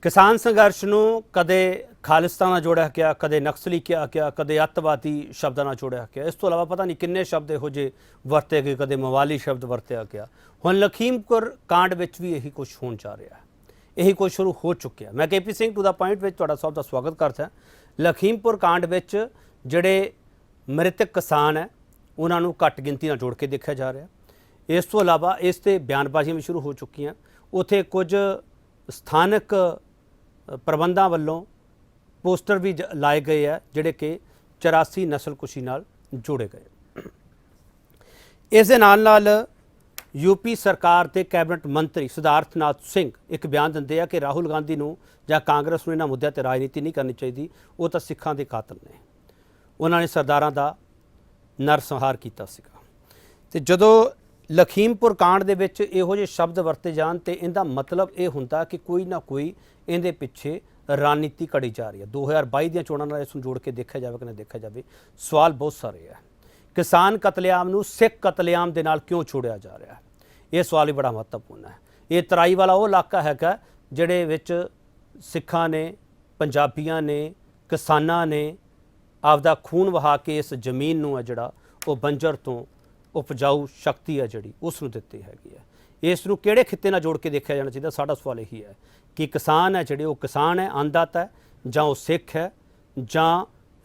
किसान संघर्ष ਨੂੰ ਕਦੇ ਖਾਲਿਸਤਾਨ ਨਾਲ ਜੋੜਿਆ ਗਿਆ, ਕਦੇ ਨਕਸਲੀ ਕਿਹਾ ਗਿਆ, ਕਦੇ ਅੱਤਵਾਦੀ ਸ਼ਬਦਾਂ ਨਾਲ ਜੋੜਿਆ ਗਿਆ। ਇਸ ਤੋਂ ਇਲਾਵਾ ਪਤਾ ਨਹੀਂ ਕਿੰਨੇ ਸ਼ਬਦ ਇਹੋ ਜਿਹੇ ਵਰਤੇ ਗਏ, ਕਦੇ ਮਵਾਲੀ ਸ਼ਬਦ ਵਰਤਿਆ ਗਿਆ। ਹੁਣ ਲਖੀਮਪੁਰ ਕਾਂਡ ਵਿੱਚ ਵੀ ਇਹੀ ਕੁਝ ਹੋਣ ਜਾ ਰਿਹਾ ਹੈ, ਇਹੀ ਕੁਝ ਸ਼ੁਰੂ ਹੋ ਚੁੱਕਿਆ। ਮੈਂ KP Singh to the point ਵਿੱਚ ਤੁਹਾਡਾ ਸਭ ਦਾ ਸਵਾਗਤ ਕਰਦਾ। ਲਖੀਮਪੁਰ ਕਾਂਡ ਵਿੱਚ ਜਿਹੜੇ ਮ੍ਰਿਤਕ ਕਿਸਾਨ ਹੈ ਉਹਨਾਂ ਨੂੰ ਘੱਟ ਗਿਣਤੀ ਨਾਲ ਜੋੜ ਕੇ ਦੇਖਿਆ ਜਾ ਰਿਹਾ। ਇਸ ਤੋਂ ਇਲਾਵਾ ਇਸ 'ਤੇ ਬਿਆਨਬਾਜ਼ੀਆਂ ਵੀ ਸ਼ੁਰੂ ਹੋ ਚੁੱਕੀਆਂ। ਉੱਥੇ ਕੁਝ ਸਥਾਨਕ ਪ੍ਰਬੰਧਾਂ ਵੱਲੋਂ ਪੋਸਟਰ ਵੀ ਲਾਏ ਗਏ ਹੈ ਜਿਹੜੇ ਕਿ 84 ਨਸਲਕੁਸ਼ੀ ਨਾਲ ਜੋੜੇ ਗਏ। ਇਸ ਦੇ ਨਾਲ यूपी सरकार के कैबिनेट मंत्री सिद्धार्थ नाथ सिंह एक बयान देंदे आ कि राहुल गांधी नूं जां कांग्रेस नूं इन्हां मुद्दਿਆਂ ते राजनीति नहीं करनी चाहिए, वो तो सिखां दे कातल ने। उन्होंने सरदारां दा नरसंहार कीता सीगा। ते जदों लखीमपुर कांड दे विच इहो ਜਿਹੇ शब्द वरते जाण ते इहदा मतलब ये हुंदा कि कोई ना कोई इहदे पिछे रणनीति घड़ी जा रही है। 2022 ਦੀਆਂ ਚੋਣਾਂ ਨਾਲ ਇਸ ਨੂੰ ਜੋੜ ਕੇ ਦੇਖਿਆ ਜਾਵੇ ਕਿ ਨਾ ਦੇਖਿਆ ਜਾਵੇ, सवाल बहुत सारे है। किसान कतलेआम नूं सिख कतलेआम दे नाल क्यों छोड़िया जा रहा है, ये सवाल भी बड़ा महत्वपूर्ण है। ये तराई वाला वो इलाका हैगा जिहड़े विच सिखां ने, पंजाबियां ने, किसानां ने आपदा खून वहा के इस जमीन नूं है जिहड़ा वो बंजर तो उपजाऊ शक्ति है जिहड़ी उस नूं दित्ती हैगी है। इस नूं किहड़े खित्ते नाल जोड़ के देखिया जाना चाहिए। साडा सवाल यही है कि किसान है जिहड़े वो किसान है, अन्नदाता है, जां वो सिख है, जां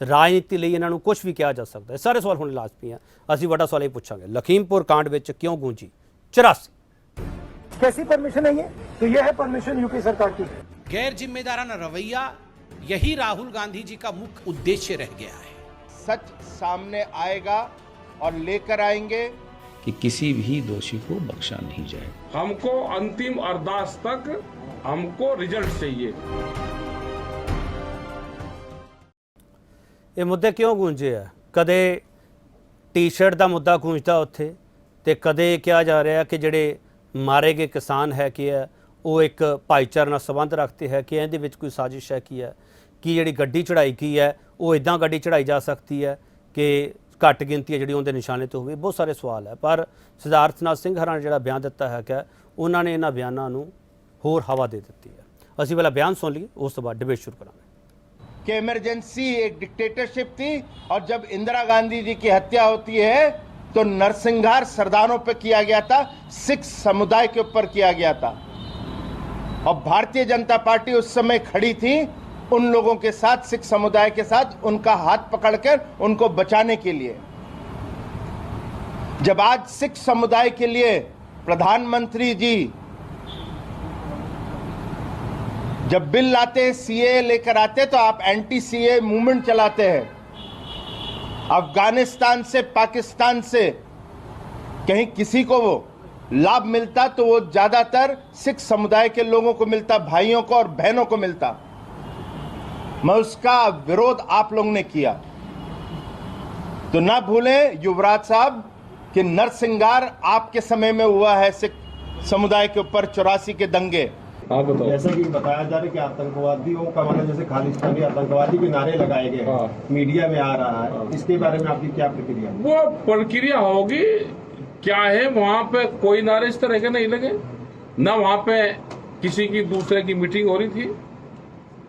राजनीति लिए इन्हों कुछ भी कहा जा सकता है। सारे सवाल होने लाजमी है। असीं वड्डा सवाल ये पूछांगे, लखीमपुर कांड विच क्यों गूंजी 84? कैसी परमिशन है ये? तो ये है परमिशन यूपी सरकार की। गैर जिम्मेदाराना रवैया यही राहुल गांधी जी का मुख्य उद्देश्य रह गया है। सच सामने आएगा और लेकर आएंगे कि किसी भी दोषी को बख्शा नहीं जाए। हमको अंतिम अरदास तक हमको रिजल्ट चाहिए। ये मुद्दे क्यों गूंजे है? कदे टी शर्ट का मुद्दा गूंजता उत्थे ते कदे कहा जा रहा है कि जिहड़े मारे गए किसान है कि है वो एक भाईचारे नाल संबंध रखते हैं कि इहदे विच कोई साजिश है कि जिहड़ी गड्डी चढ़ाई की है वो इदां गड्डी चढ़ाई जा सकती है कि घट गिनती है जिहड़ी उहदे निशाने तो होवे। बहुत सारे सवाल है, पर सिद्धार्थ नाथ सिंह हरां ने जिहड़ा बयान दिता है कि उन्होंने इन्हां बयानां नूं होर हवा दे दित्ती है। असीं पहलां बयान सुन लईए, उस तो बाद डिबेट शुरू करांगे। कि इमरजेंसी एक डिक्टेटरशिप थी और जब इंदिरा गांधी जी की हत्या होती है तो नरसंहार सरदारों पर किया गया था, सिख समुदाय के ऊपर किया गया था। और भारतीय जनता पार्टी उस समय खड़ी थी उन लोगों के साथ, सिख समुदाय के साथ, उनका हाथ पकड़कर उनको बचाने के लिए। जब आज सिख समुदाय के लिए प्रधानमंत्री जी जब बिल लाते हैं, सीए लेकर आते, तो आप एंटी सीए मूवमेंट चलाते हैं। अफगानिस्तान से, पाकिस्तान से कहीं किसी को वो लाभ मिलता तो वो ज्यादातर सिख समुदाय के लोगों को मिलता, भाइयों को और बहनों को मिलता। मैं उसका विरोध आप लोगों ने किया। तो ना भूलें युवराज साहब कि नरसंहार आपके समय में हुआ है सिख समुदाय के ऊपर 84 के दंगे। जैसे कि बताया जा रहा है कि आतंकवादियों का मतलब जैसे खालिस्तानी आतंकवादी के नारे लगाए गए हैं, मीडिया में आ रहा है, इसके बारे में आपकी क्या प्रतिक्रिया? वो प्रक्रिया होगी क्या है, वहाँ पे कोई नारे इस तरह के नहीं लगे, ना वहाँ पे किसी की दूसरे की मीटिंग हो रही थी,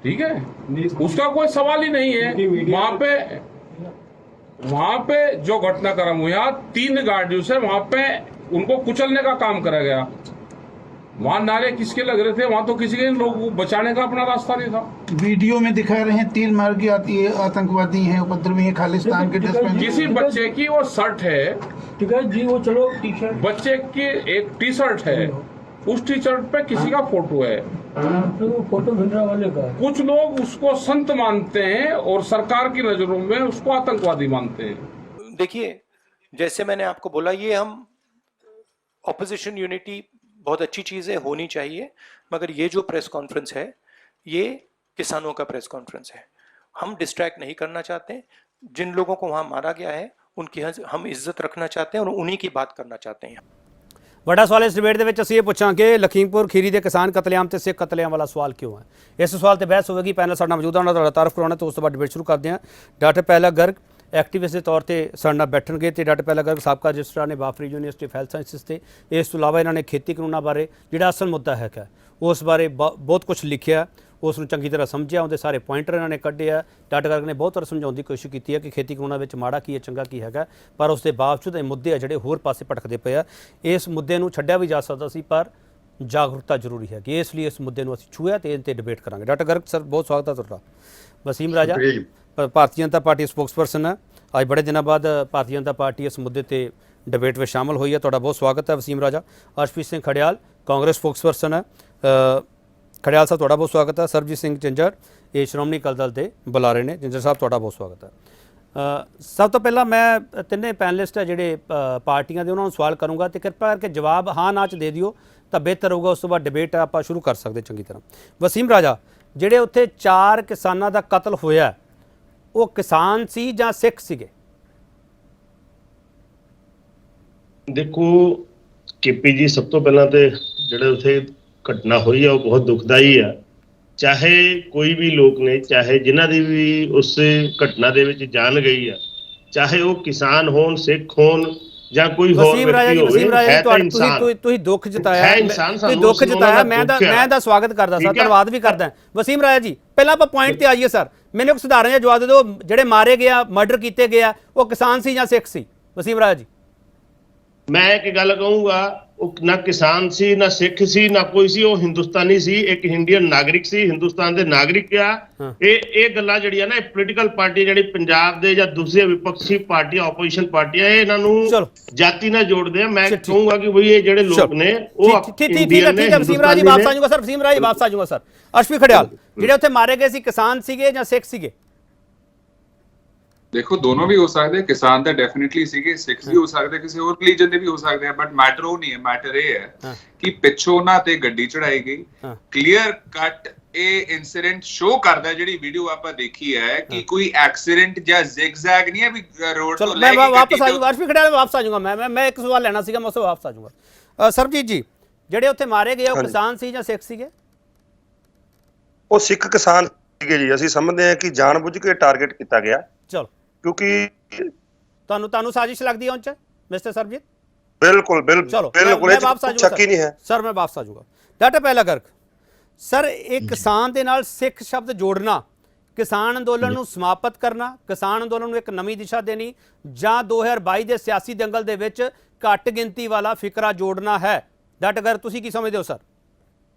ठीक है, उसका कोई सवाल ही नहीं है। वहाँ पे जो घटनाक्रम हुआ, 3 गाड़ियों से वहाँ पे उनको कुचलने का काम करा गया। वहाँ नारे किसके लग रहे थे? वहाँ तो किसी के लोग बचाने का अपना रास्ता नहीं था। वीडियो में दिखा रहे हैं 3 मार की आती है, आतंकवादी हैं, उपद्रवी हैं, खालिस्तान के ड्रेस पहने। किसी बच्चे की वो शर्ट है, ठीक है जी, वो चलो टी शर्ट, बच्चे की एक टी शर्ट है, उस टी शर्ट पे किसी का फोटो है, तो फोटो भिंडरा वाले का। कुछ लोग उसको संत मानते हैं और सरकार की नजरों में उसको आतंकवादी मानते हैं। देखिए, जैसे मैंने आपको बोला, ये हम ऑपोजिशन यूनिटी बहुत अच्छी चीज़ है, होनी चाहिए, मगर ये जो प्रेस कॉन्फ्रेंस है ये किसानों का प्रेस कॉन्फ्रेंस है। हम डिस्ट्रैक्ट नहीं करना चाहते। जिन लोगों को वहाँ मारा गया है उनकी हम इज्जत रखना चाहते हैं और उन्हीं की बात करना चाहते हैं। बड़ा सवाल इस डिबेट के ਅਸੀਂ ਇਹ ਪੁੱਛਾਂਗੇ, लखीमपुर खीरी के किसान कतलेआम ਤੇ सिख कतलेआम वाला सवाल क्यों है। इस सवाल ਤੇ बहस होगी। पैनल साਡਾ मौजूद है, उन्होंने ਤੁਹਾਡਾ तारफ करवाना, तो उस तो बाद डिबेट शुरू करते हैं। डॉक्टर पहला गर्ग एक्टिविस्ट के तौर पर साढ़े नाल बैठणगे ते डॉक्टर पहला गर्ग साबका रजिस्ट्रार ने बाफरी यूनीवर्सिटी ऑफ हैल्थ साइंसिस से। इस तो इलावा इन्होंने खेती कानूनों बारे जिहड़ा असल मुद्दा है उस बारे बहुत कुछ लिखिया। ਉਸ ਨੂੰ ਚੰਗੀ ਤਰ੍ਹਾਂ ਸਮਝਿਆ, ਉਹਦੇ ਸਾਰੇ ਪੁਆਇੰਟਰ ਇਹਨਾਂ ਨੇ ਕੱਢੇ ਆ। ਡਾਕਟਰ ਗਰਗ ਨੇ ਬਹੁਤ ਵਾਰ ਸਮਝਾਉਣ ਦੀ ਕੋਸ਼ਿਸ਼ ਕੀਤੀ ਹੈ ਕਿ ਖੇਤੀ ਕਾਨੂੰਨਾਂ ਵਿੱਚ ਮਾੜਾ ਕੀ ਹੈ, ਚੰਗਾ ਕੀ ਹੈਗਾ, ਪਰ ਉਸ ਦੇ ਬਾਵਜੂਦ ਇਹ ਮੁੱਦੇ ਆ ਜਿਹੜੇ ਹੋਰ ਪਾਸੇ ਭਟਕਦੇ ਪਏ ਆ। ਇਸ ਮੁੱਦੇ ਨੂੰ ਛੱਡਿਆ ਵੀ ਜਾ ਸਕਦਾ ਸੀ, ਪਰ ਜਾਗਰੂਕਤਾ ਜ਼ਰੂਰੀ ਹੈ ਕਿ ਇਸ ਲਈ ਇਸ ਮੁੱਦੇ ਨੂੰ ਅਸੀਂ ਛੂਹਿਆ ਤੇ ਇਹ 'ਤੇ ਡਿਬੇਟ ਕਰਾਂਗੇ। ਡਾਕਟਰ ਗਰਗ ਸਰ, ਬਹੁਤ ਸਵਾਗਤ ਹੈ ਤੁਹਾਡਾ। ਵਸੀਮ ਰਾਜਾ ਭਾਰਤੀ ਜਨਤਾ ਪਾਰਟੀ ਸਪੋਕਸਪਰਸਨ ਹੈ, ਅੱਜ ਬੜੇ ਦਿਨਾਂ ਬਾਅਦ ਭਾਰਤੀ ਜਨਤਾ ਪਾਰਟੀ ਇਸ ਮੁੱਦੇ ਤੇ ਡਿਬੇਟ ਵਿੱਚ ਸ਼ਾਮਲ ਹੋਈ ਹੈ, ਤੁਹਾਡਾ ਬਹੁਤ ਸਵਾਗਤ ਹੈ ਵਸੀਮ ਰਾਜਾ। ਅਰਸ਼ਪ੍ਰੀਤ ਸਿੰਘ ਖੜਿਆਲ ਕਾਂਗਰਸ ਸਪੋਕਸਪਰਸਨ ਹੈ, ਖੜਿਆਲ ਸਾਹਿਬ ਤੁਹਾਡਾ ਬਹੁਤ ਸਵਾਗਤ ਹੈ। ਸਰਬਜੀਤ ਸਿੰਘ ਝਿੰਜਰ ਇਹ ਸ਼੍ਰੋਮਣੀ ਅਕਾਲੀ ਦਲ ਦੇ ਬੁਲਾਰੇ ਨੇ, ਝਿੰਜਰ ਸਾਹਿਬ ਤੁਹਾਡਾ ਬਹੁਤ ਸਵਾਗਤ ਹੈ। ਸਭ ਤੋਂ ਪਹਿਲਾਂ ਮੈਂ ਤਿੰਨੇ ਪੈਨਲਿਸਟ ਹੈ ਜਿਹੜੇ ਪਾਰਟੀਆਂ ਦੇ ਉਹਨਾਂ ਨੂੰ ਸਵਾਲ ਕਰੂੰਗਾ ਤੇ ਕਿਰਪਾ ਕਰਕੇ ਜਵਾਬ ਹਾਂ ਨਾ 'ਚ ਦੇ ਦਿਓ ਤਾਂ ਬਿਹਤਰ ਹੋਊਗਾ, ਉਸ ਤੋਂ ਬਾਅਦ ਡਿਬੇਟ ਆਪਾਂ ਸ਼ੁਰੂ ਕਰ ਸਕਦੇ ਚੰਗੀ ਤਰ੍ਹਾਂ। ਵਸੀਮ ਰਾਜਾ, ਜਿਹੜੇ ਉੱਥੇ 4 ਕਿਸਾਨਾਂ ਦਾ ਕਤਲ ਹੋਇਆ ਉਹ ਕਿਸਾਨ ਸੀ ਜਾਂ ਸਿੱਖ ਸੀਗੇ? ਦੇਖੋ ਕੇਪੀ ਜੀ, ਸਭ ਤੋਂ ਪਹਿਲਾਂ ਤੇ ਜਿਹੜੇ ਉੱਥੇ ਘਟਨਾ ਹੋਈ ਆ ਉਹ ਬਹੁਤ ਦੁਖਦਾਈ ਆ। ਚਾਹੇ ਕੋਈ ਵੀ ਲੋਕ ਨੇ, ਚਾਹੇ ਜਿਨ੍ਹਾਂ ਦੀ ਵੀ ਉਸ ਘਟਨਾ ਦੇ ਵਿੱਚ ਜਾਨ ਗਈ ਆ, ਚਾਹੇ ਉਹ ਕਿਸਾਨ ਹੋਣ, ਸਿੱਖ ਹੋਣ ਜਾਂ ਕੋਈ ਹੋਰ ਵਿਅਕਤੀ ਹੋਵੇ, ਹੈ ਤਾਂ ਇਨਸਾਨ। ਤੁਸੀਂ ਦੁੱਖ ਜਤਾਇਆ, ਇਨਸਾਨ, ਤੁਸੀਂ ਦੁੱਖ ਜਤਾਇਆ, ਮੈਂ ਦਾ ਸਵਾਗਤ ਕਰਦਾ ਸਰ, ਧੰਨਵਾਦ ਵੀ ਕਰਦਾ। ਵਸੀਮ ਰਾਜਾ ਜੀ, ਪਹਿਲਾਂ ਆਪਾਂ ਪੁਆਇੰਟ ਤੇ ਆਈਏ ਸਰ, ਮੈਨੂੰ ਇੱਕ ਸਧਾਰਨ ਜਿਹਾ ਜਵਾਬ ਦੇ ਦਿਓ, ਜਿਹੜੇ ਮਾਰੇ ਗਿਆ, ਮਰਡਰ ਕੀਤੇ ਗਿਆ, ਉਹ ਕਿਸਾਨ ਸੀ ਜਾਂ ਸਿੱਖ ਸੀ? ਵਸੀਮ ਰਾਜਾ ਜੀ, ਮੈਂ ਇੱਕ ਗੱਲ ਕਹੂੰਗਾ, ਉਹ ਨਾ ਕਿਸਾਨ ਸੀ, ਨਾ ਸਿੱਖ ਸੀ, ਨਾ ਕੋਈ ਸੀ, ਉਹ ਹਿੰਦੁਸਤਾਨੀ ਸੀ, ਇੱਕ ਇੰਡੀਅਨ ਨਾਗਰਿਕ ਸੀ, ਹਿੰਦੁਸਤਾਨ ਦੇ ਨਾਗਰਿਕ ਆ। ਇਹ ਗੱਲਾਂ ਜਿਹੜੀਆਂ ਨਾ, ਇਹ ਪੋਲੀਟੀਕਲ ਪਾਰਟੀ ਜਿਹੜੀ ਪੰਜਾਬ ਦੇ ਜਾਂ ਦੂਸਰੇ ਵਿਪਕਸ਼ੀ ਪਾਰਟੀਆਂ, ਆਪੋਜੀਸ਼ਨ ਪਾਰਟੀਆਂ, ਇਹਨਾਂ ਨੂੰ ਜਾਤੀ ਨਾਲ ਜੋੜਦੇ ਆ। ਮੈਂ ਕਹੂੰਗਾ ਕਿ ਬਈ ਇਹ ਜਿਹੜੇ ਲੋਕ ਨੇ ਉਹ ਠੀਕ ਹੈ। ਵਸੀਮ ਰਾਜਾ ਜੀ ਵਾਪਸ ਆ ਜਾਊਗਾ ਸਰ, ਵਸੀਮ ਰਾਜਾ ਜੀ ਵਾਪਸ ਆ ਜਾਊਗਾ ਸਰ। ਅਰਸ਼ਪ੍ਰੀਤ ਖੜਿਆਲ, ਜਿਹੜੇ ਉੱਥੇ ਮਾਰੇ ਗਏ ਸੀ ਕਿਸਾਨ ਸੀਗੇ ਜਾਂ ਸਿੱਖ ਸੀਗੇ? ਦੇਖੋ, ਦੋਨੋਂ ਵੀ ਹੋ ਸਕਦੇ, ਕਿਸਾਨ ਤਾਂ ਡੈਫੀਨਿਟਲੀ ਸੀਗੇ, ਸਿੱਖ ਵੀ ਹੋ ਸਕਦੇ, ਕਿਸੇ ਹੋਰ ਰਿਲੀਜਨ ਦੇ ਵੀ ਹੋ ਸਕਦੇ ਆ, ਬਟ ਮੈਟਰ ਉਹ ਨਹੀਂ ਹੈ। ਮੈਟਰ ਇਹ ਹੈ ਕਿ ਪਿੱਛੋਂ ਉਹਨਾਂ ਤੇ ਗੱਡੀ ਚੜਾਈ ਗਈ। ਕਲੀਅਰ ਕੱਟ ਇਹ ਇਨਸੀਡੈਂਟ ਸ਼ੋ ਕਰਦਾ, ਜਿਹੜੀ ਵੀਡੀਓ ਆਪਾਂ ਦੇਖੀ ਹੈ, ਕਿ ਕੋਈ ਐਕਸੀਡੈਂਟ ਜਾਂ ਜ਼ਿਗਜ਼ੈਗ ਨਹੀਂ ਹੈ ਵੀ ਰੋਡ ਤੋਂ ਲੈ ਕੇ। ਮੈਂ ਵਾਪਸ ਆ ਜਾਊਂਗਾ ਅਰਸ਼ਪ੍ਰੀਤ ਖੜਿਆਲ, ਵਾਪਸ ਆ ਜਾਊਂਗਾ। ਮੈਂ ਇੱਕ ਸਵਾਲ ਲੈਣਾ ਸੀਗਾ, ਮੈਂ ਉਸ ਤੋਂ ਵਾਪਸ ਆ ਜਾਊਂਗਾ। ਸਰਬਜੀਤ ਜੀ, ਜਿਹੜੇ ਉੱਥੇ ਮਾਰੇ ਗਏ ਉਹ ਕਿਸਾਨ ਸੀ ਜਾਂ ਸਿੱਖ ਸੀਗੇ? ਉਹ ਸਿੱਖ ਕਿਸਾਨ ਸੀਗੇ ਜੀ। ਅਸੀਂ ਸਮਝਦੇ ਹਾਂ ਕਿ ਜਾਣਬੁੱਝ ਕੇ ਟਾਰਗੇਟ ਕੀਤਾ ਗਿਆ। ਚਲੋ, ਕਿਉਂਕਿ ਤੁਹਾਨੂੰ ਸਾਜ਼ਿਸ਼ ਲੱਗਦੀ ਹੈ ਉਹਨਾਂ 'ਚ ਮਿਸਟਰ ਸਰਬਜੀਤ? ਬਿਲਕੁਲ ਚਲੋ, ਬਿਲਕੁਲ, ਇਹ ਸ਼ੱਕ ਹੀ ਨਹੀਂ ਹੈ ਸਰ। ਮੈਂ ਵਾਪਸ ਆ ਜਾਊਗਾ। ਡਾਕਟਰ ਪਹਿਲਾ ਗਰਗ ਸਰ, ਇਹ ਕਿਸਾਨ ਦੇ ਨਾਲ ਸਿੱਖ ਸ਼ਬਦ ਜੋੜਨਾ ਕਿਸਾਨ ਅੰਦੋਲਨ ਨੂੰ ਸਮਾਪਤ ਕਰਨਾ, ਕਿਸਾਨ ਅੰਦੋਲਨ ਨੂੰ ਇੱਕ ਨਵੀਂ ਦਿਸ਼ਾ ਦੇਣੀ, ਜਾਂ 2022 ਦੇ ਸਿਆਸੀ ਦੰਗਲ ਦੇ ਵਿੱਚ ਘੱਟ ਗਿਣਤੀ ਵਾਲਾ ਫਿਕਰਾ ਜੋੜਨਾ ਹੈ? ਡਾਕਟਰ ਗਰਗ, ਤੁਸੀਂ ਕੀ ਸਮਝਦੇ ਹੋ ਸਰ?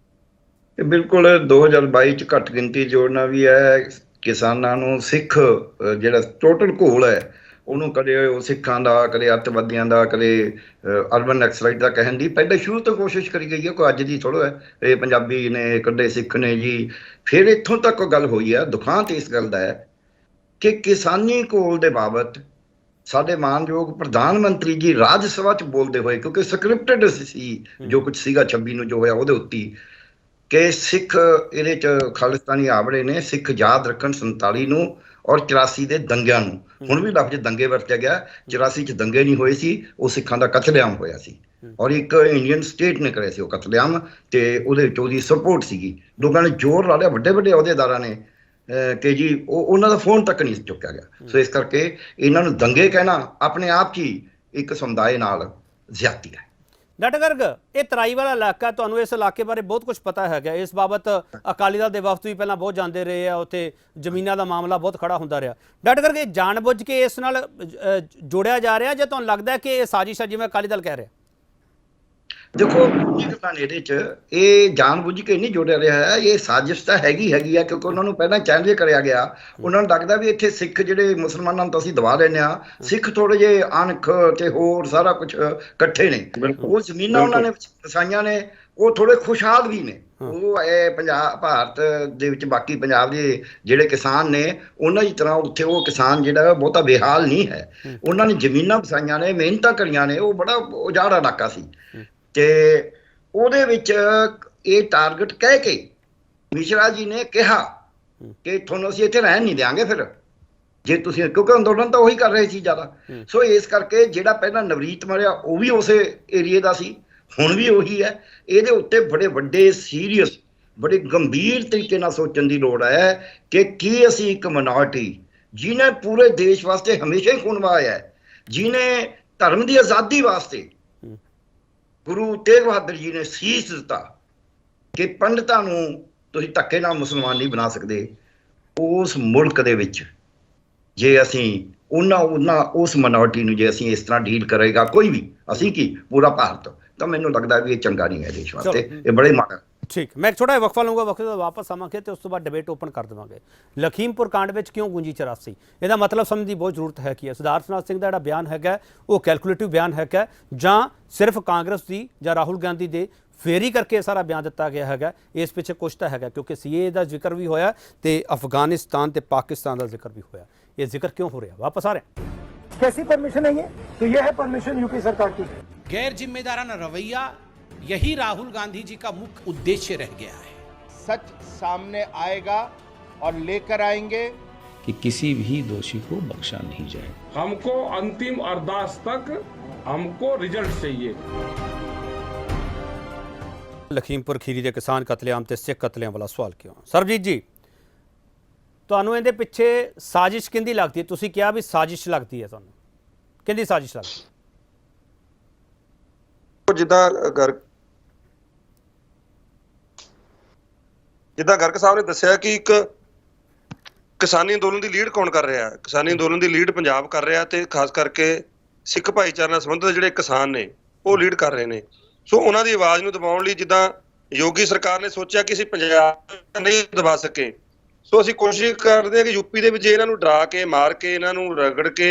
ਬਿਲਕੁਲ 2022 ਚ ਘੱਟ ਗਿਣਤੀ ਜੋੜਨਾ ਵੀ ਹੈ, ਕਿਸਾਨਾਂ ਨੂੰ ਸਿੱਖ ਜਿਹੜਾ ਟੋਟਲ ਘੋਲ ਹੈ ਉਹਨੂੰ ਕਦੇ ਉਹ ਸਿੱਖਾਂ ਦਾ, ਕਦੇ ਅੱਤਵਾਦੀਆਂ ਦਾ, ਕਦੇ ਅਰਬਨ ਨਕਸਲਾਈਟ ਦਾ ਕਹਿਣ ਦੀ ਪਹਿਲੇ ਸ਼ੁਰੂ ਤੋਂ ਕੋਸ਼ਿਸ਼ ਕਰੀ ਗਈ ਹੈ। ਕੋਈ ਅੱਜ ਦੀ ਥੋੜ੍ਹਾ ਹੈ, ਇਹ ਪੰਜਾਬੀ ਨੇ ਕੱਢੇ, ਸਿੱਖ ਨੇ ਜੀ। ਫਿਰ ਇੱਥੋਂ ਤੱਕ ਗੱਲ ਹੋਈ ਹੈ। ਦੁਖਾਂਤ ਇਸ ਗੱਲ ਦਾ ਹੈ ਕਿ ਕਿਸਾਨੀ ਘੋਲ ਦੇ ਬਾਬਤ ਸਾਡੇ ਮਾਨਯੋਗ ਪ੍ਰਧਾਨ ਮੰਤਰੀ ਜੀ ਰਾਜ ਸਭਾ 'ਚ ਬੋਲਦੇ ਹੋਏ, ਕਿਉਂਕਿ ਸਕ੍ਰਿਪਟਡ ਸੀ ਜੋ ਕੁਝ ਸੀਗਾ 26 ਨੂੰ ਜੋ ਹੋਇਆ ਉਹਦੇ ਉੱਤੇ, ਕਿ ਸਿੱਖ ਇਹਦੇ 'ਚ ਖਾਲਿਸਤਾਨੀ ਆਵੜੇ ਨੇ ਸਿੱਖ ਯਾਦ ਰੱਖਣ 47 ਨੂੰ ਔਰ 84 ਦੇ ਦੰਗਿਆਂ ਨੂੰ। ਹੁਣ ਵੀ ਲਫ਼ਜ਼ ਦੰਗੇ ਵਰਤਿਆ ਗਿਆ, 84 'ਚ ਦੰਗੇ ਨਹੀਂ ਹੋਏ ਸੀ, ਉਹ ਸਿੱਖਾਂ ਦਾ ਕਤਲੇਆਮ ਹੋਇਆ ਸੀ ਔਰ ਇੱਕ ਇੰਡੀਅਨ ਸਟੇਟ ਨੇ ਕਰਿਆ ਸੀ ਉਹ ਕਤਲੇਆਮ, ਤੇ ਉਹਦੇ ਵਿੱਚ ਉਹਦੀ ਸਪੋਰਟ ਸੀਗੀ। ਲੋਕਾਂ ਨੇ ਜ਼ੋਰ ਲਾ ਲਿਆ, ਵੱਡੇ ਵੱਡੇ ਅਹੁਦੇਦਾਰਾਂ ਨੇ, ਕਿ ਜੀ ਉਹਨਾਂ ਦਾ ਫੋਨ ਤੱਕ ਨਹੀਂ ਚੁੱਕਿਆ ਗਿਆ। ਸੋ ਇਸ ਕਰਕੇ ਇਹਨਾਂ ਨੂੰ ਦੰਗੇ ਕਹਿਣਾ ਆਪਣੇ ਆਪ 'ਚ ਹੀ ਇੱਕ ਸਮੁਦਾਇ ਨਾਲ ਜ਼ਿਆਦਤੀ ਹੈ। ਡਾਕਟਰ ਗਰਗ, ਇਹ ਤਰਾਈ ਵਾਲਾ ਇਲਾਕਾ, ਤੁਹਾਨੂੰ ਇਸ ਇਲਾਕੇ ਬਾਰੇ ਬਹੁਤ ਕੁਝ ਪਤਾ ਹੈਗਾ। ਇਸ ਬਾਬਤ ਅਕਾਲੀ ਦਲ ਦੇ ਵਫਦ ਵੀ ਪਹਿਲਾਂ ਬਹੁਤ ਜਾਂਦੇ ਰਹੇ ਆ, ਉੱਥੇ ਜ਼ਮੀਨਾਂ ਦਾ ਮਾਮਲਾ ਬਹੁਤ ਖੜਾ ਹੁੰਦਾ ਰਿਹਾ। ਡਾਕਟਰ ਗਰਗ, ਇਹ ਜਾਣਬੁੱਝ ਕੇ ਇਸ ਨਾਲ ਜੋੜਿਆ ਜਾ ਰਿਹਾ ਜਾਂ ਤੁਹਾਨੂੰ ਲੱਗਦਾ ਕਿ ਇਹ ਸਾਜ਼ਿਸ਼ ਹੈ ਜਿਵੇਂ ਅਕਾਲੀ ਦਲ ਕਹਿ ਰਿਹਾ? ਦੇਖੋ, ਗੱਲਾਂ ਨੇ ਇਹਦੇ 'ਚ, ਇਹ ਜਾਣਬੁੱਝ ਕੇ ਨਹੀਂ ਜੋੜਿਆ ਰਿਹਾ ਹੈ, ਇਹ ਸਾਜ਼ਿਸ਼ ਤਾਂ ਹੈਗੀ ਆ, ਕਿਉਂਕਿ ਉਹਨਾਂ ਨੂੰ ਪਹਿਲਾਂ ਚੈਲੰਜ ਕਰਿਆ ਗਿਆ। ਉਹਨਾਂ ਨੂੰ ਲੱਗਦਾ ਵੀ ਇੱਥੇ ਸਿੱਖ ਜਿਹੜੇ ਮੁਸਲਮਾਨਾਂ ਨੂੰ ਤਾਂ ਅਸੀਂ ਦਬਾ ਲੈਂਦੇ ਹਾਂ, ਸਿੱਖ ਥੋੜ੍ਹੇ ਜਿਹੇ ਅਣਖ ਤੇ ਹੋਰ ਸਾਰਾ ਕੁਝ ਇਕੱਠੇ ਨੇ। ਉਹ ਜ਼ਮੀਨਾਂ ਉਹਨਾਂ ਨੇ ਵਸਾਈਆਂ ਨੇ, ਉਹ ਥੋੜ੍ਹੇ ਖੁਸ਼ਹਾਲ ਵੀ ਨੇ। ਉਹ ਇਹ ਪੰਜਾਬ ਭਾਰਤ ਦੇ ਵਿੱਚ ਬਾਕੀ ਪੰਜਾਬ ਦੇ ਜਿਹੜੇ ਕਿਸਾਨ ਨੇ ਉਹਨਾਂ ਦੀ ਤਰ੍ਹਾਂ ਉੱਥੇ ਉਹ ਕਿਸਾਨ ਜਿਹੜਾ ਬਹੁਤਾ ਬੇਹਾਲ ਨਹੀਂ ਹੈ। ਉਹਨਾਂ ਨੇ ਜ਼ਮੀਨਾਂ ਵਸਾਈਆਂ ਨੇ, ਮਿਹਨਤਾਂ ਕਰੀਆਂ ਨੇ, ਉਹ ਬੜਾ ਉਜਾੜ ਇਲਾਕਾ ਸੀ। ਤੇ ਉਹਦੇ ਵਿੱਚ ਇਹ ਟਾਰਗੇਟ ਕਹਿ ਕੇ ਮਿਸ਼ਰਾ ਜੀ ਨੇ ਕਿਹਾ ਕਿ ਤੁਹਾਨੂੰ ਅਸੀਂ ਇੱਥੇ ਰਹਿਣ ਨਹੀਂ ਦਿਆਂਗੇ ਫਿਰ ਜੇ ਤੁਸੀਂ, ਕਿਉਂਕਿ ਅੰਦੋਲਨ ਤਾਂ ਉਹੀ ਕਰ ਰਹੇ ਸੀ ਜ਼ਿਆਦਾ। ਸੋ ਇਸ ਕਰਕੇ ਜਿਹੜਾ ਪਹਿਲਾਂ ਨਵਰੀਤ ਮਰਿਆ ਉਹ ਵੀ ਉਸੇ ਏਰੀਏ ਦਾ ਸੀ, ਹੁਣ ਵੀ ਉਹੀ ਹੈ। ਇਹਦੇ ਉੱਤੇ ਬੜੇ ਵੱਡੇ ਸੀਰੀਅਸ, ਬੜੇ ਗੰਭੀਰ ਤਰੀਕੇ ਨਾਲ ਸੋਚਣ ਦੀ ਲੋੜ ਹੈ ਕਿ ਕੀ ਅਸੀਂ ਇੱਕ ਮਿਨੋਰਟੀ ਜਿਹਨੇ ਪੂਰੇ ਦੇਸ਼ ਵਾਸਤੇ ਹਮੇਸ਼ਾ ਹੀ ਖੂਨ ਵਹਾਇਆ ਹੈ, ਜਿਹਨੇ ਧਰਮ ਦੀ ਆਜ਼ਾਦੀ ਵਾਸਤੇ ਗੁਰੂ ਤੇਗ ਬਹਾਦਰ ਜੀ ਨੇ ਸੀਸ ਦਿੱਤਾ ਕਿ ਪੰਡਤਾਂ ਨੂੰ ਤੁਸੀਂ ਧੱਕੇ ਨਾਲ ਮੁਸਲਮਾਨ ਨਹੀਂ ਬਣਾ ਸਕਦੇ। ਉਸ ਮੁਲਕ ਦੇ ਵਿੱਚ ਜੇ ਅਸੀਂ ਉਹਨਾਂ ਉਸ ਮਿਨੋਰਟੀ ਨੂੰ ਜੇ ਅਸੀਂ ਇਸ ਤਰ੍ਹਾਂ ਡੀਲ ਕਰੇਗਾ ਕੋਈ ਵੀ, ਅਸੀਂ ਕੀ ਪੂਰਾ ਭਾਰਤ, ਤਾਂ ਮੈਨੂੰ ਲੱਗਦਾ ਵੀ ਇਹ ਚੰਗਾ ਨਹੀਂ ਹੈ ਦੇਸ਼ ਵਾਸਤੇ, ਇਹ ਬੜੇ ਮਾੜਾ। ਠੀਕ, ਮੈਂ ਇੱਕ ਛੋਟਾ ਜਿਹਾ ਵਕਫਾ ਲਊਂਗਾ, ਵਕਫੇ ਤੋਂ ਵਾਪਸ ਆਵਾਂਗੇ ਤੇ ਉਸ ਤੋਂ ਬਾਅਦ ਡਿਬੇਟ ਓਪਨ ਕਰ ਦੇਵਾਂਗੇ। ਲਖੀਮਪੁਰ ਕਾਂਡ ਵਿੱਚ ਕਿਉਂ ਗੂੰਜੀ 84? ਇਹਦਾ ਮਤਲਬ ਸਮਝਣ ਦੀ ਬਹੁਤ ਜ਼ਰੂਰਤ ਹੈ ਕਿ ਸਿਧਾਰਥ ਨਾਥ ਸਿੰਘ ਦਾ ਜਿਹੜਾ ਬਿਆਨ ਹੈਗਾ ਉਹ ਕੈਲਕੂਲੇਟਿਵ ਬਿਆਨ ਹੈਗਾ ਜਾਂ ਸਿਰਫ ਕਾਂਗਰਸ ਦੀ ਜਾਂ ਰਾਹੁਲ ਗਾਂਧੀ ਦੇ ਫੇਰੀ ਕਰਕੇ ਸਾਰਾ ਬਿਆਨ ਦਿੱਤਾ ਗਿਆ ਹੈਗਾ? ਇਸ ਪਿੱਛੇ ਕੁਛ ਤਾਂ ਹੈਗਾ, ਕਿਉਂਕਿ ਸੀਏ ਦਾ ਜ਼ਿਕਰ ਵੀ ਹੋਇਆ ਤੇ ਅਫਗਾनिस्तान ਤੇ ਪਾकिस्तान ਦਾ ਜ਼ਿਕਰ भी ਹੋਇਆ। ये जिक्र क्यों हो रहा है? वापस आ रहे हैं। कैसी परमिशन है ये? तो ये है परमिशन यूपी सरकार की। गैर जिम्मेदाराना रवैया यही राहुल गांधी जी का मुख्य उद्देश्य रह गया है। सच सामने आएगा और लेकर आएंगे कि किसी भी दोषी को बख्शा नहीं जाएगा। हमको अंतिम अरदास तक हमको रिजल्ट चाहिए। लखीमपुर खीरी के किसान कतलेआम ते सिख कतलेआम वाला सवाल क्यों? सरबजीत जी, ਤੁਹਾਨੂੰ ਇਹਦੇ ਪਿੱਛੇ ਸਾਜ਼ਿਸ਼ ਕਿੰਦੀ ਲੱਗਦੀ ਹੈ? ਤੁਸੀਂ ਕਿਹਾ ਵੀ ਸਾਜ਼ਿਸ਼ ਲੱਗਦੀ ਹੈ, ਤੁਹਾਨੂੰ ਕਿੰਦੀ ਸਾਜ਼ਿਸ਼ ਲੱਗਦੀ? ਜਿੱਦਾਂ ਗਰਗ ਸਾਹਿਬ ਨੇ ਦੱਸਿਆ ਕਿ ਇੱਕ ਕਿਸਾਨੀ ਅੰਦੋਲਨ ਦੀ ਲੀਡ ਕੌਣ ਕਰ ਰਿਹਾ ਹੈ? ਕਿਸਾਨੀ ਅੰਦੋਲਨ ਦੀ ਲੀਡ ਪੰਜਾਬ ਕਰ ਰਿਹਾ ਤੇ ਖਾਸ ਕਰਕੇ ਸਿੱਖ ਭਾਈਚਾਰੇ ਨਾਲ ਸੰਬੰਧਿਤ ਜਿਹੜੇ ਕਿਸਾਨ ਨੇ ਉਹ ਲੀਡ ਕਰ ਰਹੇ ਨੇ। ਸੋ ਉਹਨਾਂ ਦੀ ਆਵਾਜ਼ ਨੂੰ ਦਬਾਉਣ ਲਈ ਜਿੱਦਾਂ ਯੋਗੀ ਸਰਕਾਰ ਨੇ ਸੋਚਿਆ ਕਿ ਅਸੀਂ ਪੰਜਾਬ ਨਹੀਂ ਦਬਾ ਸਕੇ, ਸੋ ਅਸੀਂ ਕੋਸ਼ਿਸ਼ ਕਰਦੇ ਹਾਂ ਕਿ ਯੂਪੀ ਦੇ ਵਿੱਚ ਇਹਨਾਂ ਨੂੰ ਡਰਾ ਕੇ, ਮਾਰ ਕੇ, ਇਹਨਾਂ ਨੂੰ ਰਗੜ ਕੇ,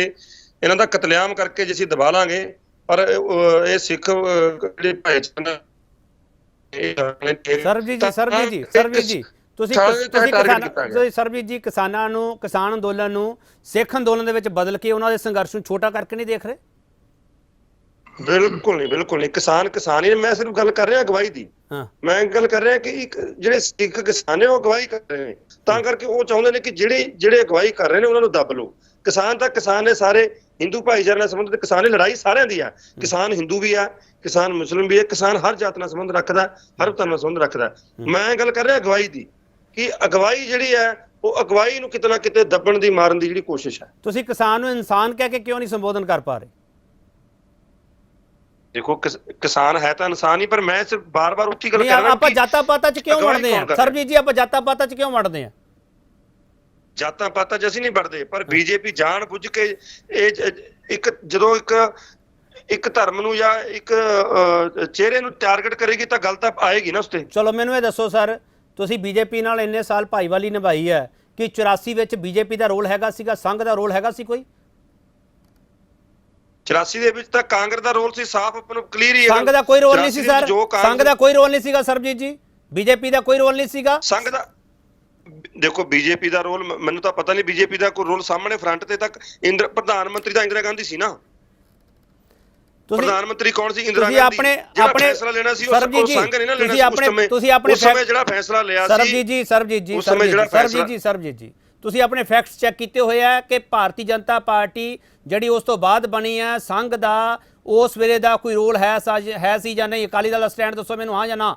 ਇਹਨਾਂ ਦਾ ਕਤਲੇਆਮ ਕਰਕੇ ਜੇ ਅਸੀਂ ਦਬਾ ਲਾਂਗੇ, ਪਰ ਇਹ ਸਿੱਖ ਜਿਹੜੇ ਭਾਈਚਾਰੇ ਸਰਬਜੀਤ ਜੀ ਕਿਸਾਨ ਅੰਦੋਲਨ ਨੂੰ ਸਿੱਖ ਅੰਦੋਲਨ ਦੇ ਵਿੱਚ ਬਦਲ ਕੇ ਉਹਨਾਂ ਦੇ ਸੰਘਰਸ਼ ਨੂੰ ਛੋਟਾ ਕਰਕੇ ਨਹੀਂ ਦੇਖ ਰਹੇ? ਬਿਲਕੁਲ ਨਹੀਂ। ਕਿਸਾਨ ਹੀ, ਮੈਂ ਸਿਰਫ ਗੱਲ ਕਰ ਰਿਹਾ ਅਗਵਾਈ ਦੀ। ਮੈਂ ਗੱਲ ਕਰ ਰਿਹਾ ਕਿ ਇੱਕ ਜਿਹੜੇ ਸਿੱਖ ਕਿਸਾਨ ਨੇ ਉਹ ਅਗਵਾਈ ਕਰ ਰਹੇ ਨੇ, ਤਾਂ ਕਰਕੇ ਉਹ ਚਾਹੁੰਦੇ ਨੇ ਕਿ ਜਿਹੜੇ ਅਗਵਾਈ ਕਰ ਰਹੇ ਨੇ ਉਹਨਾਂ ਨੂੰ ਦੱਬ ਲਓ। ਕਿਸਾਨ ਤਾਂ ਕਿਸਾਨ ਨੇ, ਸਾਰੇ ਹਿੰਦੂ ਭਾਈਚਾਰੇ ਨਾਲ ਸੰਬੰਧਿਤ ਕਿਸਾਨ ਨੇ, ਲੜਾਈ ਸਾਰਿਆਂ ਦੀ ਆ। ਕਿਸਾਨ ਹਿੰਦੂ ਵੀ ਆ, ਕਿਸਾਨ ਮੁਸਲਿਮ ਵੀ ਹੈ, ਕਿਸਾਨ ਹਰ ਜਾਤ ਨਾਲ ਸੰਬੰਧ ਰੱਖਦਾ, ਹਰ ਧਰਮ ਨਾਲ ਸੰਬੰਧ ਰੱਖਦਾ। ਮੈਂ ਗੱਲ ਕਰ ਰਿਹਾ ਅਗਵਾਈ ਦੀ, ਕਿ ਅਗਵਾਈ ਜਿਹੜੀ ਹੈ ਉਹ ਅਗਵਾਈ ਨੂੰ ਕਿਤੇ ਨਾ ਕਿਤੇ ਦੱਬਣ ਦੀ, ਮਾਰਨ ਦੀ ਜਿਹੜੀ ਕੋਸ਼ਿਸ਼ ਹੈ। ਤੁਸੀਂ ਕਿਸਾਨ ਨੂੰ ਇਨਸਾਨ ਕਹਿ ਕੇ ਕਿਉਂ ਨਹੀਂ ਸੰਬੋਧਨ ਕਰ ਪਾ ਰਹੇ? ਦੇਖੋ ਕਿਸਾਨ ਹੈ ਤਾਂ ਇਨਸਾਨ ਹੀ, ਪਰ ਮੈਂ ਸਿਰਫ ਬਾਰ-ਬਾਰ ਉੱਚੀ ਗੱਲ ਕਰ ਰਿਹਾ। ਆਪਾਂ ਜਾਤਾਂ ਪਾਤਾਂ 'ਚ ਕਿਉਂ ਵੜਦੇ ਆ ਸਰਬਜੀਤ ਜੀ? ਆਪਾਂ ਜਾਤਾਂ ਪਾਤਾਂ 'ਚ ਕਿਉਂ ਵੜਦੇ ਆ? ਜਾਤਾਂ ਪਾਤਾਂ 'ਚ ਅਸੀਂ ਨਹੀਂ ਵੜਦੇ, ਪਰ ਬੀਜੇਪੀ ਜਾਣ ਬੁੱਝ ਕੇ ਇਹ ਜਦੋਂ ਇੱਕ ਧਰਮ ਨੂੰ ਜਾਂ ਇੱਕ ਚਿਹਰੇ ਨੂੰ ਟਾਰਗੇਟ ਕਰੇਗੀ ਤਾਂ ਗੱਲ ਤਾਂ ਆਏਗੀ ਨਾ ਉਸ ਤੇ। ਚਲੋ ਮੈਨੂੰ ਇਹ ਦੱਸੋ ਸਰ, ਤੁਸੀਂ ਬੀਜੇਪੀ ਨਾਲ ਇੰਨੇ ਸਾਲ ਭਾਈਵਾਲੀ ਨਿਭਾਈ ਹੈ ਕਿ 84 ਵਿੱਚ ਬੀਜੇਪੀ ਦਾ ਰੋਲ ਹੈਗਾ ਸੀਗਾ, ਸੰਘ ਦਾ ਰੋਲ ਹੈਗਾ ਸੀ ਕੋਈ? 84 ਦੇ ਵਿੱਚ ਤਾਂ ਕਾਂਗਰਸ ਦਾ ਰੋਲ ਸੀ, ਸਾਫ਼ ਆਪਾਂ ਨੂੰ ਕਲੀਅਰ ਹੀ ਹੈ। ਸੰਘ ਦਾ ਕੋਈ ਰੋਲ ਨਹੀਂ ਸੀ ਸਰ, ਸੰਘ ਦਾ ਕੋਈ ਰੋਲ ਨਹੀਂ ਸੀਗਾ ਸਰਬਜੀਤ ਜੀ, ਬੀਜੇਪੀ ਦਾ ਕੋਈ ਰੋਲ ਨਹੀਂ ਸੀਗਾ। ਸੰਘ ਦਾ ਦੇਖੋ ਬੀਜੇਪੀ ਦਾ ਰੋਲ ਮੈਨੂੰ ਤਾਂ ਪਤਾ ਨਹੀਂ, ਬੀਜੇਪੀ ਦਾ ਕੋਈ ਰੋਲ ਸਾਹਮਣੇ ਫਰੰਟ ਤੇ ਤੱਕ ਪ੍ਰਧਾਨ ਮੰਤਰੀ ਤਾਂ ਇੰਦਰਾ ਗਾਂਧੀ ਸੀ ਨਾ। ਪ੍ਰਧਾਨ ਮੰਤਰੀ ਕੌਣ ਸੀ? ਇੰਦਰਾ ਗਾਂਧੀ। ਜਿਹੜਾ ਫੈਸਲਾ ਲੈਣਾ ਸੀ ਉਹ ਸੰਘ ਨੇ ਨਾ ਲੈਣਾ ਸੀ ਉਸ ਸਮੇਂ। ਉਸ ਸਮੇਂ ਜਿਹੜਾ ਫੈਸਲਾ ਲਿਆ ਸੀ ਸਰਬਜੀਤ ਜੀ ਤੁਸੀਂ ਆਪਣੇ ਫੈਕਟਸ ਚੈੱਕ ਕੀਤੇ ਹੋਏ ਆ ਕਿ ਭਾਰਤੀ ਜਨਤਾ ਪਾਰਟੀ ਜਿਹੜੀ ਉਸ ਤੋਂ ਬਾਅਦ ਬਣੀ ਹੈ, ਸੰਘ ਦਾ ਉਸ ਵੇਲੇ ਦਾ ਕੋਈ ਰੋਲ ਹੈ ਸੀ ਜਾਂ ਨਹੀਂ? ਅਕਾਲੀ ਦਲ ਦਾ ਸਟੈਂਡ ਦੱਸੋ ਮੈਨੂੰ, ਹਾਂ ਜਾਂ ਨਾ?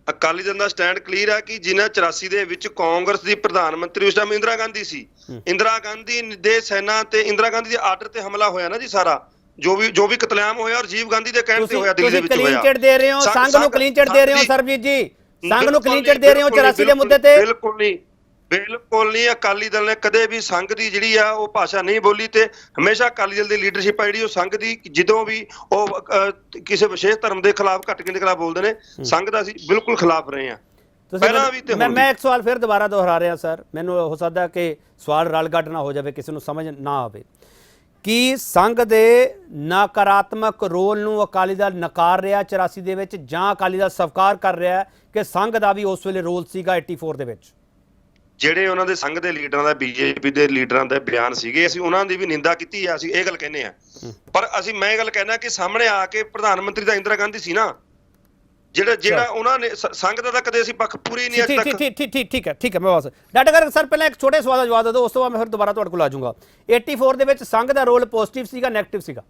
ਅਕਾਲੀ ਦਲ ਦਾ ਸਟੈਂਡ ਕਲੀਅਰ ਹੈ ਕਿ ਜਿਨ੍ਹਾਂ 84 ਦੇ ਵਿੱਚ ਕਾਂਗਰਸ ਦੀ ਪ੍ਰਧਾਨ ਮੰਤਰੀ ਉਸ ਟਾਈਮ ਇੰਦਰਾ ਗਾਂਧੀ ਸੀ। ਇੰਦਰਾ ਗਾਂਧੀ ਦੇ ਸੈਨਾ ਤੇ ਇੰਦਰਾ ਗਾਂਧੀ ਦੇ ਆਰਡਰ ਤੇ ਹਮਲਾ ਹੋਇਆ ਨਾ ਜੀ। ਸਾਰਾ ਜੋ ਵੀ ਕਤਲੇਆਮ ਹੋਇਆ ਰਾਜੀਵ ਗਾਂਧੀ ਦੇ ਕਹਿਣ ਤੇ ਹੋਇਆ, ਦਿੱਲੀ ਦੇ ਵਿੱਚ ਹੋਇਆ। ਕਲੀਨ ਚਿਟ ਦੇ ਰਹੇ ਹੋ ਸੰਘ ਨੂੰ, ਕਲੀਨ ਚਿਟ ਦੇ ਰਹੇ ਹੋ ਸਰਬਜੀਤ ਜੀ, ਸੰਘ ਨੂੰ ਕਲੀਨ ਚਿਟ ਦੇ ਰਹੇ ਹੋ 84 ਦੇ ਮੁੱਦੇ ਤੇ? ਬਿਲਕੁਲ ਨਹੀਂ। ਅਕਾਲੀ ਦਲ ਨੇ ਕਦੇ ਵੀ ਸੰਘ ਦੀ ਜਿਹੜੀ ਆ ਉਹ ਭਾਸ਼ਾ ਨਹੀਂ ਬੋਲੀ ਤੇ ਹਮੇਸ਼ਾ ਅਕਾਲੀ ਦਲ ਦੀ ਲੀਡਰਸ਼ਿਪ ਆ ਜਿਹੜੀ ਉਹ ਸੰਘ ਦੀ, ਜਦੋਂ ਵੀ ਉਹ ਕਿਸੇ ਵਿਸ਼ੇਸ਼ ਧਰਮ ਦੇ ਖਿਲਾਫ, ਘਟਕੇ ਦੇ ਖਿਲਾਫ ਬੋਲਦੇ ਨੇ, ਸੰਘ ਦਾ ਅਸੀਂ ਬਿਲਕੁਲ ਖਿਲਾਫ ਰਹੇ ਹਾਂ ਪਹਿਲਾਂ ਵੀ ਤੇ ਹੁਣ ਵੀ। ਮੈਂ ਇੱਕ ਸਵਾਲ ਫਿਰ ਦੁਬਾਰਾ ਦੁਹਰਾ ਰਿਹਾ ਸਰ, ਮੈਨੂੰ ਹੋ ਸਕਦਾ ਕਿ ਸਵਾਲ ਰਲ ਗੱਡ ਨਾ ਹੋ ਜਾਵੇ, ਕਿਸੇ ਨੂੰ ਸਮਝ ਨਾ ਆਵੇ ਕਿ ਸੰਘ ਦੇ ਨਕਾਰਾਤਮਕ ਰੋਲ ਨੂੰ ਅਕਾਲੀ ਦਲ ਨਕਾਰ ਰਿਹਾ 84 ਦੇ ਵਿੱਚ, ਜਾਂ ਅਕਾਲੀ ਦਲ ਸਵੀਕਾਰ ਕਰ ਰਿਹਾ ਕਿ ਸੰਘ ਦਾ ਵੀ ਉਸ ਵੇਲੇ ਰੋਲ ਸੀਗਾ 84 ਦੇ ਵਿੱਚ? ਜਿਹੜੇ ਉਹਨਾਂ ਦੇ ਸੰਘ ਦੇ ਲੀਡਰਾਂ ਦਾ, ਬੀਜੇਪੀ ਦੇ ਲੀਡਰਾਂ ਦੇ ਬਿਆਨ ਸੀਗੇ, ਅਸੀਂ ਉਹਨਾਂ ਦੀ ਵੀ ਨਿੰਦਾ ਕੀਤੀ ਆ, ਅਸੀਂ ਇਹ ਗੱਲ ਕਹਿੰਦੇ ਆ। ਪਰ ਮੈਂ ਇਹ ਗੱਲ ਕਹਿਣਾ ਕਿ ਸਾਹਮਣੇ ਆ ਕੇ ਪ੍ਰਧਾਨ ਮੰਤਰੀ ਤਾਂ ਇੰਦਰਾ ਗਾਂਧੀ ਸੀ ਨਾ, ਜਿਹੜਾ ਉਹਨਾਂ ਨੇ ਸੰਘ ਦਾ ਤਾਂ ਕਦੇ ਅਸੀਂ ਪੱਖ ਪੂਰੀ ਨਹੀਂ ਅੱਜ ਤੱਕ। ਠੀਕ ਹੈ ਮੈਂ ਬਸ ਡਾਟਾ ਕਰ ਸਰ, ਪਹਿਲਾਂ ਇੱਕ ਛੋਟੇ ਸਵਾਲ ਦਾ ਜਵਾਬ ਦੇ ਦਿਓ, ਉਸ ਤੋਂ ਬਾਅਦ ਮੈਂ ਫਿਰ ਦੁਬਾਰਾ ਤੁਹਾਡੇ ਕੋਲ ਆ ਜਾਊਂਗਾ। 84 ਦੇ ਵਿੱਚ ਸੰਘ ਦਾ ਰੋਲ ਪੋਜ਼ਿਟਿਵ ਸੀਗਾ, ਨੈਗੇਟਿਵ ਸੀਗਾ?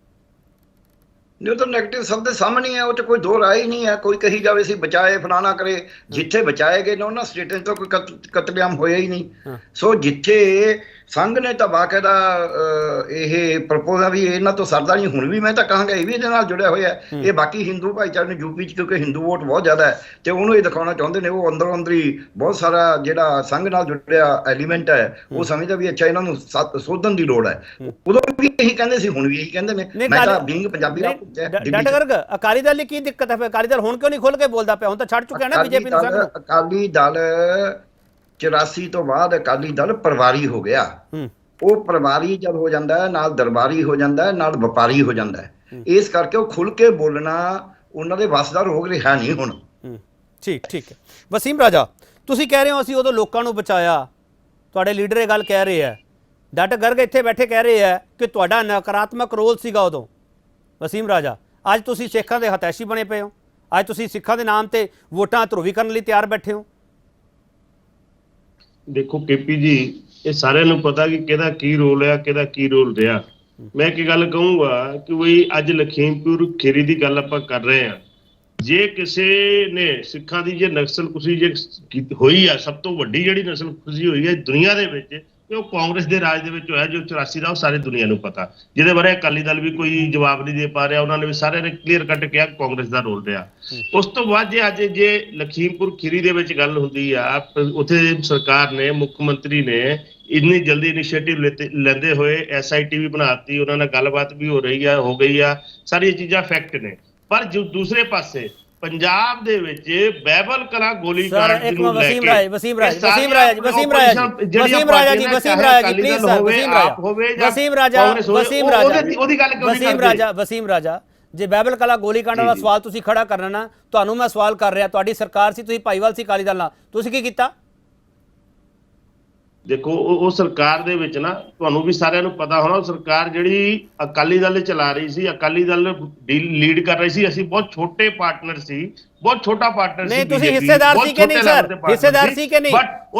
जो तो नेगेटिव शब्द सामने है, वो तो कोई दो राय ही नहीं है। कोई कही जावे सी बचाए फलाना करे, जिथे बचाए गए ने उन्होंने स्टेटां तो कोई कतलेआम होया ही नहीं। सो जिथे संघ ने तो बाकायदा ਇਹ ਪ੍ਰਪੋਜ਼ਲ ਵੀ ਇਹਨਾਂ ਤੋਂ ਸਰਦਾ ਨਹੀਂ। ਹੁਣ ਵੀ ਮੈਂ ਤਾਂ ਕਹਾਂਗਾ ਇਹ ਵੀ ਇਹਦੇ ਨਾਲ ਜੁੜਿਆ ਹੋਇਆ ਹੈ। ਇਹ ਬਾਕੀ ਹਿੰਦੂ ਭਾਈਚਾਰੇ ਨੂੰ ਯੂਪੀ 'ਚ, ਕਿਉਂਕਿ ਹਿੰਦੂ ਵੋਟ ਬਹੁਤ ਜ਼ਿਆਦਾ ਹੈ ਤੇ ਉਹਨੂੰ ਇਹ ਦਿਖਾਉਣਾ ਚਾਹੁੰਦੇ ਨੇ। ਉਹ ਅੰਦਰੋਂ ਅੰਦਰੀ ਬਹੁਤ ਸਾਰਾ ਜਿਹੜਾ ਸੰਘ ਨਾਲ ਜੁੜਿਆ ਐਲੀਮੈਂਟ ਹੈ ਉਹ ਸਮਝਦਾ ਵੀ ਅੱਛਾ ਇਹਨਾਂ ਨੂੰ ਸੋਧਣ ਦੀ ਲੋੜ ਹੈ। ਉਦੋਂ ਵੀ ਇਹੀ ਕਹਿੰਦੇ ਸੀ, ਹੁਣ ਵੀ ਇਹੀ ਕਹਿੰਦੇ ਨੇ। ਮੈਂ ਤਾਂ ਬੀਇੰਗ ਪੰਜਾਬੀ ਦਾ ਡਾਕਟਰ ਗਰਗ, ਅਕਾਲੀ ਦਲ ਲਈ ਕੀ ਦਿੱਕਤ ਹੈ? ਅਕਾਲੀ ਦਲ ਹੁਣ ਕਿਉਂ ਨਹੀਂ ਖੁੱਲ ਕੇ ਬੋਲਦਾ ਪਿਆ? ਹੁਣ ਤਾਂ ਛੱਡ ਚੁੱਕਿਆ ਨਾ ਬੀਜੇਪੀ ਨੂੰ। ਅਕਾਲੀ ਦਲ 84 ਤੋਂ ਬਾਅਦ ਅਕਾਲੀ ਦਲ ਪਰਿਵਾਰੀ ਹੋ ਗਿਆ। ਉਹ ਪਰਿਵਾਰੀ ਜਦ ਹੋ ਜਾਂਦਾ ਹੈ, ਨਾਲ ਦਰਬਾਰੀ ਹੋ ਜਾਂਦਾ ਹੈ, ਨਾਲ ਵਪਾਰੀ ਹੋ ਜਾਂਦਾ ਹੈ। ਇਸ ਕਰਕੇ ਉਹ ਖੁੱਲ ਕੇ ਬੋਲਣਾ ਉਹਨਾਂ ਦੇ ਵੱਸ ਦਾ ਰੋਗ ਰਿਹਾ ਨਹੀਂ ਹੁਣ। ਠੀਕ ਹੈ। ਵਸੀਮ ਰਾਜਾ, ਤੁਸੀਂ ਕਹਿ ਰਹੇ ਹੋ ਅਸੀਂ ਉਦੋਂ ਲੋਕਾਂ ਨੂੰ ਬਚਾਇਆ, ਤੁਹਾਡੇ ਲੀਡਰ ਇਹ ਗੱਲ ਕਹਿ ਰਹੇ ਹੈ। ਡਾਕਟਰ ਗਰਗ ਇੱਥੇ ਬੈਠੇ ਕਹਿ ਰਹੇ ਹੈ ਕਿ ਤੁਹਾਡਾ ਨਕਾਰਾਤਮਕ ਰੋਲ ਸੀਗਾ ਉਦੋਂ। ਵਸੀਮ ਰਾਜਾ, ਅੱਜ ਤੁਸੀਂ ਸਿੱਖਾਂ ਦੇ ਹਤੈਸ਼ੀ ਬਣੇ ਪਏ ਹੋ, ਅੱਜ ਤੁਸੀਂ ਸਿੱਖਾਂ ਦੇ ਨਾਮ ਤੇ ਵੋਟਾਂ ਧਰੂਵੀਕਰਨ ਲਈ ਤਿਆਰ ਬੈਠੇ ਹੋ। ਦੇਖੋ ਕੇਪੀ ਜੀ, ਇਹ ਸਾਰਿਆਂ ਨੂੰ ਪਤਾ ਕਿ ਕਿਹਦਾ ਕੀ ਰੋਲ ਹੈ, ਕਿਹਦਾ ਕੀ ਰੋਲ ਰਿਹਾ। ਮੈਂ ਇੱਕ ਗੱਲ ਕਹੂੰਗਾ ਕਿ ਵੀ ਅੱਜ ਲਖੀਮਪੁਰ ਖੀਰੀ ਦੀ ਗੱਲ ਆਪਾਂ ਕਰ ਰਹੇ ਹਾਂ। ਜੇ ਕਿਸੇ ਨੇ ਸਿੱਖਾਂ ਦੀ ਜੇ ਨਸਲਕੁਸ਼ੀ ਜੇ ਹੋਈ ਆ, ਸਭ ਤੋਂ ਵੱਡੀ ਜਿਹੜੀ ਨਸਲਕੁਸ਼ੀ ਹੋਈ ਹੈ ਦੁਨੀਆ ਦੇ ਵਿੱਚ, ਤੇ ਉਹ ਕਾਂਗਰਸ ਦੇ ਰਾਜ ਦੇ ਵਿੱਚ ਹੋਇਆ, ਜੋ 84 ਦਾ, ਉਹ ਸਾਰੀ ਦੁਨੀਆ ਨੂੰ ਪਤਾ। ਜਿਹਦੇ ਬਾਰੇ ਅਕਾਲੀ ਦਲ ਵੀ ਕੋਈ ਜਵਾਬ ਨਹੀਂ ਦੇ ਪਾ ਰਿਹਾ। ਉਹਨਾਂ ਨੇ ਵੀ ਸਾਰਿਆਂ ਨੇ ਕਲੀਅਰ ਕੱਟ ਕਿਹਾ ਕਾਂਗਰਸ ਦਾ ਰੋਲ ਰਿਹਾ। ਉਸ ਤੋਂ ਬਾਅਦ ਜੇ ਲਖੀਮਪੁਰ ਖੀਰੀ ਦੇ ਵਿੱਚ ਗੱਲ ਹੁੰਦੀ ਆ, ਉੱਥੇ ਸਰਕਾਰ ਨੇ, ਮੁੱਖ ਮੰਤਰੀ ਨੇ ਇੰਨੀ ਜਲਦੀ ਇਨੀਸ਼ੀਏਟਿਵ ਲੈਂਦੇ ਹੋਏ SIT ਵੀ ਬਣਾਤੀ, ਉਹਨਾਂ ਨਾਲ ਗੱਲਬਾਤ ਵੀ ਹੋ ਰਹੀ ਆ, ਹੋ ਗਈ ਆ, ਸਾਰੀਆਂ ਚੀਜ਼ਾਂ ਫੈਕਟ ਨੇ। ਪਰ ਜੋ ਦੂਸਰੇ ਪਾਸੇ ਪੰਜਾਬ ਦੇ ਵਿੱਚ ਬਾਈਬਲ ਕਲਾ ਗੋਲੀकांड ਨੂੰ ਲੈ ਕੇ ਵਸੀਮ ਰਾਜਾ ਜੇ ਬਾਈਬਲ ਕਲਾ ਗੋਲੀकांड ਵਾਲਾ ਸਵਾਲ ਤੁਸੀਂ ਖੜਾ ਕਰਨਾ ਨਾ, ਤੁਹਾਨੂੰ ਮੈਂ ਸਵਾਲ ਕਰ ਰਿਹਾ, ਤੁਹਾਡੀ ਸਰਕਾਰ ਸੀ, ਤੁਸੀਂ ਭਾਈਵਾਲ ਸੀ ਅਕਾਲੀ ਦਲ ਨਾਲ, ਤੁਸੀਂ ਕੀ ਕੀਤਾ? ਦੇਖੋ ਉਹ ਸਰਕਾਰ ਦੇ ਵਿੱਚ ਨਾ, ਤੁਹਾਨੂੰ ਵੀ ਸਾਰਿਆਂ ਨੂੰ ਪਤਾ ਹੋਣਾ, ਉਹ ਸਰਕਾਰ ਜਿਹੜੀ ਅਕਾਲੀ ਦਲ ਚਲਾ ਰਹੀ ਸੀ, ਅਕਾਲੀ ਦਲ ਲੀਡ ਕਰ ਰਹੀ ਸੀ। ਅਸੀਂ ਬਹੁਤ ਛੋਟੇ ਪਾਰਟਨਰ ਸੀ, ਬਹੁਤ ਛੋਟਾ ਪਾਰਟਨਰ ਸੀ। ਨਹੀਂ, ਤੁਸੀਂ ਹਿੱਸੇਦਾਰ ਸੀ ਕਿ ਨਹੀਂ ਸਰ? ਹਿੱਸੇਦਾਰ ਸੀ ਕਿ ਨਹੀਂ?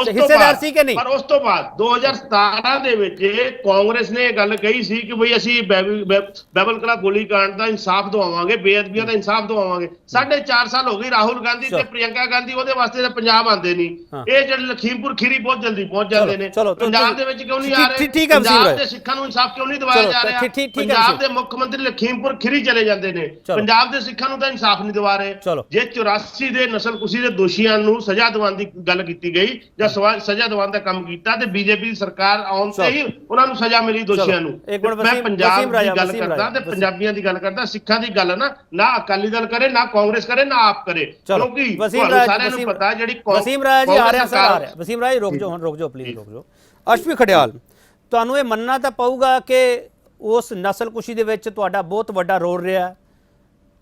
ਹਿੱਸੇਦਾਰ ਸੀ ਕਿ ਨਹੀਂ? ਪਰ ਉਸ ਤੋਂ ਬਾਅਦ 2017 ਦੇ ਵਿੱਚ ਕਾਂਗਰਸ ਨੇ ਇਹ ਗੱਲ ਕਹੀ ਸੀ ਕਿ ਬਈ ਅਸੀਂ ਬਾਈਬਲ ਕਲਾ ਗੋਲੀकांड ਦਾ ਇਨਸਾਫ ਦਵਾਵਾਂਗੇ, ਬੇਅਦਬੀਆਂ ਦਾ ਇਨਸਾਫ ਦਵਾਵਾਂਗੇ। 4.5 ਸਾਲ ਹੋ ਗਏ ਰਾਹੁਲ ਗਾਂਧੀ ਤੇ ਪ੍ਰਿਯੰਕਾ ਗਾਂਧੀ ਉਹਦੇ ਵਾਸਤੇ ਤਾਂ ਪੰਜਾਬ ਆਉਂਦੇ ਨਹੀਂ। ਇਹ ਜਿਹੜੇ ਲਖੀਮਪੁਰ ਖੀਰੀ ਬਹੁਤ ਜਲਦੀ ਪਹੁੰਚ ਜਾਂਦੇ ਨੇ। ਪੰਜਾਬ ਦੇ ਵਿੱਚ ਕਿਉਂ ਨਹੀਂ ਆ ਰਹੇ? ਪੰਜਾਬ ਦੇ ਸਿੱਖਾਂ ਨੂੰ ਇਨਸਾਫ ਕਿਉਂ ਨਹੀਂ ਦਵਾਇਆ ਜਾ ਰਿਹਾ? ਪੰਜਾਬ ਦੇ ਮੁੱਖ ਮੰਤਰੀ ਲਖੀਮਪੁਰ ਖੀਰੀ ਚਲੇ ਜਾਂਦੇ ਨੇ, ਪੰਜਾਬ ਦੇ ਸਿੱਖਾਂ ਨੂੰ ਤਾਂ ਇਨਸਾਫ ਨਹੀਂ ਦਵਾ ਰਹੇ। ਜੇ 84 ਦੇ ਨਸਲਕੁਸ਼ੀ ਦੇ ਦੋਸ਼ੀਆਂ ਨੂੰ ਸਜ਼ਾ ਦਿਵਾਉਣ ਦੀ ਗੱਲ ਕੀਤੀ ਗਈ ਜਾਂ ਸਜ਼ਾ ਦਿਵਾਉਣ ਦਾ ਕੰਮ ਕੀਤਾ, ਤੇ ਬੀਜੇਪੀ ਸਰਕਾਰ ਆਉਣ ਤੇ ਹੀ ਉਹਨਾਂ ਨੂੰ ਸਜ਼ਾ ਮਿਲੀ ਦੋਸ਼ੀਆਂ ਨੂੰ। ਮੈਂ ਪੰਜਾਬ ਦੀ ਗੱਲ ਕਰਦਾ ਤੇ ਪੰਜਾਬੀਆਂ ਦੀ ਗੱਲ ਕਰਦਾ, ਸਿੱਖਾਂ ਦੀ ਗੱਲ ਨਾ ਅਕਾਲੀ ਦਲ ਕਰੇ, ਨਾ ਕਾਂਗਰਸ ਕਰੇ, ਨਾ ਆਪ ਕਰੇ, ਕਿਉਂਕਿ ਸਾਰਿਆਂ ਨੂੰ ਪਤਾ ਜਿਹੜੀ ਵਸੀਮ ਰਾਜਾ ਜੀ ਆ ਰਿਹਾ ਸਰ, ਆ ਰਿਹਾ। ਵਸੀਮ ਰਾਜਾ ਰੁਕ ਜਾਓ, ਹੁਣ ਰੁਕ ਜਾਓ ਪਲੀਜ਼, ਰੁਕ ਜਾਓ। ਅਸ਼ਵੀ ਖਡਿਆਲ, ਤੁਹਾਨੂੰ ਇਹ ਮੰਨਣਾ ਤਾਂ ਪਊਗਾ ਕਿ ਉਸ ਨਸਲਕੁਸ਼ੀ ਦੇ ਵਿੱਚ ਤੁਹਾਡਾ ਬਹੁਤ ਵੱਡਾ ਰੋਲ ਰਿਹਾ,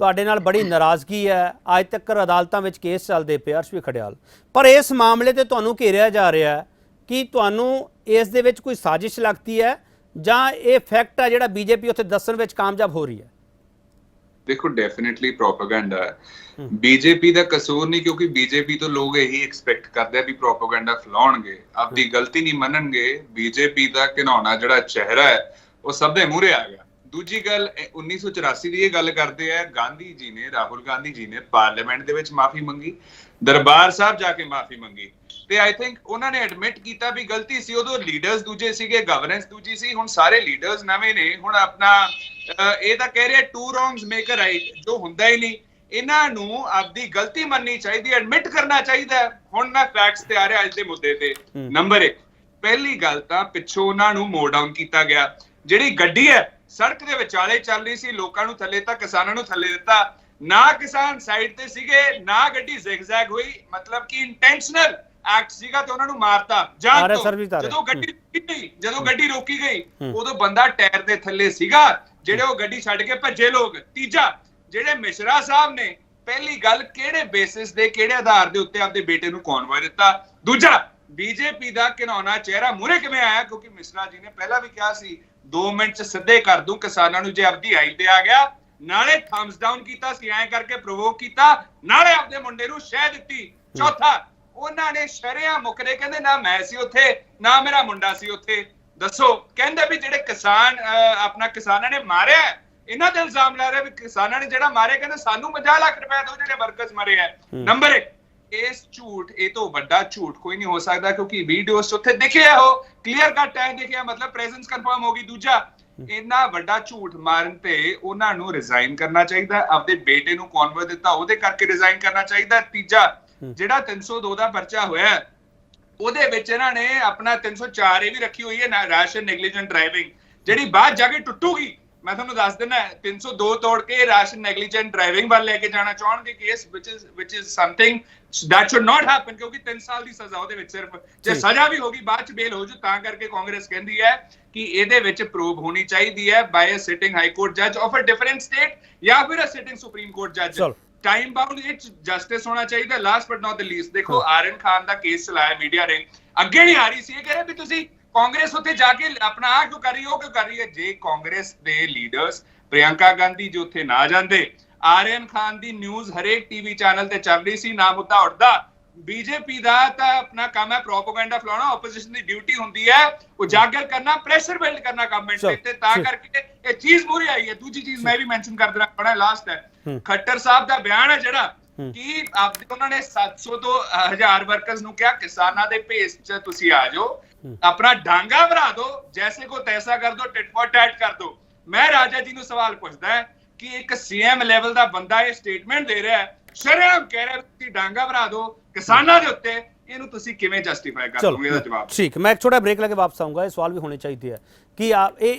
ਤੁਹਾਡੇ ਨਾਲ ਬੜੀ ਨਾਰਾਜ਼ਗੀ ਹੈ, ਅੱਜ ਤੱਕ ਅਦਾਲਤਾਂ ਵਿੱਚ ਕੇਸ ਚੱਲਦੇ ਪਏ ਅਸ਼ਵੀ ਖਡਿਆਲ, ਪਰ ਇਸ ਮਾਮਲੇ ਤੇ ਤੁਹਾਨੂੰ ਘੇਰਿਆ ਜਾ ਰਿਹਾ ਕਿ ਤੁਹਾਨੂੰ ਇਸ ਦੇ ਵਿੱਚ ਕੋਈ ਸਾਜ਼ਿਸ਼ ਲੱਗਦੀ ਹੈ ਜਾਂ ਇਹ ਫੈਕਟ ਹੈ ਜਿਹੜਾ ਬੀਜੇਪੀ ਉੱਥੇ ਦੱਸਣ ਵਿੱਚ ਕਾਮਯਾਬ ਹੋ ਰਹੀ ਹੈ? ਦੇਖੋ ਡੈਫੀਨਿਟਲੀ ਪ੍ਰੋਪੇਗੈਂਡਾ ਹੈ, ਬੀਜੇਪੀ ਦਾ ਕਸੂਰ ਨਹੀਂ, ਕਿਉਂਕਿ ਬੀਜੇਪੀ ਤੋਂ ਲੋਕ ਇਹੀ ਐਕਸਪੈਕਟ ਕਰਦੇ ਆ ਵੀ ਪ੍ਰੋਪੇਗੈਂਡਾ ਫੈਲਾਉਣਗੇ, ਆਪਦੀ ਗਲਤੀ ਨਹੀਂ ਮੰਨਣਗੇ। ਬੀਜੇਪੀ ਦਾ ਘਿਨਾਉਣਾ ਜਿਹੜਾ ਚਿਹਰਾ ਹੈ ਉਹ ਸਭ ਦੇ ਮੂਹਰੇ ਆ ਗਿਆ। ਦੂਜੀ ਗੱਲ, 1984 ਦੀ ਇਹ ਗੱਲ ਕਰਦੇ ਆ, ਗਾਂਧੀ ਜੀ ਨੇ, ਰਾਹੁਲ ਗਾਂਧੀ ਜੀ ਨੇ ਪਾਰਲੀਮੈਂਟ ਦੇ ਵਿੱਚ ਮਾਫੀ ਮੰਗੀ, ਦਰਬਾਰ ਸਾਹਿਬ ਜਾ ਕੇ ਮਾਫੀ ਮੰਗੀ, ਤੇ ਆਈ ਥਿੰਕ ਉਹਨਾਂ ਨੇ ਐਡਮਿਟ ਕੀਤਾ ਵੀ ਗਲਤੀ ਸੀ। ਉਦੋਂ ਲੀਡਰਸ ਦੂਜੇ ਸੀਗੇ, ਗਵਰਨੈਂਸ ਦੂਜੀ ਸੀ, ਹੁਣ ਸਾਰੇ ਲੀਡਰਸ ਨਵੇਂ ਨੇ। ਹੁਣ ਆਪਣਾ ਇਹ ਤਾਂ ਕਹਿ ਰਿਹਾ ਟੂ ਰੌਂਗਸ ਮੇਕ ਅ ਰਾਈਟ, ਜੋ ਹੁੰਦਾ ਹੀ ਨਹੀਂ। ਇਹਨਾਂ ਨੂੰ ਆਪਦੀ ਗਲਤੀ ਮੰਨਣੀ ਚਾਹੀਦੀ, ਐਡਮਿਟ ਕਰਨਾ ਚਾਹੀਦਾ। ਹੁਣ ਮੈਂ ਫੈਕਟਸ ਤੇ ਆ ਰਿਹਾ ਅੱਜ ਦੇ ਮੁੱਦੇ ਤੇ। ਨੰਬਰ 1, ਪਹਿਲੀ ਗੱਲ ਤਾਂ ਪਿੱਛੋਂ ਉਹਨਾਂ ਨੂੰ ਮੋੜ ਡਾਊਨ ਕੀਤਾ ਗਿਆ। ਜਿਹੜੀ ਗੱਡੀ ਹੈ ਸੜਕ ਦੇ ਵਿਚਾਲੇ ਚੱਲ ਰਹੀ ਸੀ, ਲੋਕਾਂ ਨੂੰ ਥੱਲੇ ਤਾਂ ਕਿਸਾਨਾਂ ਨੂੰ ਥੱਲੇ ਦਿੱਤਾ, ਨਾ ਕਿਸਾਨ ਸਾਈਡ ਤੇ ਸੀਗੇ, ਨਾ ਗੱਡੀ ਜ਼ਿਗਜ਼ੈਗ ਹੋਈ, ਮਤਲਬ ਕਿ ਇੰਟੈਂਸ਼ਨਲ ਐਕਟ ਸੀਗਾ ਤੇ ਉਹਨਾਂ ਨੂੰ ਮਾਰਤਾ ਜਾਨ ਤੋਂ। ਜਦੋਂ ਗੱਡੀ ਰੋਕੀ ਗਈ ਉਦੋਂ ਬੰਦਾ ਟਾਇਰ ਦੇ ਥੱਲੇ ਸੀਗਾ, ਜਿਹੜੇ ਉਹ ਗੱਡੀ ਛੱਡ ਕੇ ਭੱਜੇ ਲੋਕ। ਤੀਜਾ, ਜਿਹੜੇ ਮਿਸ਼ਰਾ ਸਾਹਿਬ ਨੇ, ਪਹਿਲੀ ਗੱਲ ਕਿਹੜੇ ਬੇਸਿਸ ਦੇ, ਕਿਹੜੇ ਆਧਾਰ ਦੇ ਉੱਤੇ ਆਪਦੇ ਬੇਟੇ ਨੂੰ ਕੌਨਵਾਏ ਦਿੱਤਾ? ਦੂਜਾ, ਬੀਜੇਪੀ ਦਾ ਘਿਨਾਉਣਾ ਚਿਹਰਾ ਮੂਹਰੇ ਕਿਵੇਂ ਆਇਆ? ਕਿਉਂਕਿ ਮਿਸ਼ਰਾ ਜੀ ਨੇ ਪਹਿਲਾਂ ਵੀ ਕਿਹਾ ਸੀ 2 ਮਿੰਟ ਚ ਸਿੱਧੇ ਕਰ ਦੂੰ ਕਿਸਾਨਾਂ ਨੂੰ ਜੇ ਆਪਦੀ ਆਈ ਤੇ ਆ ਗਿਆ। ਨਾਲੇ ਥੰਬਸ ਡਾਊਨ ਕੀਤਾ ਸੀ, ਐਂ ਕਰਕੇ ਪ੍ਰੋਵੋਕ ਕੀਤਾ, ਨਾਲੇ ਆਪਦੇ ਮੁੰਡੇ ਨੂੰ ਸ਼ਹਿ ਦਿੱਤੀ। ਚੌਥਾ, ਉਹਨਾਂ ਨੇ ਸ਼ਰਿਆਂ ਮੁਕਰੇ, ਕਹਿੰਦੇ ਨਾ ਮੈਂ ਸੀ ਉੱਥੇ, ਨਾ ਮੇਰਾ ਮੁੰਡਾ ਸੀ ਉੱਥੇ। ਦੱਸੋ, ਕਹਿੰਦੇ ਵੀ ਜਿਹੜੇ ਕਿਸਾਨ ਆਪਣਾ ਕਿਸਾਨਾਂ ਨੇ ਮਾਰਿਆ ਇਹਨਾਂ ਤੇ ਇਲਜ਼ਾਮ ਲਾ ਰਿਹਾ ਵੀ ਕਿਸਾਨਾਂ ਨੇ ਜਿਹੜਾ ਮਾਰੇ, ਕਹਿੰਦੇ ਸਾਨੂੰ 50 ਲੱਖ ਰੁਪਏ ਦੋ ਜਿਹੜੇ ਵਰਕਰਸ ਮਰੇ ਆ। ਨੰਬਰ 1, ਇਸ ਝੂਠ, ਇਹ ਤੋਂ ਵੱਡਾ ਝੂਠ ਕੋਈ ਨਹੀਂ ਹੋ ਸਕਦਾ, ਕਿਉਂਕਿ ਵੀਡੀਓਸ ਉੱਥੇ ਦਿਖਿਆ, ਉਹ ਕਲੀਅਰ ਕੱਟ ਹੈ ਦਿਖਿਆ, ਮਤਲਬ ਪ੍ਰੈਜ਼ੈਂਸ ਕਨਫਰਮ ਹੋ ਗਈ। ਦੂਜਾ, ਇੰਨਾ ਵੱਡਾ ਝੂਠ ਮਾਰਨ ਤੇ ਉਹਨਾਂ ਨੂੰ ਰਿਜ਼ਾਈਨ ਕਰਨਾ ਚਾਹੀਦਾ, ਆਪਦੇ ਬੇਟੇ ਨੂੰ ਕਨਵਰ ਦਿੱਤਾ ਉਹਦੇ ਕਰਕੇ ਰਿਜ਼ਾਈਨ ਕਰਨਾ ਚਾਹੀਦਾ। ਤੀਜਾ, ਜਿਹੜਾ 302 ਦਾ ਪਰਚਾ ਹੋਇਆ ਉਹਦੇ ਵਿੱਚ ਇਹਨਾਂ ਨੇ ਆਪਣਾ 304 ਇਹ ਵੀ ਰੱਖੀ ਹੋਈ ਹੈ, ਰੈਸ਼ ਐਂਡ ਨੈਗਲੀਜੈਂਟ ਡਰਾਈਵਿੰਗ, ਜਿਹੜੀ ਬਾਅਦ ਜਾ ਕੇ ਟੁੱਟੂਗੀ। ਮੈਂ ਤੁਹਾਨੂੰ ਦੱਸ ਦਿੰਦਾ 302 ਤੋੜ ਕੇ ਰੈਸ਼ ਐਂਡ ਨੈਗਲੀਜੈਂਟ ਡਰਾਈਵਿੰਗ ਵੱਲ ਲੈ ਕੇ ਜਾਣਾ ਚਾਹਣਗੇ case, which is something that should not happen, ਕਿਉਂਕਿ 3 ਸਾਲ ਦੀ ਸਜ਼ਾ ਉਹਦੇ ਵਿੱਚ, ਸਿਰਫ ਜੇ ਸਜ਼ਾ ਵੀ ਹੋਗੀ ਬਾਅਦ ਚ ਬੇਲ ਹੋ ਜੂ। ਤਾਂ ਕਰਕੇ ਕਾਂਗਰਸ ਕਹਿੰਦੀ ਹੈ ਕਿ ਇਹਦੇ ਵਿੱਚ ਪ੍ਰੂਵ ਹੋਣੀ ਚਾਹੀਦੀ ਹੈ ਬਾਈ ਅ ਸਿਟਿੰਗ ਹਾਈ ਕੋਰਟ ਜੱਜ ਆਫ ਅ ਡਿਫਰੈਂਟ ਸਟੇਟ ਜਾਂ ਫਿਰ ਅ ਸਿਟਿੰਗ ਸੁਪਰੀਮ ਕੋਰਟ ਜੱਜ। ਟਾਈਮ ਬਾਉਂਡ ਵਿੱਚ ਜਸਟਿਸ ਹੋਣਾ ਚਾਹੀਦਾ। Last but not the least, ਦੇਖੋ ਆਰਨ ਖਾਨ ਦਾ ਕੇਸ ਚਲਾਇਆ ਮੀਡੀਆ ਨੇ, ਅੱਗੇ ਨਹੀਂ ਆ ਰਹੀ ਸੀ, ਇਹ ਕਹ ਰਹੇ ਵੀ ਤੁਸੀਂ ਕਾਂਗਰਸ ਉੱਥੇ ਜਾ ਕੇ ਆਪਣਾ ਆ ਕਿਉਂ ਕਰ ਰਹੀ, ਉਹ ਕਿਉਂ ਕਰ ਰਹੀ ਹੈ। ਜੇ ਕਾਂਗਰਸ ਦੇ ਲੀਡਰਸ ਪ੍ਰਿਯੰਕਾ ਗਾਂਧੀ ਜੋ ਉੱਥੇ ਨਾ ਜਾਂਦੇ, ਆਰਨ ਖਾਨ ਦੀ ਨਿਊਜ਼ ਹਰੇਕ ਟੀਵੀ ਚੈਨਲ ਤੇ ਚੱਲ ਰਹੀ ਸੀ, ਨਾ ਮੁੱਦਾ ਉੱਠਦਾ। ਬੀਜੇਪੀ ਦਾ ਤਾਂ ਆਪਣਾ ਕੰਮ ਹੈ ਪ੍ਰੋਪੇਗੈਂਡਾ ਫੈਲਾਉਣਾ, ਆਪੋਜੀਸ਼ਨ ਦੀ ਡਿਊਟੀ ਹੁੰਦੀ ਹੈ ਉਜਾਗਰ ਕਰਨਾ, ਪ੍ਰੈਸ਼ਰ ਬਿਲਡ ਕਰਨਾ ਗਵਰਨਮੈਂਟ ਤੇ, ਤਾਂ ਕਰਕੇ ਇਹ ਚੀਜ਼ ਮੂਹਰੇ ਆਈ ਹੈ। ਦੂਜੀ ਚੀਜ਼ ਮੈਂ ਵੀ ਮੈਂਸ਼ਨ ਕਰ ਦੇਣਾ ਬੜਾ ਲਾਸਟ ਹੈ, ਖੱਟਰ ਸਾਹਿਬ ਦਾ ਬਿਆਨ ਹੈ ਜਿਹੜਾ ਕਿ ਉਹਨਾਂ ਨੇ 700 ਤੋਂ 1000 ਵਰਕਰਸ ਨੂੰ ਕਿਹਾ ਕਿਸਾਨਾਂ ਦੇ ਭੇਸ ਚ ਤੁਸੀਂ ਆ ਜਾਓ, ਆਪਣਾ ਡਾਂਗਾ ਭਰਾ ਦੋ, ਜੈਸੇ ਕੋ ਤੈਸਾ ਕਰ ਦੋ, ਟਿਟ ਫॉर टैट कर दो। ਮੈਂ ਰਾਜਾ ਜੀ ਨੂੰ ਸਵਾਲ ਪੁੱਛਦਾ ਹੈ ਕਿ ਇੱਕ ਸੀਐਮ ਲੈਵਲ ਦਾ ਬੰਦਾ ਇਹ ਸਟੇਟਮੈਂਟ ਦੇ ਰਿਹਾ ਹੈ, ਸ਼ਰਮ ਕਹਿ ਰਿਹਾ ਤੁਸੀਂ ਡਾਂਗਾ ਭਰਾ ਦੋ ਕਿਸਾਨਾਂ ਦੇ ਉੱਤੇ, ਇਹਨੂੰ ਤੁਸੀਂ ਕਿਵੇਂ ਜਸਟੀਫਾਈ ਕਰ ਦੋਗੇ? ਇਹਦਾ ਜਵਾਬ ਠੀਕ। ਮੈਂ ਇੱਕ ਛੋਟਾ ਬ੍ਰੇਕ ਲੈ ਕੇ ਵਾਪਸ ਆਊਂਗਾ। ਇਹ ਸਵਾਲ ਵੀ ਹੋਣੇ ਚਾਹੀਦੇ ਆ ਕਿ ਇਹ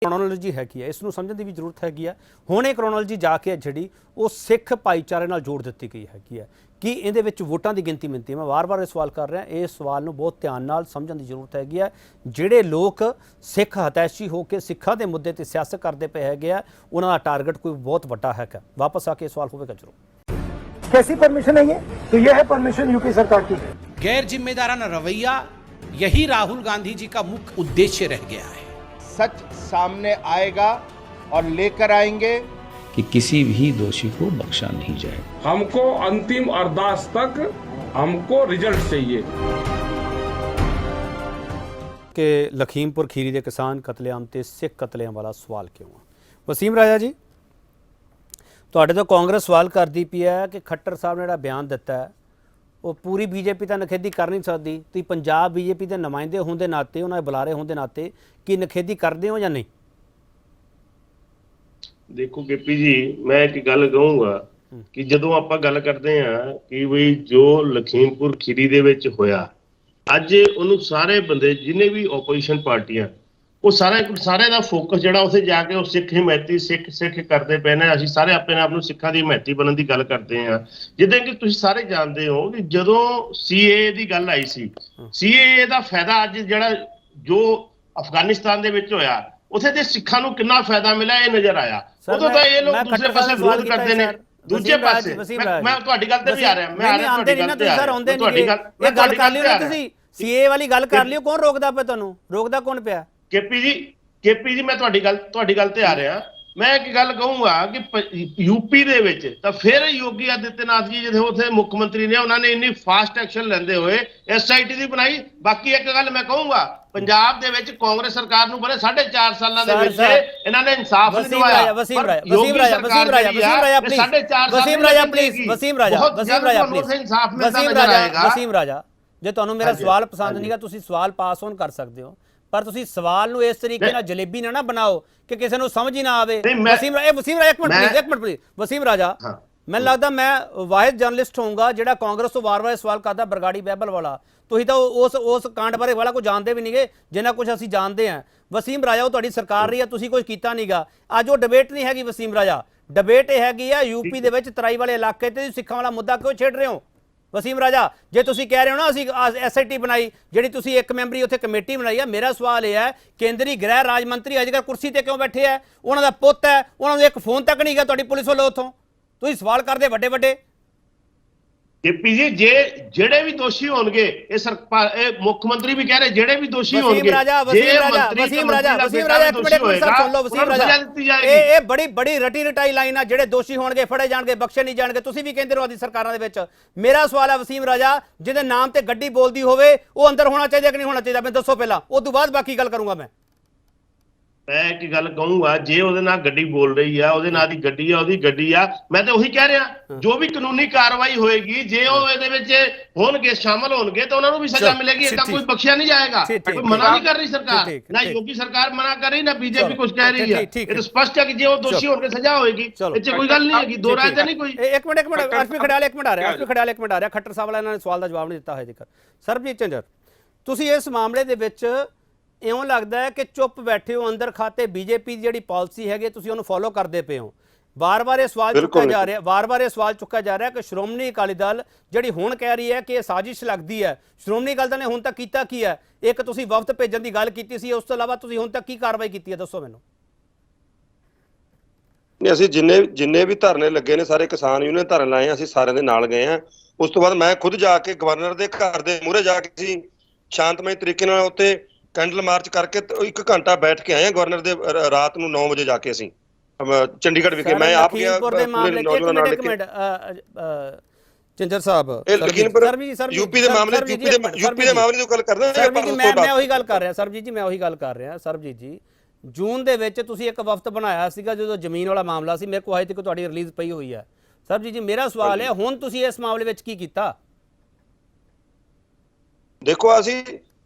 ਕ੍ਰੋਨੋਲੋਜੀ ਹੈਗੀ ਹੈ, ਇਸ ਨੂੰ ਸਮਝਣ ਦੀ ਵੀ ਜ਼ਰੂਰਤ ਹੈਗੀ ਹੈ। ਹੁਣ ਇਹ ਕ੍ਰੋਨੋਲੋਜੀ ਜਾ ਕੇ ਜਿਹੜੀ ਉਹ ਸਿੱਖ ਭਾਈਚਾਰੇ ਨਾਲ ਜੋੜ ਦਿੱਤੀ ਗਈ ਹੈਗੀ ਹੈ ਕਿ ਇਹਦੇ ਵਿੱਚ ਵੋਟਾਂ ਦੀ ਗਿਣਤੀ ਮਿਣਤੀ। ਮੈਂ ਵਾਰ-ਵਾਰ ਇਹ ਸਵਾਲ ਕਰ ਰਿਹਾ, ਇਸ ਸਵਾਲ ਨੂੰ ਬਹੁਤ ਧਿਆਨ ਨਾਲ ਸਮਝਣ ਦੀ ਜ਼ਰੂਰਤ ਹੈਗੀ ਹੈ। ਜਿਹੜੇ ਲੋਕ ਸਿੱਖ ਹਤੈਸ਼ੀ ਹੋ ਕੇ ਸਿੱਖਾਂ ਦੇ ਮੁੱਦੇ ਤੇ ਸਿਆਸਤ ਕਰਦੇ ਪਏ ਹੈਗੇ ਆ, ਉਹਨਾਂ ਦਾ ਟਾਰਗੇਟ ਕੋਈ ਬਹੁਤ ਵੱਡਾ ਹੈਗਾ। ਵਾਪਸ ਆ ਕੇ ਸਵਾਲ ਹੋਵੇਗਾ ਜ਼ਰੂਰ। कैसी परमिशन है ये? तो ये है परमिशन यूपी सरकार की। गैर जिम्मेदाराना रवैया यही राहुल गांधी जी का मुख्य उद्देश्य रह गया है। सच सामने आएगा और लेकर आएंगे कि किसी भी दोषी को बख्शा नहीं जाए। हमको अंतिम अरदास तक हमको रिजल्ट चाहिए। कि लखीमपुर खीरी के किसान कतलेआम ते सिख कतलेआम वाला सवाल क्यों है? वसीम राजा जी, ਤੁਹਾਡੇ ਤੋਂ ਕਾਂਗਰਸ ਸਵਾਲ ਕਰਦੀ ਪਈ ਹੈ ਕਿ ਖੱਟਰ ਸਾਹਿਬ ਨੇ ਜਿਹੜਾ ਬਿਆਨ ਦਿੱਤਾ ਹੈ ਉਹ ਪੂਰੀ ਬੀਜੇਪੀ ਤਾਂ ਨਖੇਦੀ ਕਰ ਨਹੀਂ ਸਕਦੀ। ਤੁਸੀਂ ਪੰਜਾਬ ਬੀਜੇਪੀ ਦੇ ਨੁਮਾਇੰਦੇ ਹੋਣ ਦੇ ਨਾਤੇ, ਉਹਨਾਂ ਦੇ ਬੁਲਾਰੇ ਹੋਣ ਦੇ ਨਾਤੇ ਕੀ ਨਖੇਦੀ ਕਰਦੇ ਹੋ ਜਾਂ ਨਹੀਂ? ਦੇਖੋ ਕੇਪੀ ਜੀ, ਮੈਂ ਇੱਕ ਗੱਲ ਕਹੂੰਗਾ ਕਿ ਜਦੋਂ ਆਪਾਂ ਗੱਲ ਕਰਦੇ ਹਾਂ ਕਿ ਵੀ ਜੋ ਲਖੀਮਪੁਰ ਖੀਰੀ ਦੇ ਵਿੱਚ ਹੋਇਆ, ਅੱਜ ਉਹਨੂੰ ਸਾਰੇ ਬੰਦੇ ਜਿੰਨੇ ਵੀ ਆਪੋਜੀਸ਼ਨ ਪਾਰਟੀਆਂ, ਉਹ ਸਾਰੇ ਦਾ ਫੋਕਸ ਜਿਹੜਾ ਉੱਥੇ ਜਾ ਕੇ ਉਹ ਸਿੱਖ ਹਿਮਾਇਤੀ ਸਿੱਖ ਕਰਦੇ ਪਏ ਨੇ। ਅਸੀਂ ਸਾਰੇ ਆਪਣੇ ਆਪ ਨੂੰ ਸਿੱਖਾਂ ਦੀ ਹਿਮਾਇਤੀ ਬਣਨ ਦੀ ਗੱਲ ਕਰਦੇ ਹਾਂ। ਜਿੱਦਾਂ ਕਿ ਤੁਸੀਂ ਸਾਰੇ ਜਾਣਦੇ ਹੋ ਕਿ ਜਦੋਂ ਸੀਏਏ ਦੀ ਗੱਲ ਆਈ ਸੀ, ਸੀਏਏ ਦਾ ਫਾਇਦਾ ਅੱਜ ਜਿਹੜਾ ਜੋ ਅਫਗਾਨਿਸਤਾਨ ਦੇ ਵਿੱਚ ਹੋਇਆ, ਉੱਥੇ ਦੇ ਸਿੱਖਾਂ ਨੂੰ ਕਿੰਨਾ ਫਾਇਦਾ ਮਿਲਿਆ ਇਹ ਨਜ਼ਰ ਆਇਆ। ਉਦੋਂ ਤਾਂ ਇਹ ਲੋਕ ਦੂਸਰੇ ਪਾਸੇ ਵਿਰੋਧ ਕਰਦੇ ਨੇ, ਦੂਜੇ ਪਾਸੇ ਮੈਂ ਤੁਹਾਡੀ ਗੱਲ ਤੇ ਵੀ ਆ ਰਿਹਾ, ਮੈਂ ਆਉਂਦੇ ਨਹੀਂ ਨਾ ਤੁਸੀਂ ਸਰ, ਆਉਂਦੇ ਨਹੀਂ। ਇਹ ਗੱਲ ਕਰ ਲਿਓ ਤੁਸੀਂ, ਸੀਏਏ ਵਾਲੀ ਗੱਲ ਕਰ ਲਿਓ। ਕੌਣ ਰੋਕਦਾ ਪਿਆ ਤੁਹਾਨੂੰ? ਰੋਕਦਾ ਕੌਣ ਪਿਆ? ਕੇਪੀ ਜੀ ਮੈਂ ਤੁਹਾਡੀ ਗੱਲ ਤੇ ਆ ਰਿਹਾ। ਮੈਂ ਇੱਕ ਗੱਲ ਕਹੂੰਗਾ ਕਿ ਯੂਪੀ ਦੇ ਵਿੱਚ ਤਾਂ ਫਿਰ ਯੋਗੀ ਆਦਿੱਤਿਆਨਾਥ ਜੀ ਜਿਹੜੇ ਉੱਥੇ ਮੁੱਖ ਮੰਤਰੀ ਨੇ, ਉਹਨਾਂ ਨੇ ਇੰਨੀ ਫਾਸਟ ਐਕਸ਼ਨ ਲੈਂਦੇ ਹੋਏ SIT ਦੀ ਬਣਾਈ। ਬਾਕੀ ਇੱਕ ਗੱਲ ਮੈਂ ਕਹੂੰਗਾ, ਪੰਜਾਬ ਦੇ ਵਿੱਚ ਕਾਂਗਰਸ ਸਰਕਾਰ ਨੂੰ ਬੜੇ 4.5 ਸਾਲਾਂ ਦੇ ਵਿੱਚ ਇਹਨਾਂ ਨੇ ਇਨਸਾਫ ਨਹੀਂ ਦਿਵਾਇਆ। ਵਸੀਮ ਰਾਜਾ, ਜੇ ਤੁਹਾਨੂੰ ਮੇਰਾ ਸਵਾਲ ਪਸੰਦ ਨਹੀਂਗਾ, ਤੁਸੀਂ ਸਵਾਲ ਪਾਸ ਔਨ ਕਰ ਸਕਦੇ ਹੋ, ਪਰ ਤੁਸੀਂ ਸਵਾਲ ਨੂੰ ਇਸ ਤਰੀਕੇ ਨਾਲ ਜਲੇਬੀ ਨਾ ਬਣਾਓ ਕਿ ਕਿਸੇ ਨੂੰ ਸਮਝ ਹੀ ਨਾ ਆਵੇ। ਵਸੀਮ ਰਾਜਾ ਇੱਕ ਮਿੰਟ ਪਲੀਜ਼। ਵਸੀਮ ਰਾਜਾ, ਮੈਨੂੰ ਲੱਗਦਾ ਮੈਂ ਵਾਹਿਦ ਜਰਨਲਿਸਟ ਹੋਊਂਗਾ ਜਿਹੜਾ ਕਾਂਗਰਸ ਤੋਂ ਵਾਰ-ਵਾਰ ਸਵਾਲ ਕਰਦਾ, ਬਰਗਾੜੀ ਬਹਿਬਲ ਵਾਲਾ। ਤੁਸੀਂ ਤਾਂ ਉਸ ਕਾਂਡ ਬਾਰੇ ਵਾਲਾ ਕੁਝ ਜਾਣਦੇ ਵੀ ਨਹੀਂਗੇ ਜਿੰਨਾ ਕੁਝ ਅਸੀਂ ਜਾਣਦੇ ਹਾਂ। ਵਸੀਮ ਰਾਜਾ, ਉਹ ਤੁਹਾਡੀ ਸਰਕਾਰ ਰਹੀ ਹੈ, ਤੁਸੀਂ ਕੁਝ ਕੀਤਾ ਨਹੀਂਗਾ। ਅੱਜ ਉਹ ਡਿਬੇਟ ਨਹੀਂ ਹੈਗੀ ਵਸੀਮ ਰਾਜਾ, ਡਿਬੇਟ ਇਹ ਹੈਗੀ ਆ ਯੂਪੀ ਦੇ ਵਿੱਚ ਤਰਾਈ ਵਾਲੇ ਇਲਾਕੇ ਤੇ ਸਿੱਖਾਂ ਵਾਲਾ ਮੁੱਦਾ ਕਿਉਂ ਛੇੜ ਰਹੇ ਹੋ? ਵਸੀਮ ਰਾਜਾ, ਜੇ ਤੁਸੀਂ ਕਹਿ ਰਹੇ ਹੋ ਨਾ ਅਸੀਂ SIT ਬਣਾਈ, ਜਿਹੜੀ ਤੁਸੀਂ ਇੱਕ ਮੈਂਬਰੀ ਉੱਥੇ ਕਮੇਟੀ ਬਣਾਈ ਹੈ, ਮੇਰਾ ਸਵਾਲ ਇਹ ਹੈ ਕੇਂਦਰੀ ਗ੍ਰਹਿ ਰਾਜ ਮੰਤਰੀ ਅੱਜ ਕੱਲ੍ਹ ਕੁਰਸੀ ਤੇ ਕਿਉਂ ਬੈਠੇ ਹੈ? ਉਹਨਾਂ ਦਾ ਪੁੱਤ ਹੈ, ਉਹਨਾਂ ਨੂੰ ਇੱਕ ਫੋਨ ਤੱਕ ਨਹੀਂ ਗਿਆ ਤੁਹਾਡੀ ਪੁਲਿਸ ਵੱਲੋਂ ਉੱਥੋਂ। ਤੁਸੀਂ ਸਵਾਲ ਕਰਦੇ ਵੱਡੇ ਵੱਡੇ। ਕੇਪੀ ਜੀ, ਜਿਹੜੇ ਵੀ ਦੋਸ਼ੀ ਹੋਣਗੇ, ਇਹ ਮੁੱਖ ਮੰਤਰੀ ਵੀ ਕਹਿ ਰਹੇ ਜਿਹੜੇ ਵੀ ਦੋਸ਼ੀ ਹੋਣਗੇ, ਵਸੀਮ ਰਾਜਾ ਇੱਕ ਮਿੰਟ ਸਰ ਸੁਣ ਲਓ। ਵਸੀਮ ਰਾਜਾ, ਇਹ ਬੜੀ ਰਟੀ ਰਟਾਈ ਲਾਈਨ ਆ, ਜਿਹੜੇ ਦੋਸ਼ੀ ਹੋਣਗੇ ਫੜੇ ਜਾਣਗੇ, ਬਖਸ਼ੇ ਨਹੀਂ ਜਾਣਗੇ। ਤੁਸੀਂ ਵੀ ਕਹਿੰਦੇ ਰਹੋ ਆਦੀ ਸਰਕਾਰਾਂ ਦੇ ਵਿੱਚ। ਮੇਰਾ ਸਵਾਲ ਹੈ ਵਸੀਮ ਰਾਜਾ, ਜਿਹਦੇ ਨਾਮ ਤੇ ਗੱਡੀ ਬੋਲਦੀ ਹੋਵੇ ਉਹ ਅੰਦਰ ਹੋਣਾ ਚਾਹੀਦਾ ਕਿ ਨਹੀਂ ਹੋਣਾ ਚਾਹੀਦਾ? ਮੈਨੂੰ ਦੱਸੋ ਪਹਿਲਾਂ, ਉਸ ਤੋਂ ਬਾਅਦ ਬਾਕੀ ਗੱਲ ਕਰੂੰਗਾ ਮੈਂ। ਮੈਂ ਇੱਕ ਗੱਲ ਕਹੂੰਗਾ, ਜੇ ਉਹਦੇ ਨਾਲ ਗੱਡੀ ਬੋਲ ਰਹੀ ਆ, ਉਹਦੇ ਨਾਲ ਦੀ ਗੱਡੀ ਆ, ਉਹਦੀ ਗੱਡੀ ਆ, ਮੈਂ ਤਾਂ ਉਹੀ ਕਹਿ ਰਿਹਾ ਜੋ ਵੀ ਕਾਨੂੰਨੀ ਕਾਰਵਾਈ ਹੋਏਗੀ, ਜੇ ਉਹ ਇਹਦੇ ਵਿੱਚ ਹੋਣਗੇ, ਸ਼ਾਮਲ ਹੋਣਗੇ, ਤਾਂ ਉਹਨਾਂ ਨੂੰ ਵੀ ਸਜ਼ਾ ਮਿਲੇਗੀ। ਇਹ ਤਾਂ ਕੋਈ ਬਖਸ਼ਿਆ ਨਹੀਂ ਜਾਏਗਾ। ਕੋਈ ਮਨਾ ਨਹੀਂ ਕਰ ਰਹੀ ਸਰਕਾਰ, ਨਾ ਯੋਗੀ ਸਰਕਾਰ ਮਨਾ ਕਰ ਰਹੀ, ਨਾ ਬੀਜੇਪੀ ਕੁਝ ਕਹਿ ਰਹੀ ਹੈ। ਇਹ ਤਾਂ ਸਪਸ਼ਟ ਹੈ ਕਿ ਜੇ ਉਹ ਦੋਸ਼ੀ ਹੋਣਗੇ ਸਜ਼ਾ ਹੋਏਗੀ। ਇਹ 'ਚ ਕੋਈ ਗੱਲ ਨਹੀਂ ਹੈਗੀ, ਦੋ ਰਾਏ ਤਾਂ ਨਹੀਂ ਕੋਈ। ਇੱਕ ਮਿੰਟ ਅਰਸ਼ਪੀ ਖੜਿਆਲ ਇੱਕ ਮਿੰਟ ਆ ਰਿਹਾ, ਖੱਟਰ ਸਾਹਿਬ ਵਾਲਾ ਇਹਨਾਂ ਨੇ ਸਵਾਲ ਦਾ ਜਵਾਬ ਨਹੀਂ ਦਿੱਤਾ ਹੈ ਜੇਕਰ। ਸਰਬਜੀਤ ਝੰਜਰ, ਤੁਸੀਂ ਇਸ ਮਾਮਲੇ ਦੇ ਵਿੱਚ ਇਉਂ ਲੱਗਦਾ ਹੈ ਕਿ ਚੁੱਪ ਬੈਠੇ ਹੋ, ਅੰਦਰ ਖਾਤੇ ਬੀਜੇਪੀ ਦੀ ਜਿਹੜੀ ਪਾਲਿਸੀ ਹੈਗੀ ਤੁਸੀਂ ਉਹਨੂੰ ਫੋਲੋ ਕਰਦੇ ਪਏ ਹੋ। ਵਾਰ-ਵਾਰ ਇਹ ਸਵਾਲ ਚੁੱਕਿਆ ਜਾ ਰਿਹਾ ਕਿ ਸ਼੍ਰੋਮਣੀ ਅਕਾਲੀ ਦਲ ਜਿਹੜੀ ਹੁਣ ਕਹਿ ਰਹੀ ਹੈ ਕਿ ਇਹ ਸਾਜ਼ਿਸ਼ ਲੱਗਦੀ ਹੈ। ਸ਼੍ਰੋਮਣੀ ਅਕਾਲੀ ਦਲ ਨੇ ਹੁਣ ਤੱਕ ਕੀਤਾ ਕੀ ਹੈ? ਇੱਕ ਤੁਸੀਂ ਵਫਦ ਭੇਜਣ ਦੀ ਗੱਲ ਕੀਤੀ ਸੀ, ਉਸ ਤੋਂ ਇਲਾਵਾ ਤੁਸੀਂ ਹੁਣ ਤੱਕ ਕੀ ਕਾਰਵਾਈ ਕੀਤੀ ਹੈ, ਦੱਸੋ ਮੈਨੂੰ। ਨਹੀਂ, ਅਸੀਂ ਜਿੰਨੇ ਵੀ ਧਰਨੇ ਲੱਗੇ ਨੇ, ਸਾਰੇ ਕਿਸਾਨ ਯੂਨੀਅਨ ਧਰਨੇ ਲਾਏ, ਅਸੀਂ ਸਾਰਿਆਂ ਦੇ ਨਾਲ ਗਏ ਹਾਂ। ਉਸ ਤੋਂ ਬਾਅਦ ਮੈਂ ਖੁਦ ਜਾ ਕੇ ਗਵਰਨਰ ਦੇ ਘਰ ਦੇ ਮੂਹਰੇ ਜਾ ਕੇ ਅਸੀਂ ਸ਼ਾਂਤਮਈ ਤਰੀਕੇ ਨਾਲ ਉੱਤੇ ਕੈਂਡਲ ਮਾਰਚ ਕਰਕੇ 1 ਘੰਟਾ ਬੈਠ ਕੇ ਆਏ ਹਾਂ। ਗਵਰਨਰ ਦੇ ਰਾਤ ਨੂੰ 9 ਵਜੇ ਜਾ ਕੇ ਅਸੀਂ ਚੰਡੀਗੜ੍ਹ ਵਿਖੇ ਮੈਂ ਆਪ ਗਿਆ। ਝੰਜਰ ਸਾਹਿਬ, ਯੂਪੀ ਦੇ ਮਾਮਲੇ ਦੀ ਗੱਲ ਕਰਦਾ ਮੈਂ ਉਹੀ ਗੱਲ ਕਰ ਰਿਹਾ ਸਰਬਜੀਤ ਜੀ, ਸਰਬਜੀਤ ਜੀ, ਜੂਨ ਦੇ ਵਿੱਚ ਤੁਸੀਂ ਇੱਕ ਵਫਦ ਬਣਾਇਆ ਸੀਗਾ ਜਦੋਂ ਜ਼ਮੀਨ ਵਾਲਾ ਮਾਮਲਾ ਸੀ। ਮੇਰੇ ਕੋਲ ਹਜੇ ਤੱਕ ਤੁਹਾਡੀ ਰਿਲੀਜ਼ ਪਈ ਹੋਈ ਹੈ। ਸਰਬਜੀਤ ਜੀ, ਮੇਰਾ ਸਵਾਲ ਹੈ ਹੁਣ ਤੁਸੀਂ ਇਸ ਮਾਮਲੇ ਵਿੱਚ ਕੀ ਕੀਤਾ? ਦੇਖੋ, ਅਸੀਂ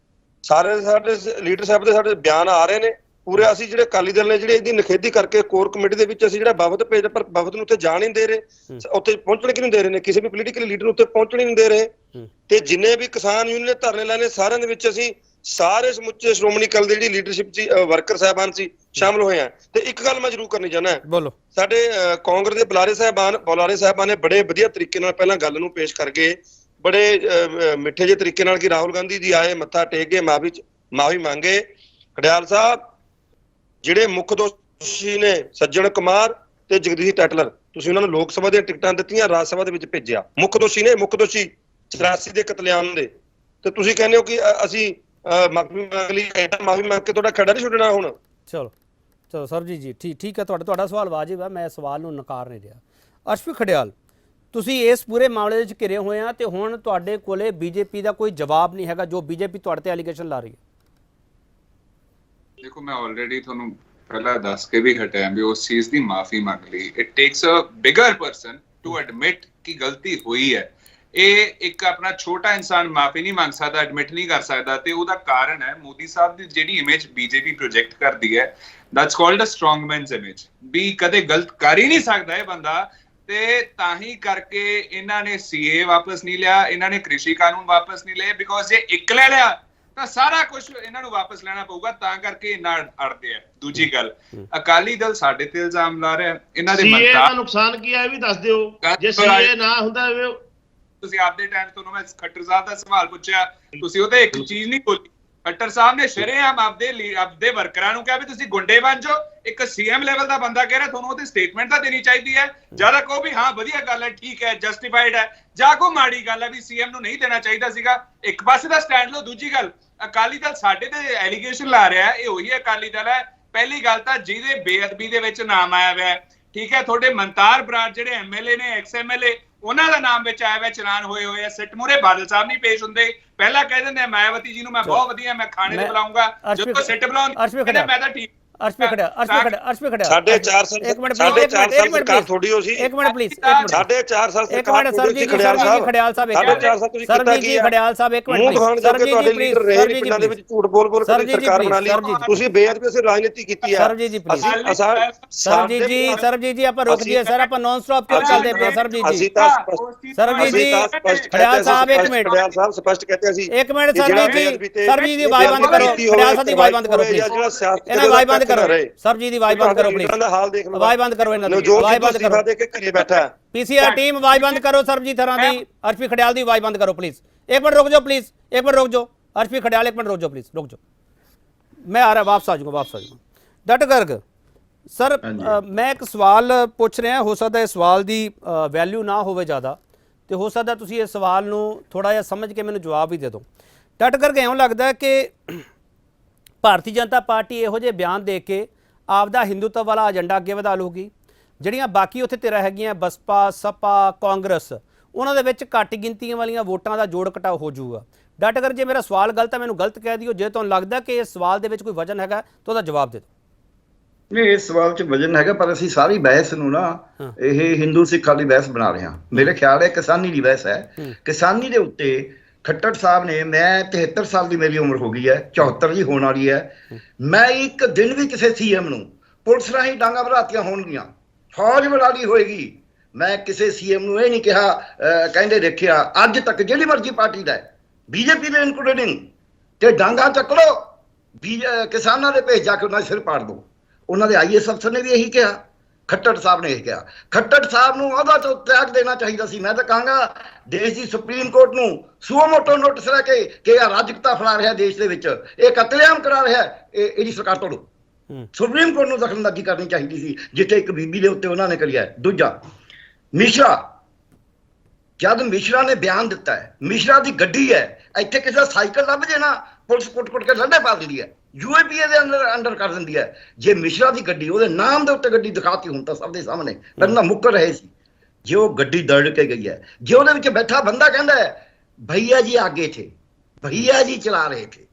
ਸਾਰੇ ਸਾਡੇ ਲੀਡਰ ਸਾਹਿਬ ਦੇ ਸਾਡੇ ਬਿਆਨ ਆ ਰਹੇ ਨੇ ਪੂਰੇ। ਅਸੀਂ ਜਿਹੜੇ ਅਕਾਲੀ ਦਲ ਨੇ ਜਿਹੜੇ ਇਹਦੀ ਨਿਖੇਧੀ ਕਰਕੇ ਕੋਰ ਕਮੇਟੀ ਦੇ ਵਿੱਚ ਅਸੀਂ ਜਿਹੜਾ ਵਫਦ ਭੇਜ, ਪਰ ਵਫਦ ਨੂੰ ਉੱਥੇ ਜਾਣ ਨਹੀਂ ਦੇ ਰਹੇ, ਉੱਥੇ ਪਹੁੰਚਣ ਕਿਉਂ ਨਹੀਂ ਦੇ ਰਹੇ ਨੇ? ਕਿਸੇ ਵੀ ਪੋਲੀਟੀਕਲ ਲੀਡਰ ਨੂੰ ਉੱਥੇ ਪਹੁੰਚਣ ਨਹੀਂ ਦੇ ਰਹੇ। ਤੇ ਜਿੰਨੇ ਵੀ ਕਿਸਾਨ ਯੂਨੀਅਨ ਨੇ ਧਰਨੇ ਲਾਏ, ਸਾਰਿਆਂ ਦੇ ਵਿੱਚ ਅਸੀਂ ਸਾਰੇ ਸਮੁੱਚੇ ਸ਼੍ਰੋਮਣੀ ਅਕਾਲੀ ਦਲ ਦੀ ਲੀਡਰਸ਼ਿਪ ਚ ਵਰਕਰ ਸਾਹਿਬਾਨ ਸੀ ਸ਼ਾਮਲ ਹੋਏ ਆ। ਤੇ ਇੱਕ ਗੱਲ ਮੈਂ ਜ਼ਰੂਰ ਕਰਨੀ ਚਾਹੁੰਦਾ, ਬੋਲੋ। ਸਾਡੇ ਕਾਂਗਰਸ ਦੇ ਬੁਲਾਰੇ ਸਾਹਿਬਾਨ ਨੇ ਬੜੇ ਵਧੀਆ ਤਰੀਕੇ ਨਾਲ ਪਹਿਲਾਂ ਗੱਲ ਨੂੰ ਪੇਸ਼ ਕਰਕੇ, ਬੜੇ ਮਿੱਠੇ ਜਿਹੇ ਤਰੀਕੇ ਨਾਲ ਕਿ ਰਾਹੁਲ ਗਾਂਧੀ ਜੀ ਆਏ, ਮੱਥਾ ਟੇਕ ਕੇ ਮਾਫੀ ਮੰਗੇ। ਖੜਿਆਲ ਸਾਹਿਬ, ਜਿਹੜੇ ਮੁੱਖ ਦੋਸ਼ੀ ਨੇ ਸੱਜਣ ਕੁਮਾਰ ਤੇ ਜਗਦੀਸ਼ ਟੈਟਲਰ, ਤੁਸੀਂ ਉਹਨਾਂ ਨੂੰ ਲੋਕ ਸਭਾ ਦੀਆਂ ਟਿਕਟਾਂ ਦਿੱਤੀਆਂ, ਰਾਜ ਸਭਾ ਦੇ ਵਿੱਚ ਭੇਜਿਆ। ਮੁੱਖ ਦੋਸ਼ੀ 84 ਦੇ ਕਤਲੇਆਮ ਦੇ, ਤੇ ਤੁਸੀਂ ਕਹਿੰਦੇ ਹੋ ਕਿ ਅਸੀਂ ਮਾਫੀ ਮੰਗ ਕੇ ਤੁਹਾਡਾ ਖੜਾ ਨਹੀਂ ਛੁੱਟਣਾ ਹੁਣ। ਚਲੋ ਸਰਬਜੀਤ ਜੀ, ਠੀਕ ਹੈ, ਤੁਹਾਡਾ ਸਵਾਲ ਵਾਜਿਬ ਹੈ, ਮੈਂ ਸਵਾਲ ਨੂੰ ਨਕਾਰ ਨਹੀਂ ਰਿਹਾ। ਅਰਸ਼ਪੀ ਖੜਿਆਲ, ਤੁਸੀਂ ਇਸ ਪੂਰੇ ਮਾਮਲੇ ਵਿੱਚ ਘਿਰੇ ਹੋਏ ਆ ਤੇ ਹੁਣ ਤੁਹਾਡੇ ਕੋਲੇ ਬੀਜੇਪੀ ਦਾ ਕੋਈ ਜਵਾਬ ਨਹੀਂ ਹੈਗਾ ਜੋ ਬੀਜੇਪੀ ਤੁਹਾਡੇ ਤੇ ਐਲੀਗੇਸ਼ਨ ਲਾ ਰਹੀ ਹੈ। ਦੇਖੋ, ਮੈਂ ਆਲਰੇਡੀ ਤੁਹਾਨੂੰ ਪਹਿਲਾਂ ਦੱਸ ਕੇ ਵੀ ਹਟਿਆ ਵੀ ਉਸ ਚੀਜ਼ ਦੀ ਮਾਫੀ ਮੰਗ ਲਈ। It takes a bigger person to admit ਕਿ ਗਲਤੀ ਹੋਈ ਹੈ। ਇਹ ਇੱਕ ਆਪਣਾ ਛੋਟਾ ਇਨਸਾਨ ਮਾਫੀ ਨਹੀਂ ਮੰਗ ਸਕਦਾ, ਐਡਮਿਟ ਨਹੀਂ ਕਰ ਸਕਦਾ। ਤੇ ਉਹਦਾ ਕਾਰਨ ਹੈ ਮੋਦੀ ਸਾਹਿਬ ਦੀ ਜਿਹੜੀ ਇਮੇਜ ਬੀਜੇਪੀ ਪ੍ਰੋਜੈਕਟ ਕਰਦੀ ਹੈ, ਦੈਟਸ ਕਾਲਡ ਅ ਸਟਰੋਂਗਮੈਨਸ ਇਮੇਜ। ਵੀ ਕਦੇ ਗਲਤ ਕਰ ਹੀ ਨਹੀਂ ਸਕਦਾ ਇਹ ਬੰਦਾ, ਤੇ ਤਾਂ ਹੀ ਕਰਕੇ ਇਹਨਾਂ ਨੇ ਸੀਏ ਵਾਪਸ ਨਹੀਂ ਲਿਆ, ਇਹਨਾਂ ਨੇ ਕ੍ਰਿਸ਼ੀ ਕਾਨੂੰਨ ਵਾਪਸ ਨਹੀਂ ਲਏ। ਬਿਕੋਜ਼ ਜੇ ਇੱਕ ਲੈ ਲਿਆ ਤਾਂ ਸਾਰਾ ਕੁਝ ਇਹਨਾਂ ਨੂੰ ਵਾਪਸ ਲੈਣਾ ਪਊਗਾ, ਤਾਂ ਕਰਕੇ ਇਹਨਾਂ ਅੜਦੇ ਆ। ਦੂਜੀ ਗੱਲ, ਅਕਾਲੀ ਦਲ ਸਾਡੇ ਤੇ ਇਲਜ਼ਾਮ ਲਾ ਰਿਹਾ, ਇਹਨਾਂ ਦੇ ਸੀਏ ਦਾ ਨੁਕਸਾਨ ਕੀ ਹੈ ਇਹ ਵੀ ਦੱਸ ਦਿਓ। ਜੇ ਸੀਏ ਨਾ ਹੁੰਦਾ, ਤੁਸੀਂ ਆਪਦੇ ਟਾਈਮ ਤੋਂ ਮੈਂ ਖੱਟਰ ਸਾਹਿਬ ਦਾ ਸਵਾਲ ਪੁੱਛਿਆ, ਤੁਸੀਂ ਉਹਦੇ ਇੱਕ ਚੀਜ਼ ਨਹੀਂ ਬੋਲੀ। ਖੱਟਰ ਸਾਹਿਬ ਨੇ ਸ਼ਰੇਆਮ ਆਪਦੇ ਵਰਕਰਾਂ ਨੂੰ ਕਿਹਾ ਵੀ ਤੁਸੀਂ ਗੁੰਡੇ ਬਣ ਜਾਓ। ਇੱਕ ਸੀਐਮ ਲੈਵਲ ਦਾ ਬੰਦਾ ਕਹਿ ਰਿਹਾ, ਤੁਹਾਨੂੰ ਉਹਦੀ ਸਟੇਟਮੈਂਟ ਤਾਂ ਦੇਣੀ ਚਾਹੀਦੀ ਹੈ। ਜਿਆਦਾ ਕਹੋ ਵੀ ਹਾਂ ਵਧੀਆ ਗੱਲ ਹੈ, ਠੀਕ ਹੈ, ਜਸਟੀਫਾਈਡ ਹੈ, ਜਾਂ ਕੋਈ ਮਾੜੀ ਗੱਲ ਹੈ ਵੀ ਸੀਐਮ ਨੂੰ ਨਹੀਂ ਦੇਣਾ ਚਾਹੀਦਾ ਸੀਗਾ। ਇੱਕ ਪਾਸੇ ਦਾ ਸਟੈਂਡ ਲਓ। ਦੂਜੀ ਗੱਲ, ਅਕਾਲੀ ਦਲ ਸਾਡੇ ਤੇ ਐਲੀਗੇਸ਼ਨ ਲਾ ਰਿਹਾ, ਇਹ ਉਹੀ ਅਕਾਲੀ ਦਲ ਹੈ। ਪਹਿਲੀ ਗੱਲ ਤਾਂ ਜਿਹਦੇ ਬੇਅਦਬੀ ਦੇ ਵਿੱਚ ਨਾਮ ਆਇਆ ਹੋਇਆ, ਠੀਕ ਹੈ, ਤੁਹਾਡੇ ਮੰਤਾਰ ਬਰਾੜ ਜਿਹੜੇ ਐਮਐਲਏ ਨੇ, ਐਕਸ ਐਮਐਲਏ, ਉਹਨਾਂ ਦਾ ਨਾਮ ਵਿੱਚ ਆਇਆ ਹੋਇਆ, ਚਲਾਨ ਹੋਏ ਹੋਏ ਆ। ਸਿੱਟ ਮੂਹਰੇ ਬਾਦਲ ਸਾਹਿਬ ਨਹੀਂ ਪੇਸ਼ ਹੁੰਦੇ। ਪਹਿਲਾਂ ਕਹਿ ਦਿੰਦੇ ਮਾਇਆਵਤੀ ਜੀ ਨੂੰ ਮੈਂ ਬਹੁਤ ਵਧੀਆ, ਮੈਂ ਖਾਣੇ ਤੇ ਬੁਲਾਉਂਗਾ, ਜਦੋਂ ਸਿੱਟ ਬੁਲਾਉਂਦੇ ਮੈਂ ਤਾਂ ਠੀਕ। ਅਰਸ਼ਪੀ ਖੜਿਆਲ 4.5 ਸਾਲ ਸਰਕਾਰ ਥੋੜੀ ਹੋ ਸੀ। ਇੱਕ ਮਿੰਟ ਪਲੀਜ਼, 4.5 ਸਾਲ ਸਰਕਾਰ ਥੋੜੀ ਸੀ। ਖੜਿਆਲ ਸਾਹਿਬ, 4.5 ਸਾਲ ਤੁਸੀਂ ਕੀਤਾ ਕੀ ਹੈ? ਖੜਿਆਲ ਸਾਹਿਬ ਇੱਕ ਮਿੰਟ ਪਲੀਜ਼। ਤੁਹਾਡੇ ਲੀਡਰ ਰਹੇ ਪਿੰਡਾਂ ਦੇ ਵਿੱਚ ਝੂਠ ਬੋਲ ਕੇ ਸਰਕਾਰ ਬਣਾ ਲਈ। ਤੁਸੀਂ ਬੇਅਦਬੀ ਸੇ ਰਾਜਨੀਤੀ ਕੀਤੀ ਹੈ। ਸਰਬਜੀਤ ਜੀ ਪਲੀਜ਼, ਸਰਬਜੀਤ ਜੀ ਆਪਾਂ ਰੁਕ ਜਾਈਏ ਸਰ, ਆਪਾਂ ਨੌਨ ਸਟਾਪ ਕਿਉਂ ਚੱਲਦੇ ਪਏ? ਸਰਬਜੀਤ ਜੀ, ਖੜਿਆਲ ਸਾਹਿਬ ਇੱਕ ਮਿੰਟ। ਖੜਿਆਲ ਸਾਹਿਬ ਸਪਸ਼ਟ ਕਹਤੇ ਸੀ। ਇੱਕ ਮਿੰਟ ਸਰਬਜੀਤ ਦੀ ਆਵਾਜ਼ ਬੰਦ ਕਰੋ। ਖੜਿਆਲ ਸਾਹਿਬ ਦੀ ਆਵਾਜ਼ ਬੰਦ ਕਰੋ ਪਲੀਜ਼। ਇਹਨਾਂ ਆਵਾਜ਼ ਬੰਦ ਕਰੋ। ਸਰਬਜੀਤ ਦੀ ਆਵਾਜ਼ ਬੰਦ ਕਰੋ ਪਲੀਜ਼। ਆਵਾਜ਼ ਬੰਦ ਕਰੋ ਇਹਨਾਂ ਦੀ, ਆਵਾਜ਼ ਬੰਦ ਕਰੋ। ਦੇ ਕੇ ਘਰੇ ਬੈਠਾ ਹੈ पीसीआर टीम आवाज बंद करो। सरबजीत हरां दी, अर्शपी खड़ियाल दी आवाज बंद करो प्लीज। एक मिनट रुक जाओ प्लीज, एक मिनट रुक जाओ। अर्शपी खड़ियाल एक मिनट रुक जाओ प्लीज, रुक जाओ। मैं आ रहा, वापस आ जाऊंगा। डट गर्ग सर, मैं एक सवाल पुछ रहा, हो सकता है सवाल की वैल्यू ना हो ज़्यादा, तो हो सकता तुसीं इस सवाल नूं थोड़ा जिहा समझ के मैनूं जवाब ही दे दो। डट गर्ग इउं लगदा है कि भारतीय जनता पार्टी इहो जिहे बयान दे के आपदा हिंदुत्व वाला एजेंडा अगे वधा लूगी। ਜਿਹੜੀਆਂ ਬਾਕੀ ਉੱਥੇ ਧਿਰਾਂ ਹੈਗੀਆਂ ਬਸਪਾ, ਸਪਾ, ਕਾਂਗਰਸ, ਉਹਨਾਂ ਦੇ ਵਿੱਚ ਘੱਟ ਗਿਣਤੀਆਂ ਵਾਲੀਆਂ ਵੋਟਾਂ ਦਾ ਜੋੜ ਘਟਾਓ ਹੋ ਜਾਊਗਾ। ਡਟ ਕਰ ਜੇ ਮੇਰਾ ਸਵਾਲ ਗਲਤ ਹੈ ਮੈਨੂੰ ਗਲਤ ਕਹਿ ਦਿਓ। ਜੇ ਤੁਹਾਨੂੰ ਲੱਗਦਾ ਕਿ ਇਸ ਸਵਾਲ ਦੇ ਵਿੱਚ ਕੋਈ ਵਜਨ ਹੈਗਾ ਤਾਂ ਉਹਦਾ ਜਵਾਬ ਦੇ ਦਿਓ। ਨਹੀਂ, ਇਸ ਸਵਾਲ 'ਚ ਵਜਨ ਹੈਗਾ, ਪਰ ਅਸੀਂ ਸਾਰੀ ਬਹਿਸ ਨੂੰ ਨਾ ਇਹ ਹਿੰਦੂ ਸਿੱਖਾਂ ਦੀ ਬਹਿਸ ਬਣਾ ਰਹੇ ਹਾਂ। ਮੇਰੇ ਖਿਆਲ ਹੈ ਕਿਸਾਨੀ ਦੀ ਬਹਿਸ ਹੈ। ਕਿਸਾਨੀ ਦੇ ਉੱਤੇ ਖੱਟੜ ਸਾਹਿਬ ਨੇ, ਮੈਂ 73 ਸਾਲ ਦੀ ਮੇਰੀ ਉਮਰ ਹੋ ਗਈ ਹੈ, 74 ਦੀ ਹੋਣ ਵਾਲੀ ਹੈ, ਮੈਂ ਇੱਕ ਦਿਨ ਵੀ ਕਿਸੇ ਸੀਐਮ ਨੂੰ ਪੁਲਿਸ ਰਾਹੀਂ ਡਾਂਗਾ ਭਰਾਤੀਆਂ ਹੋਣਗੀਆਂ, ਫੌਜ ਬੁਲਾਲੀ ਹੋਏਗੀ, ਮੈਂ ਕਿਸੇ ਸੀਐਮ ਨੂੰ ਇਹ ਨਹੀਂ ਕਿਹਾ ਕਹਿੰਦੇ ਦੇਖਿਆ ਅੱਜ ਤੱਕ ਜਿਹੜੀ ਮਰਜ਼ੀ ਪਾਰਟੀ ਦਾ ਬੀਜੇਪੀ ਦੇ ਇਨਕਲੂਡਿੰਗ ਤੇ ਡਾਂਗਾ ਚੱਕ ਲੋ ਕਿਸਾਨਾਂ ਦੇ ਭੇਜ ਜਾ ਕੇ ਉਹਨਾਂ ਦੇ ਸਿਰ ਪਾੜ ਦੋ। ਉਹਨਾਂ ਦੇ ਆਈਐਸ ਅਫਸਰ ਨੇ ਵੀ ਇਹੀ ਕਿਹਾ, ਖੱਟੜ ਸਾਹਿਬ ਨੇ ਇਹ ਕਿਹਾ। ਖੱਟੜ ਸਾਹਿਬ ਨੂੰ ਉਹਦਾ ਤੋਂ ਤਿਆਗ ਦੇਣਾ ਚਾਹੀਦਾ ਸੀ। ਮੈਂ ਤਾਂ ਕਹਾਂਗਾ ਦੇਸ਼ ਦੀ ਸੁਪਰੀਮ ਕੋਰਟ ਨੂੰ ਸੂਓ ਮੋਟੋ ਨੋਟਿਸ ਲੈ ਕੇ ਕਿ ਇਹ ਅਰਾਜਕਤਾ ਫੈਲਾ ਰਿਹਾ ਦੇਸ਼ ਦੇ ਵਿੱਚ, ਇਹ ਕਤਲੇਆਮ ਕਰਾ ਰਿਹਾ, ਇਹਦੀ ਸਰਕਾਰ ਤੋੜੋ। ਸੁਪਰੀਮ ਕੋਰਟ ਨੂੰ ਦਖਲਅੰਦਾਜ਼ੀ ਕਰਨੀ ਚਾਹੀਦੀ ਸੀ ਜਿੱਥੇ ਇੱਕ ਬੀਬੀ ਦੇ ਉੱਤੇ ਉਹਨਾਂ ਨੇ ਕਰਿਆ। ਦੂਜਾ, ਮਿਸ਼ਰਾ, ਜਦ ਮਿਸ਼ਰਾ ਨੇ ਬਿਆਨ ਦਿੱਤਾ ਹੈ, ਮਿਸ਼ਰਾ ਦੀ ਗੱਡੀ ਹੈ, ਇੱਥੇ ਕਿਸੇ ਦਾ ਸਾਈਕਲ ਲੱਭ ਜੇ ਨਾ ਪੁਲਿਸ ਕੁੱਟ-ਕੁੱਟ ਕੇ ਲੰਡੇ ਪਾ ਦਿੰਦੀ ਹੈ, UAPA ਦੇ ਅੰਡਰ ਕਰ ਦਿੰਦੀ ਹੈ। ਜੇ ਮਿਸ਼ਰਾ ਦੀ ਗੱਡੀ ਉਹਦੇ ਨਾਮ ਦੇ ਉੱਤੇ ਗੱਡੀ ਦਿਖਾਤੀ ਹੁਣ ਤਾਂ ਸਭ ਦੇ ਸਾਹਮਣੇ, ਪਹਿਲਾਂ ਮੁੱਕਰ ਰਹੇ ਸੀ, ਜੇ ਉਹ ਗੱਡੀ ਦੌੜ ਕੇ ਗਈ ਹੈ, ਜੇ ਉਹਦੇ ਵਿੱਚ ਬੈਠਾ ਬੰਦਾ ਕਹਿੰਦਾ ਹੈ ਭਈਆ ਜੀ ਆਗੇ ਥੇ, ਭਈਆ ਜੀ ਚਲਾ ਰਹੇ ਥੇ,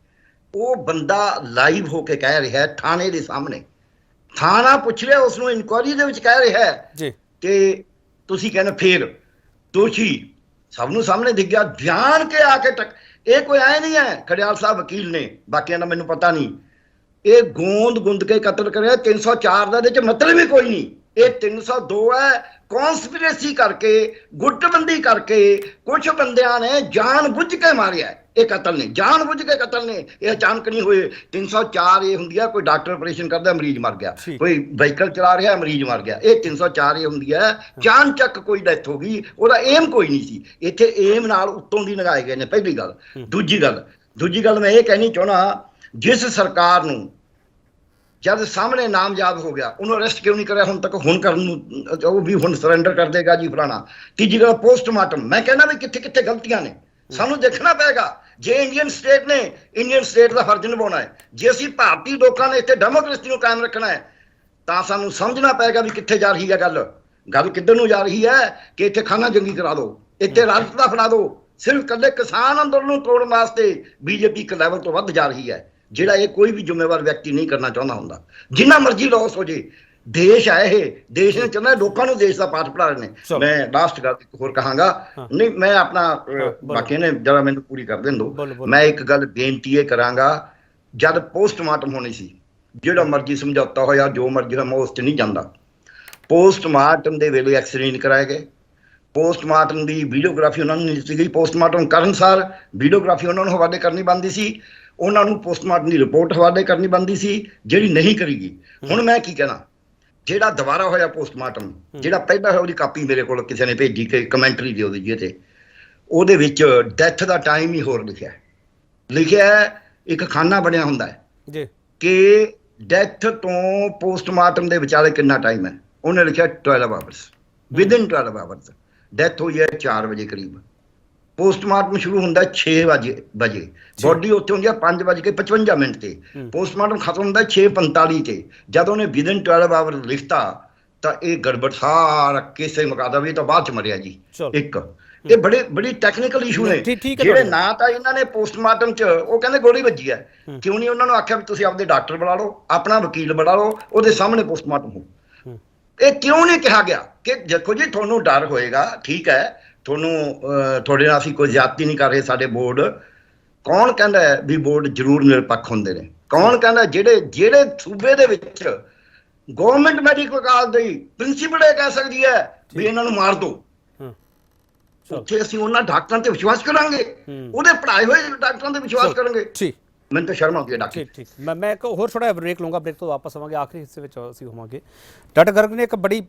ਉਹ ਬੰਦਾ ਲਾਈਵ ਹੋ ਕੇ ਕਹਿ ਰਿਹਾ ਥਾਣੇ ਦੇ ਸਾਹਮਣੇ, ਥਾਣਾ ਪੁੱਛ ਰਿਹਾ ਉਸਨੂੰ, ਇਨਕੁਆਇਰੀ ਦੇ ਵਿੱਚ ਕਹਿ ਰਿਹਾ ਹੈ ਕਿ ਤੁਸੀਂ ਕਹਿੰਦੇ ਫੇਰ ਦੋਸ਼ੀ ਸਭ ਨੂੰ ਸਾਹਮਣੇ ਦਿਖ ਗਿਆ, ਜਾਣ ਕੇ ਆ ਕੇ ਇਹ ਕੋਈ ਐ ਨਹੀਂ ਹੈ ਖੜਿਆਲ ਸਾਹਿਬ ਵਕੀਲ ਨੇ, ਬਾਕੀਆਂ ਦਾ ਮੈਨੂੰ ਪਤਾ ਨਹੀਂ, ਇਹ ਗੋਂਦ ਗੁੰਦ ਕੇ ਕਤਲ ਕਰਿਆ। 304 ਦਾ ਇਹਦੇ ਚ ਮਤਲਬ ਹੀ ਕੋਈ ਨਹੀਂ, ਇਹ 302 ਹੈ। ਕੌਨਸਪੀਰੇਸੀ ਕਰਕੇ, ਗੁੱਟਬੰਦੀ ਕਰਕੇ ਕੁਝ ਬੰਦਿਆਂ ਨੇ ਜਾਣ ਬੁੱਝ ਕੇ ਮਾਰਿਆ। ਇਹ ਕਤਲ ਨੇ, ਜਾਣ ਬੁੱਝ ਕੇ ਕਤਲ ਨੇ, ਇਹ ਅਚਾਨਕ ਨਹੀਂ ਹੋਏ। 304 ਇਹ ਹੁੰਦੀ ਹੈ ਕੋਈ ਡਾਕਟਰ ਆਪਰੇਸ਼ਨ ਕਰਦਾ ਮਰੀਜ਼ ਮਰ ਗਿਆ, ਕੋਈ ਵਹੀਕਲ ਚਲਾ ਰਿਹਾ ਮਰੀਜ਼ ਮਰ ਗਿਆ। ਇਹ 304 ਇਹ ਹੁੰਦੀ ਹੈ ਚਾਨਚੱਕ ਕੋਈ ਡੈਥ ਹੋ ਗਈ, ਉਹਦਾ ਏਮ ਕੋਈ ਨਹੀਂ ਸੀ। ਇੱਥੇ ਏਮ ਨਾਲ ਉੱਤੋਂ ਦੀ ਲਗਾਏ ਗਏ ਨੇ, ਪਹਿਲੀ ਗੱਲ। ਦੂਜੀ ਗੱਲ ਮੈਂ ਇਹ ਕਹਿਣੀ ਚਾਹੁੰਦਾ, ਜਿਸ ਸਰਕਾਰ ਨੂੰ ਜਦ ਸਾਹਮਣੇ ਨਾਮਜ਼ਦ ਹੋ ਗਿਆ ਉਹਨੂੰ ਅਰੈਸਟ ਕਿਉਂ ਨਹੀਂ ਕਰਿਆ ਹੁਣ ਤੱਕ? ਹੁਣ ਕਰਨ ਨੂੰ ਉਹ ਵੀ ਹੁਣ ਸਰੈਂਡਰ ਕਰ ਦੇਗਾ ਜੀ ਫਲਾਣਾ। ਤੀਜੀ ਗੱਲ, ਪੋਸਟਮਾਰਟਮ। ਮੈਂ ਕਹਿੰਦਾ ਵੀ ਕਿੱਥੇ ਕਿੱਥੇ ਗਲਤੀਆਂ ਨੇ ਸਾਨੂੰ ਦੇਖਣਾ ਪਏਗਾ। ਜੇ ਇੰਡੀਅਨ ਸਟੇਟ ਨੇ ਇੰਡੀਅਨ ਸਟੇਟ ਦਾ ਫਰਜ਼ ਨਿਭਾਉਣਾ ਹੈ, ਜੇ ਅਸੀਂ ਭਾਰਤੀ ਲੋਕਾਂ ਨੇ ਇੱਥੇ ਡੈਮੋਕ੍ਰੇਸੀ ਨੂੰ ਕਾਇਮ ਰੱਖਣਾ ਹੈ, ਤਾਂ ਸਾਨੂੰ ਸਮਝਣਾ ਪਏਗਾ ਵੀ ਕਿੱਥੇ ਜਾ ਰਹੀ ਹੈ ਗੱਲ ਕਿੱਧਰ ਨੂੰ ਜਾ ਰਹੀ ਹੈ ਕਿ ਇੱਥੇ ਖਾਨਾ ਜੰਗੀ ਕਰਾ ਦਿਓ, ਇੱਥੇ ਰਾਜਪਤਾ ਫੜਾ ਦਿਓ। ਸਿਰਫ ਇਕੱਲੇ ਕਿਸਾਨ ਅੰਦੋਲਨ ਨੂੰ ਤੋੜਨ ਵਾਸਤੇ ਬੀਜੇਪੀ ਇੱਕ ਲੈਵਲ ਤੋਂ ਵੱਧ ਜਾ ਰਹੀ ਹੈ, ਜਿਹੜਾ ਇਹ ਕੋਈ ਵੀ ਜ਼ਿੰਮੇਵਾਰ ਵਿਅਕਤੀ ਨਹੀਂ ਕਰਨਾ ਚਾਹੁੰਦਾ ਹੁੰਦਾ। ਜਿੰਨਾ ਮਰਜ਼ੀ ਲਾਸ ਹੋ ਜੇ, ਦੇਸ਼ ਹੈ ਇਹ, ਦੇਸ਼ ਨੇ ਚਾਹੁੰਦਾ ਲੋਕਾਂ ਨੂੰ ਦੇਸ਼ ਦਾ ਪਾਠ ਪੜ੍ਹਾ ਰਹੇ ਨੇ। ਮੈਂ ਲਾਸਟ ਗੱਲ ਇੱਕ ਹੋਰ ਕਹਾਂਗਾ, ਨਹੀਂ ਮੈਂ ਆਪਣਾ ਬਾਕੀ ਨੇ ਜਰਾ ਮੈਨੂੰ ਪੂਰੀ ਕਰ ਦੇਣ ਦਿਓ। ਮੈਂ ਇੱਕ ਗੱਲ ਬੇਨਤੀ ਇਹ ਕਰਾਂਗਾ, ਜਦ ਪੋਸਟਮਾਰਟਮ ਹੋਣੀ ਸੀ, ਜਿਹੜਾ ਮਰਜ਼ੀ ਸਮਝੌਤਾ ਹੋਇਆ, ਜੋ ਮਰਜ਼ੀ ਹੋਇਆ, ਮੈਂ ਉਸ 'ਚ ਨਹੀਂ ਜਾਂਦਾ। ਪੋਸਟਮਾਰਟਮ ਦੇ ਵੇਲੇ ਐਕਸਰੇ ਨਹੀਂ ਕਰਾਏ ਗਏ, ਪੋਸਟਮਾਰਟਮ ਦੀ ਵੀਡੀਓਗ੍ਰਾਫੀ ਉਹਨਾਂ ਨੂੰ ਨਹੀਂ ਦਿੱਤੀ ਗਈ, ਪੋਸਟਮਾਰਟਮ ਕਰਨ ਸਾਰ ਵੀਡੀਓਗ੍ਰਾਫੀ ਉਹਨਾਂ ਨੂੰ ਹਵਾਲੇ ਕਰਨੀ ਬਣਦੀ ਸੀ, ਉਹਨਾਂ ਨੂੰ ਪੋਸਟਮਾਰਟਮ ਦੀ ਰਿਪੋਰਟ ਹਵਾਲੇ ਕਰਨੀ ਬਣਦੀ ਸੀ, ਜਿਹੜੀ ਨਹੀਂ ਕਰੀਗੀ। ਹੁਣ ਮੈਂ ਕੀ ਕਹਿਣਾ, ਜਿਹੜਾ ਦੁਬਾਰਾ ਹੋਇਆ ਪੋਸਟਮਾਰਟਮ, ਜਿਹੜਾ ਪਹਿਲਾਂ ਹੋਇਆ ਉਹਦੀ ਕਾਪੀ ਮੇਰੇ ਕੋਲ ਕਿਸੇ ਨੇ ਭੇਜੀ ਕਿ ਕਮੈਂਟਰੀ ਦੀ ਉਹਦੀ ਜਿਹਦੇ ਉਹਦੇ ਵਿੱਚ ਡੈਥ ਦਾ ਟਾਈਮ ਹੀ ਹੋਰ ਲਿਖਿਆ ਇੱਕ ਖਾਨਾ ਬਣਿਆ ਹੁੰਦਾ ਹੈ ਕਿ ਡੈਥ ਤੋਂ ਪੋਸਟਮਾਰਟਮ ਦੇ ਵਿਚਾਲੇ ਕਿੰਨਾ ਟਾਈਮ ਹੈ। ਉਹਨੇ ਲਿਖਿਆ 12 ਆਵਰਸ, ਵਿਦਿਨ 12 ਆਵਰਸ। ਡੈਥ ਹੋਈ ਹੈ 4 ਵਜੇ ਕਰੀਬ, ਪੋਸਟਮਾਰਟਮ ਸ਼ੁਰੂ ਹੁੰਦਾ 6 ਵਜੇ, ਬੋਡੀ ਉੱਥੇ ਹੁੰਦੀ ਹੈ 5:55 ਤੇ, ਪੋਸਟਮਾਰਟਮ ਖਤਮ ਹੁੰਦਾ 6:45 ਤੇ। ਜਦ ਉਹਨੇ ਵਿਦਿਨ 12 ਆਵਰ ਲਿਖਤਾ ਤਾਂ ਇਹ ਗੜਬੜ ਸਾਰਾ ਕਿਸੇ ਮੁਕਾਦਾ ਵੀ ਤਾਂ ਬਾਅਦ ਚ ਮਰਿਆ ਜੀ। ਇੱਕ ਇਹ ਬੜੀ ਟੈਕਨੀਕਲ ਇਸ਼ੂ ਨੇ ਜਿਹੜੇ ਨਾ ਤਾਂ ਇਹਨਾਂ ਨੇ ਪੋਸਟਮਾਰਟਮ ਚ ਉਹ ਕਹਿੰਦੇ ਗੋਲੀ ਵੱਜੀ ਹੈ, ਕਿਉਂ ਨਹੀਂ ਉਹਨਾਂ ਨੂੰ ਆਖਿਆ ਵੀ ਤੁਸੀਂ ਆਪਦੇ ਡਾਕਟਰ ਬੁਲਾ ਲਓ, ਆਪਣਾ ਵਕੀਲ ਬੁਲਾ ਲਓ, ਉਹਦੇ ਸਾਹਮਣੇ ਪੋਸਟਮਾਰਟਮ ਹੋ। ਇਹ ਕਿਉਂ ਨਹੀਂ ਕਿਹਾ ਗਿਆ ਕਿ ਦੇਖੋ ਜੀ ਤੁਹਾਨੂੰ ਡਰ ਹੋਏਗਾ, ਠੀਕ ਹੈ, ਤੁਹਾਡੇ ਨਾਲ ਅਸੀਂ ਕੋਈ ਜ਼ਿਆਦਤੀ ਨਹੀਂ ਕਰ ਰਹੇ, ਸਾਡੇ ਬੋਰਡ, ਕੌਣ ਕਹਿੰਦਾ ਵੀ ਬੋਰਡ ਜ਼ਰੂਰ ਨਿਰਪੱਖ ਹੁੰਦੇ ਨੇ? ਕੌਣ ਕਹਿੰਦਾ ਜਿਹੜੇ ਸੂਬੇ ਦੇ ਵਿੱਚ ਗਵਰਨਮੈਂਟ ਮੈਡੀਕਲ ਕਾਲਜ ਦੀ ਪ੍ਰਿੰਸੀਪਲ ਇਹ ਕਹਿ ਸਕਦੀ ਹੈ ਵੀ ਇਹਨਾਂ ਨੂੰ ਮਾਰ ਦਿਓ, ਉੱਥੇ ਅਸੀਂ ਉਹਨਾਂ ਡਾਕਟਰਾਂ ਤੇ ਵਿਸ਼ਵਾਸ ਕਰਾਂਗੇ, ਉਹਦੇ ਪੜ੍ਹਾਏ ਹੋਏ ਡਾਕਟਰਾਂ ਤੇ ਵਿਸ਼ਵਾਸ ਕਰਾਂਗੇ? ਮੈਨੂੰ ਤਾਂ ਸ਼ਰਮ ਆਉਂਦੀ ਹੈ ਡਾਕਟਰ। ਠੀਕ ਮੈਂ ਇੱਕ ਹੋਰ ਛੋਟਾ ਜਿਹਾ ਬ੍ਰੇਕ ਲਵਾਂਗਾ, ਬ੍ਰੇਕ ਤੋਂ ਵਾਪਸ ਆਵਾਂਗੇ, ਆਖਰੀ ਹਿੱਸੇ ਵਿੱਚ ਅਸੀਂ ਹੋਵਾਂਗੇ। ਡਾਕਟਰ ਗਰਗ ਨੇ ਇੱਕ ਬੜੀ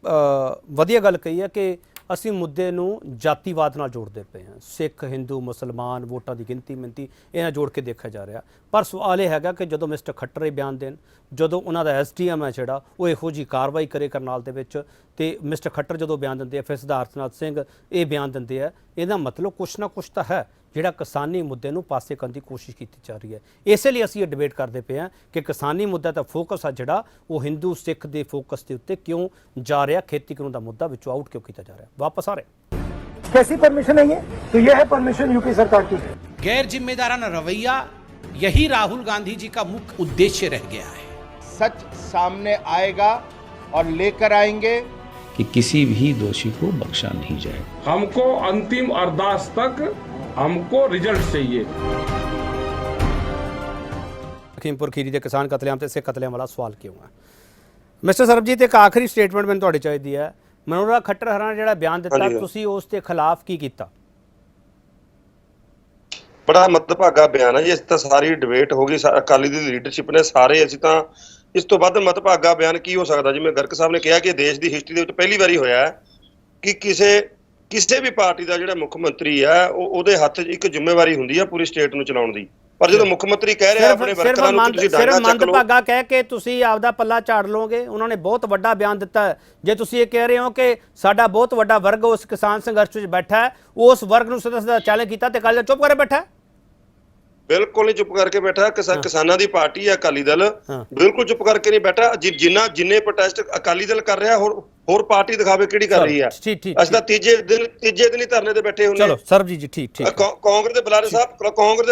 ਵਧੀਆ ਗੱਲ ਕਹੀ ਹੈ ਕਿ ਅਸੀਂ ਮੁੱਦੇ ਨੂੰ ਜਾਤੀਵਾਦ ਨਾਲ ਜੋੜਦੇ ਪਏ ਹਾਂ, ਸਿੱਖ, ਹਿੰਦੂ, ਮੁਸਲਮਾਨ, ਵੋਟਾਂ ਦੀ ਗਿਣਤੀ ਮਿਣਤੀ ਇਹਨਾਂ ਜੋੜ ਕੇ ਦੇਖਿਆ ਜਾ ਰਿਹਾ। ਪਰ ਸਵਾਲ ਇਹ ਹੈਗਾ ਕਿ ਜਦੋਂ ਮਿਸਟਰ ਖੱਟਰ ਇਹ ਬਿਆਨ ਦੇਣ, ਜਦੋਂ ਉਹਨਾਂ ਦਾ SDM ਹੈ ਜਿਹੜਾ ਉਹ ਇਹੋ ਜਿਹੀ ਕਾਰਵਾਈ ਕਰੇ ਕਰਨਾਲ ਦੇ ਵਿੱਚ, ਤੇ ਮਿਸਟਰ ਖੱਟਰ ਜਦੋਂ ਬਿਆਨ ਦਿੰਦੇ ਆ, ਫਿਰ ਸਿਧਾਰਥ ਨਾਥ ਸਿੰਘ ਇਹ ਬਿਆਨ ਦਿੰਦੇ ਆ, ਇਹਦਾ ਮਤਲਬ ਕੁਛ ਨਾ ਕੁਛ ਤਾਂ ਹੈ ਜਿਹੜਾ ਕਿਸਾਨੀ ਮੁੱਦੇ ਨੂੰ ਪਾਸੇ ਕਰਨ ਦੀ ਕੋਸ਼ਿਸ਼ ਕੀਤੀ ਜਾ ਰਹੀ ਹੈ। ਇਸੇ ਲਈ ਅਸੀਂ ਇਹ ਡਿਬੇਟ ਕਰਦੇ ਪਏ ਹਾਂ ਕਿ ਕਿਸਾਨੀ ਮੁੱਦਾ ਤਾਂ ਫੋਕਸ ਆ ਜਿਹੜਾ ਉਹ ਹਿੰਦੂ ਸਿੱਖ ਦੇ ਫੋਕਸ ਦੇ ਉੱਤੇ ਕਿਉਂ ਜਾ ਰਿਹਾ, ਖੇਤੀ ਕਾਨੂੰਨ ਦਾ ਮੁੱਦਾ ਵਿੱਚੋਂ ਆਊਟ ਕਿਉਂ ਕੀਤਾ ਜਾ ਰਿਹਾ। ਵਾਪਸ आ रहे, कैसी परमिशन है ये? तो ये है परमिशन यूपी सरकार की। गैर जिम्मेदाराना रवैया यही राहुल गांधी जी का मुख्य उद्देश्य रह गया है। सच सामने आएगा और लेकर आएंगे कि किसी भी दोषी को बख्शा नहीं जाए। हमको अंतिम अरदास तक हमको रिजल्ट चाहिए। लखीमपुर खीरी के किसान कतलेआम ते सिख कतलेआम वाला सवाल क्यों है? मिस्टर सरबजीत, एक आखिरी स्टेटमेंट मैंने तुहाडी चाहीदी है। मनोहर खट्टर हरां ने जिहड़ा बयान दिता, तुसीं उस दे खिलाफ की कीता? बड़ा मतभागा बयान है जी। इस तो सारी डिबेट हो गई, अकाली दी लीडरशिप ने सारे, ਅਸੀਂ ਤਾਂ ਇਸ ਤੋਂ ਵੱਧ मतभागा बयान की हो सकता। जिवें गर्ग साहब ने कहा कि देश की हिस्टरी ਦੇ ਵਿੱਚ ਪਹਿਲੀ ਵਾਰੀ ਹੋਇਆ ਹੈ ਕਿ ਕਿਸੇ ਵੀ ਪਾਰਟੀ ਦਾ ਜਿਹੜਾ ਮੁੱਖ ਮੰਤਰੀ ਹੈ ਉਹਦੇ ਹੱਥ 'ਚ ਇੱਕ ਜ਼ਿੰਮੇਵਾਰੀ ਹੁੰਦੀ ਹੈ ਪੂਰੀ ਸਟੇਟ ਨੂੰ ਚਲਾਉਣ ਦੀ। ਪਰ ਜਦੋਂ ਮੁੱਖ ਮੰਤਰੀ ਕਹਿ ਰਿਹਾ ਆਪਣੇ ਵਰਕਰਾਂ ਨੂੰ ਤੁਸੀਂ ਡਾਂਗਾ ਚੱਕ ਲਓ, ਮੰਦਭਾਗਾ ਕਹਿ ਕੇ ਤੁਸੀਂ ਆਪਦਾ ਪੱਲਾ ਝਾੜ ਲਓਗੇ। ਉਹਨਾਂ ਨੇ ਬਹੁਤ ਵੱਡਾ ਬਿਆਨ ਦਿੱਤਾ ਹੈ। ਜੇ ਤੁਸੀਂ ਇਹ ਕਹਿ ਰਹੇ ਹੋ ਕਿ ਸਾਡਾ ਬਹੁਤ ਵੱਡਾ ਵਰਗ ਉਸ ਕਿਸਾਨ ਸੰਘਰਸ਼ ਵਿੱਚ ਬੈਠਾ ਹੈ, ਉਸ ਵਰਗ ਨੂੰ ਸਦਾ ਚੈਲੰਜ ਕੀਤਾ ਤੇ ਕੱਲ ਚੁੱਪ ਕਰਕੇ ਬੈਠਾ। ਬਿਲਕੁਲ ਨਹੀਂ ਚੁੱਪ ਕਰਕੇ ਬੈਠਾ। ਕਿਸਾਨਾਂ ਦੀ ਪਾਰਟੀ ਹੈ ਅਕਾਲੀ ਦਲ, ਬਿਲਕੁਲ ਚੁੱਪ ਕਰਕੇ ਨਹੀਂ ਬੈਠਾ। ਜਿੰਨੇ ਪ੍ਰੋਟੈਸਟ ਅਕਾਲੀ ਦਲ ਕਰ ਰਿਹਾ, ਹੋਰ ਪਾਰਟੀ ਦਿਖਾਵੇ ਕਿਹੜੀ ਕਰ ਰਹੀ ਹੈ। ਅਸੀਂ ਤਾਂ ਤੀਜੇ ਦਿਨ ਹੀ ਧਰਨੇ ਤੇ ਬੈਠੇ ਹੁੰਦੇ। ਚਲੋ ਸਰਬਜੀਤ ਜੀ, ਠੀਕ ਕਾਂਗਰਸ ਦੇ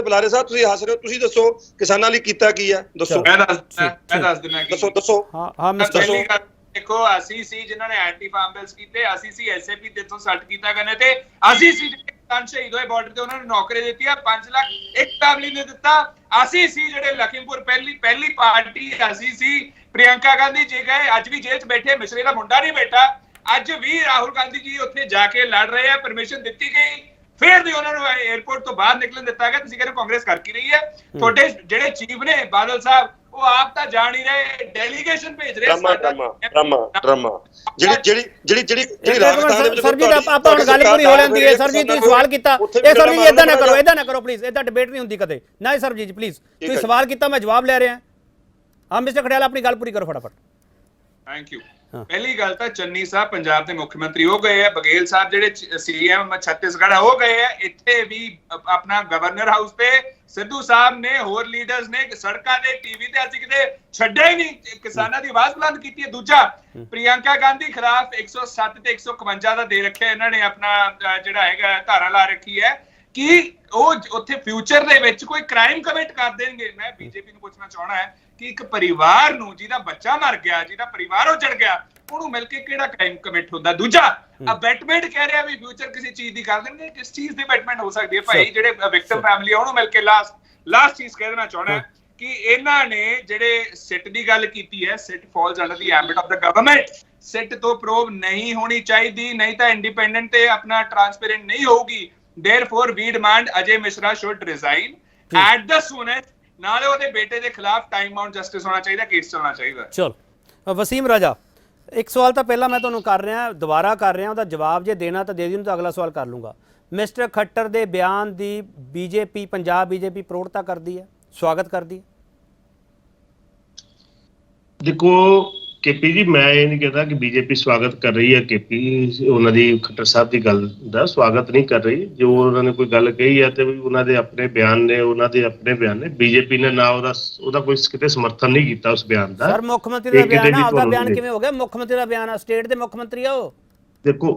ਬੁਲਾਰੇ ਸਾਹਿਬ ਤੁਸੀਂ ਹੱਸ ਰਹੇ ਹੋ। ਤੁਸੀਂ ਦੱਸੋ ਕਿਸਾਨਾਂ ਲਈ ਕੀਤਾ ਕੀ ਹੈ, ਦੱਸੋ। ਮੈਂ ਦੱਸ ਦਿੰਦਾ ਦੱਸੋ। ਹਾਂ ਮਿਸਟਰ, ਦੇਖੋ ਅਸੀਂ ਸੀ ਜਿਨ੍ਹਾਂ ਨੇ ਐਂਟੀ ਫਾਰਮ ਬਿਲਸ ਕੀਤੇ, ਅਸੀਂ ਸੀ ਐਸਏਪੀ ਦੇ ਤੋਂ ਸੱਟ ਕੀਤਾ ਕਰਨੇ ਤੇ, ਅਸੀਂ ਸੀ ਜਿਹੜੇ ਕਿਸਾਨ ਸ਼ਹੀਦ ਹੋਏ ਬਾਰਡਰ ਤੇ ਉਹਨਾਂ ਨੂੰ ਨੌਕਰੀ ਦਿੱਤੀ ਆ 5 ਲੱਖ ਇੱਕ ਫੈਮਿਲੀ ਨੇ ਦਿੱਤਾ। ਅਸੀਂ ਸੀ ਜਿਹੜੇ ਲਖੀਮਪੁਰ ਪਹਿਲੀ ਪਾਰਟੀ, ਅਸੀਂ ਸੀ। ਪ੍ਰਿयंका ਗਾਂਧੀ ਜੀ ਗਏ, ਅੱਜ ਵੀ ਜੇਲ੍ਹ 'ਚ ਬੈਠੇ, ਮਿਸਰੀ ਦਾ ਮੁੰਡਾ ਨਹੀਂ ਬੈਠਾ। ਅੱਜ ਵੀ ਰਾਹੁਲ ਗਾਂਧੀ ਜੀ ਉੱਥੇ ਜਾ ਕੇ ਲੜ ਰਹੇ ਆ, ਪਰਮਿਸ਼ਨ ਦਿੱਤੀ ਗਈ, ਫਿਰ ਵੀ ਉਹਨਾਂ ਨੂੰ 에어ਪੋਰਟ ਤੋਂ ਬਾਹਰ ਨਿਕਲਣ ਦਿੱਤਾ ਗਿਆ। ਤੁਸੀਂ ਕਹਿੰਦੇ ਕਾਂਗਰਸ ਕਰ ਕੀ ਰਹੀ ਹੈ? ਤੁਹਾਡੇ ਜਿਹੜੇ ਚੀਫ ਨੇ ਬਾਦਲ ਸਾਹਿਬ, ਉਹ ਆਪ ਤਾਂ ਜਾਣ ਹੀ ਰਹੇ, ਡੈਲੀਗੇਸ਼ਨ ਭੇਜ ਰਹੇ। ਡਰਾਮਾ ਜਿਹੜੀ ਰਾਜਸਥਾਨ ਦੇ ਵਿੱਚ ਸਰਬਜੀਤ ਆਪਾਂ ਹੁਣ ਗੱਲ ਪੂਰੀ ਹੋ ਲੈਂਦੀ ਹੈ। ਸਰਬਜੀਤ ਤੁਸੀਂ ਸਵਾਲ ਕੀਤਾ, ਇਹ ਸਰਬਜੀਤ ਇਦਾਂ ਨਾ ਕਰੋ ਪਲੀਜ਼, ਇਦਾਂ ਡਿਬੇਟ ਨਹੀਂ ਹੁੰਦੀ ਕਦੇ ਨਾ। ਸਰਬਜੀਤ ਪਲੀਜ਼, ਤੁਸੀਂ ਸਵਾਲ ਕੀਤਾ, ਮੈਂ ਜਵਾਬ ਲੈ ਰਿਹਾ। ਹਾਂ ਮਿਸਟਰ ਖੜਿਆਲ, ਆਪਣੀ ਗੱਲ ਪੂਰੀ ਕਰੋ ਫਟਾਫਟ। Thank you. ਪਹਿਲੀ ਗੱਲ ਤਾਂ ਚੰਨੀ ਸਾਹਿਬ ਪੰਜਾਬ ਦੇ ਮੁੱਖ ਮੰਤਰੀ ਹੋ ਗਏ ਆ, ਬਘੇਲ ਸਾਹਿਬ ਜਿਹੜੇ ਸੀਐਮ ਛੱਤੀਸਗੜ੍ਹ ਹੋ ਗਏ ਆ, ਇੱਥੇ ਵੀ ਆਪਣਾ ਗਵਰਨਰ ਹਾਊਸ ਤੇ ਸਿੱਧੂ ਸਾਹਿਬ ਨੇ, ਹੋਰ ਲੀਡਰਸ ਨੇ ਸੜਕਾਂ ਤੇ, ਟੀਵੀ ਤੇ, ਅਸੀਂ ਕਿਤੇ ਛੱਡਿਆ ਹੀ ਨਹੀਂ, ਕਿਸਾਨਾਂ ਦੀ ਆਵਾਜ਼ ਬੁਲੰਦ ਕੀਤੀ ਹੈ। ਦੂਜਾ, ਪ੍ਰਿयंका ਗਾਂਧੀ ਖਿਲਾਫ 107 ਤੇ 151 ਦਾ ਦੇ ਰੱਖਿਆ ਇਹਨਾਂ ਨੇ, ਆਪਣਾ ਜਿਹੜਾ ਹੈਗਾ ਧਾਰਾ ਲਾ ਰੱਖੀ ਹੈ ਕਿ ਉਹ ਉੱਥੇ ਫਿਊਚਰ ਦੇ ਵਿੱਚ ਕੋਈ ਕ੍ਰਾਈਮ ਕਮਿਟ ਕਰ ਦੇਣਗੇ। ਮੈਂ ਬੀਜੇਪੀ ਨੂੰ ਪੁੱਛਣਾ ਚਾਹਣਾ ਹੈ ਕਿ ਇੱਕ ਪਰਿਵਾਰ ਨੂੰ ਜਿਹਦਾ ਬੱਚਾ ਮਰ ਗਿਆ, ਜਿਹਦਾ ਪਰਿਵਾਰ ਉਜੜ ਗਿਆ, ਉਹਨੂੰ ਮਿਲ ਕੇ ਕਿਹੜਾ ਕ੍ਰਾਈਮ ਕਮਿਟ ਹੁੰਦਾ? ਦੂਜਾ, ਅਬੈਟਮੈਂਟ ਕਹਿ ਰਿਹਾ ਵੀ ਫਿਊਚਰ ਕਿਸੇ ਚੀਜ਼ ਦੀ ਕਰ ਦੇਣਗੇ। ਕਿਸ ਚੀਜ਼ ਦੀ ਅਬੈਟਮੈਂਟ ਹੋ ਸਕਦੀ ਹੈ ਭਾਈ? ਜਿਹੜੇ ਵਿਕਟਮ ਫੈਮਿਲੀ ਆ ਉਹਨੂੰ ਮਿਲ ਕੇ ਲਾਸਟ ਚੀਜ਼ ਕਹਿ ਦੇਣਾ ਚਾਹਣਾ ਹੈ ਕਿ ਇਹਨਾਂ ਨੇ ਜਿਹੜੇ ਸਿੱਟ ਦੀ ਗੱਲ ਕੀਤੀ ਹੈ, ਸਿੱਟ false under the ਐਂਬਿਟ of the government. ਸਿੱਟ ਤੋਂ ਪ੍ਰੋਬ ਨਹੀਂ ਹੋਣੀ ਚਾਹੀਦੀ, ਨਹੀਂ ਤਾਂ ਇੰਡੀਪੈਂਡੈਂਟ ਤੇ ਆਪਣਾ ਟ੍ਰਾਂਸਪੇਰੈਂਟ ਨਹੀਂ ਹੋਊਗੀ। Therefore, we demand Ajay Mishra should resign at the soonest। ਨਾਲੇ ਉਹਦੇ ਬੇਟੇ ਦੇ ਖਿਲਾਫ ਟਾਈਮ ਬਾਉਂਡ ਜਸਟਿਸ ਹੋਣਾ ਚਾਹੀਦਾ, ਕੇਸ ਚੱਲਣਾ ਚਾਹੀਦਾ। ਚਲੋ ਵਸੀਮ ਰਾਜਾ, ਇੱਕ ਸਵਾਲ ਤਾਂ ਪਹਿਲਾਂ ਮੈਂ ਤੁਹਾਨੂੰ ਕਰ ਰਿਹਾ, ਦੁਬਾਰਾ ਕਰ ਰਿਹਾ, ਉਹਦਾ ਜਵਾਬ ਜੇ ਦੇਣਾ ਤਾਂ ਦੇ ਦਿਓ, ਤਾਂ ਅਗਲਾ ਸਵਾਲ ਕਰ ਲੂੰਗਾ। ਮਿਸਟਰ ਖੱਟਰ ਦੇ ਬਿਆਨ ਦੀ ਬੀਜੇਪੀ, ਪੰਜਾਬ ਬੀਜੇਪੀ ਪ੍ਰੋੜਤਾ ਕਰਦੀ ਹੈ, ਸਵਾਗਤ ਕਰਦੀ ਹੈ? ਦੇਖੋ केपी जी, मैं ये नहीं कहता कि बीजेपी स्वागत कर रही है केपी उन्होंने खट्टर साहब की गल का स्वागत नहीं कर रही। जो उन्होंने कोई गल कही है तो उन्होंने अपने बयान ने, उन्होंने अपने बयान ने, बीजेपी ने ना ਉਹਦਾ ਕੋਈ ਕਿਤੇ ਸਮਰਥਨ ਨਹੀਂ ਕੀਤਾ ਉਸ ਬਿਆਨ ਦਾ। ਸਰ ਮੁੱਖ ਮੰਤਰੀ ਦਾ ਬਿਆਨ ਆ, ਆਪਦਾ ਬਿਆਨ ਕਿਵੇਂ ਹੋ ਗਿਆ? ਮੁੱਖ ਮੰਤਰੀ ਦਾ ਬਿਆਨ ਆ, ਸਟੇਟ ਦੇ ਮੁੱਖ ਮੰਤਰੀ ਆ ਉਹ। ਦੇਖੋ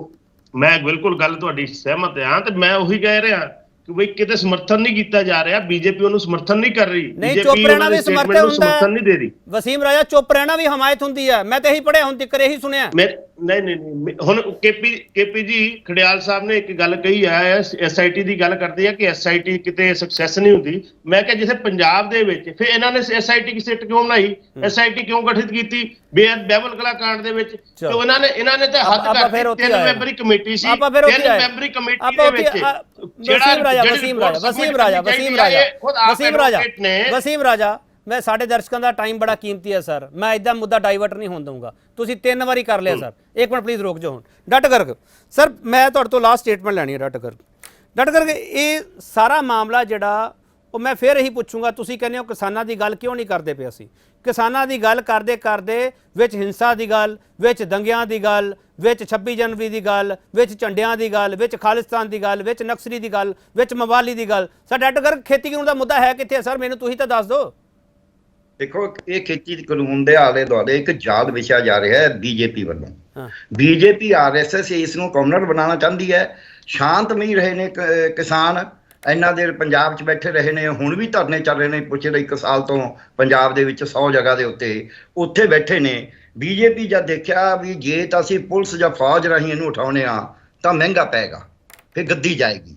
ਮੈਂ ਬਿਲਕੁਲ ਗੱਲ ਤੁਹਾਡੀ ਸਹਿਮਤ ਹਾਂ ਤੇ ਮੈਂ ਉਹੀ ਕਹਿ ਰਿਹਾ ਕਿ ਬਈ ਕਿਤੇ ਸਮਰਥਨ ਨਹੀਂ ਕੀਤਾ ਜਾ ਰਿਹਾ, ਬੀਜੇਪੀ ਉਹਨੂੰ ਸਮਰਥਨ ਨਹੀਂ ਕਰ ਰਹੀ। ਨਹੀਂ, ਚੁੱਪ ਰਹਿਣਾ ਵੀ ਸਮਰਥਨ ਨਹੀਂ ਦੇ ਰਹੀ। ਵਸੀਮ ਰਾਜਾ, ਚੁੱਪ ਰਹਿਣਾ ਵੀ ਹਮਾਇਤ ਹੁੰਦੀ ਹੈ। ਮੈਂ ਤਾਂ ਇਹੀ ਪੜਿਆ, ਹੁਣ ਤੱਕ ਇਹੀ ਸੁਣਿਆ। ਨਹੀਂ ਹੁਣ केपी जी ਖੜਿਆਲ ਸਾਹਿਬ ਨੇ ਇੱਕ ਗੱਲ ਕਹੀ ਹੈ, ਐਸਆਈਟੀ ਦੀ ਗੱਲ ਕਰਦੇ ਆ ਕਿ ਐਸਆਈਟੀ ਕਿਤੇ ਸਕਸੈਸ ਨਹੀਂ ਹੁੰਦੀ। ਮੈਂ ਕਿਹਾ ਜਿੱਥੇ ਪੰਜਾਬ ਦੇ ਵਿੱਚ ਫਿਰ ਇਹਨਾਂ ਨੇ ਐਸਆਈਟੀ ਕੀ ਸਿੱਟ ਕਿਉਂ ਬਣਾਈ, ਐਸਆਈਟੀ ਕਿਉਂ ਗਠਿਤ ਕੀਤੀ ਬਹਿਬਲ ਕਲਾ ਕਾਂਡ ਦੇ ਵਿੱਚ? ਤੇ ਇਹਨਾਂ ਨੇ ਤਾਂ ਹੱਦ ਕਰਕੇ 3 ਮੈਂਬਰੀ ਕਮੇਟੀ ਸੀ, 3 ਮੈਂਬਰੀ ਕਮੇਟੀ ਦੇ ਵਿੱਚ ਵਸੀਮ ਰਾਜਾ, ਮੈਂ ਸਾਡੇ ਦਰਸ਼ਕਾਂ ਦਾ ਟਾਈਮ ਬੜਾ ਕੀਮਤੀ ਹੈ ਸਰ, ਮੈਂ ਇਦਾਂ ਮੁੱਦਾ ਡਾਈਵਰਟ ਨਹੀਂ ਹੋਣ ਦਊਂਗਾ। ਤੁਸੀਂ 3 ਵਾਰੀ ਕਰ ਲਿਆ ਸਰ, ਇੱਕ ਮਿੰਟ ਪਲੀਜ਼ ਰੁਕ ਜਾਓ। ਹੁਣ ਡਟ ਕਰਕੇ ਸਰ, ਮੈਂ ਤੁਹਾਡੇ ਤੋਂ ਲਾਸਟ ਸਟੇਟਮੈਂਟ ਲੈਣੀ ਹੈ। ਡਟ ਕਰਕੇ ਇਹ ਸਾਰਾ ਮਾਮਲਾ ਜਿਹੜਾ ਉਹ ਮੈਂ ਫਿਰ ਇਹੀ ਪੁੱਛੂੰਗਾ, ਤੁਸੀਂ ਕਹਿੰਦੇ ਹੋ ਕਿਸਾਨਾਂ ਦੀ ਗੱਲ ਕਿਉਂ ਨਹੀਂ ਕਰਦੇ ਪਏ? ਅਸੀਂ ਕਿਸਾਨਾਂ ਦੀ ਗੱਲ ਕਰਦੇ ਵਿੱਚ ਹਿੰਸਾ ਦੀ ਗੱਲ, ਵਿੱਚ ਦੰਗਿਆਂ ਦੀ ਗੱਲ, ਵਿੱਚ 26 ਜਨਵਰੀ ਦੀ ਗੱਲ, ਵਿੱਚ ਝੰਡਿਆਂ ਦੀ ਗੱਲ, ਵਿੱਚ ਖਾਲਿਸਤਾਨ ਦੀ ਗੱਲ, ਵਿੱਚ ਨਕਸਲੀ ਦੀ ਗੱਲ, ਵਿੱਚ ਮਵਾਲੀ ਦੀ ਗੱਲ। ਸਰ ਡਟ ਕਰਕੇ ਖੇਤੀ ਕਾਨੂੰਨ ਦਾ ਮੁੱਦਾ ਹੈ ਕਿੱਥੇ ਸਰ? ਮੈਨੂੰ ਤੁਸੀਂ ਤਾਂ ਦੱਸ ਦਿਓ। ਦੇਖੋ, ਇਹ ਖੇਤੀ ਕਾਨੂੰਨ ਦੇ ਆਲੇ ਦੁਆਲੇ ਇੱਕ ਜਾਲ ਵਿਛਿਆ ਜਾ ਰਿਹਾ ਹੈ ਬੀਜੇਪੀ ਵੱਲੋਂ। ਬੀਜੇਪੀ ਆਰਐਸਐਸ ਇਸ ਨੂੰ ਕਮਨਰ ਬਣਾਉਣਾ ਚਾਹੁੰਦੀ ਹੈ। ਸ਼ਾਂਤਮਈ ਰਹੇ ਨੇ ਕਿਸਾਨ, ਇੰਨਾ ਦੇਰ ਪੰਜਾਬ 'ਚ ਬੈਠੇ ਰਹੇ ਨੇ, ਹੁਣ ਵੀ ਧਰਨੇ ਚੱਲ ਰਹੇ ਨੇ ਪਿਛਲੇ 1 ਸਾਲ ਤੋਂ ਪੰਜਾਬ ਦੇ ਵਿੱਚ 100 ਜਗ੍ਹਾ ਦੇ ਉੱਥੇ ਬੈਠੇ ਨੇ। ਬੀਜੇਪੀ ਜਦ ਦੇਖਿਆ ਵੀ ਜੇ ਤਾਂ ਅਸੀਂ ਪੁਲਿਸ ਜਾਂ ਫੌਜ ਰਾਹੀਂ ਇਹਨੂੰ ਉਠਾਉਣੇ ਆ ਤਾਂ ਮਹਿੰਗਾ ਪਏਗਾ, ਫਿਰ ਗੱਦੀ ਜਾਏਗੀ।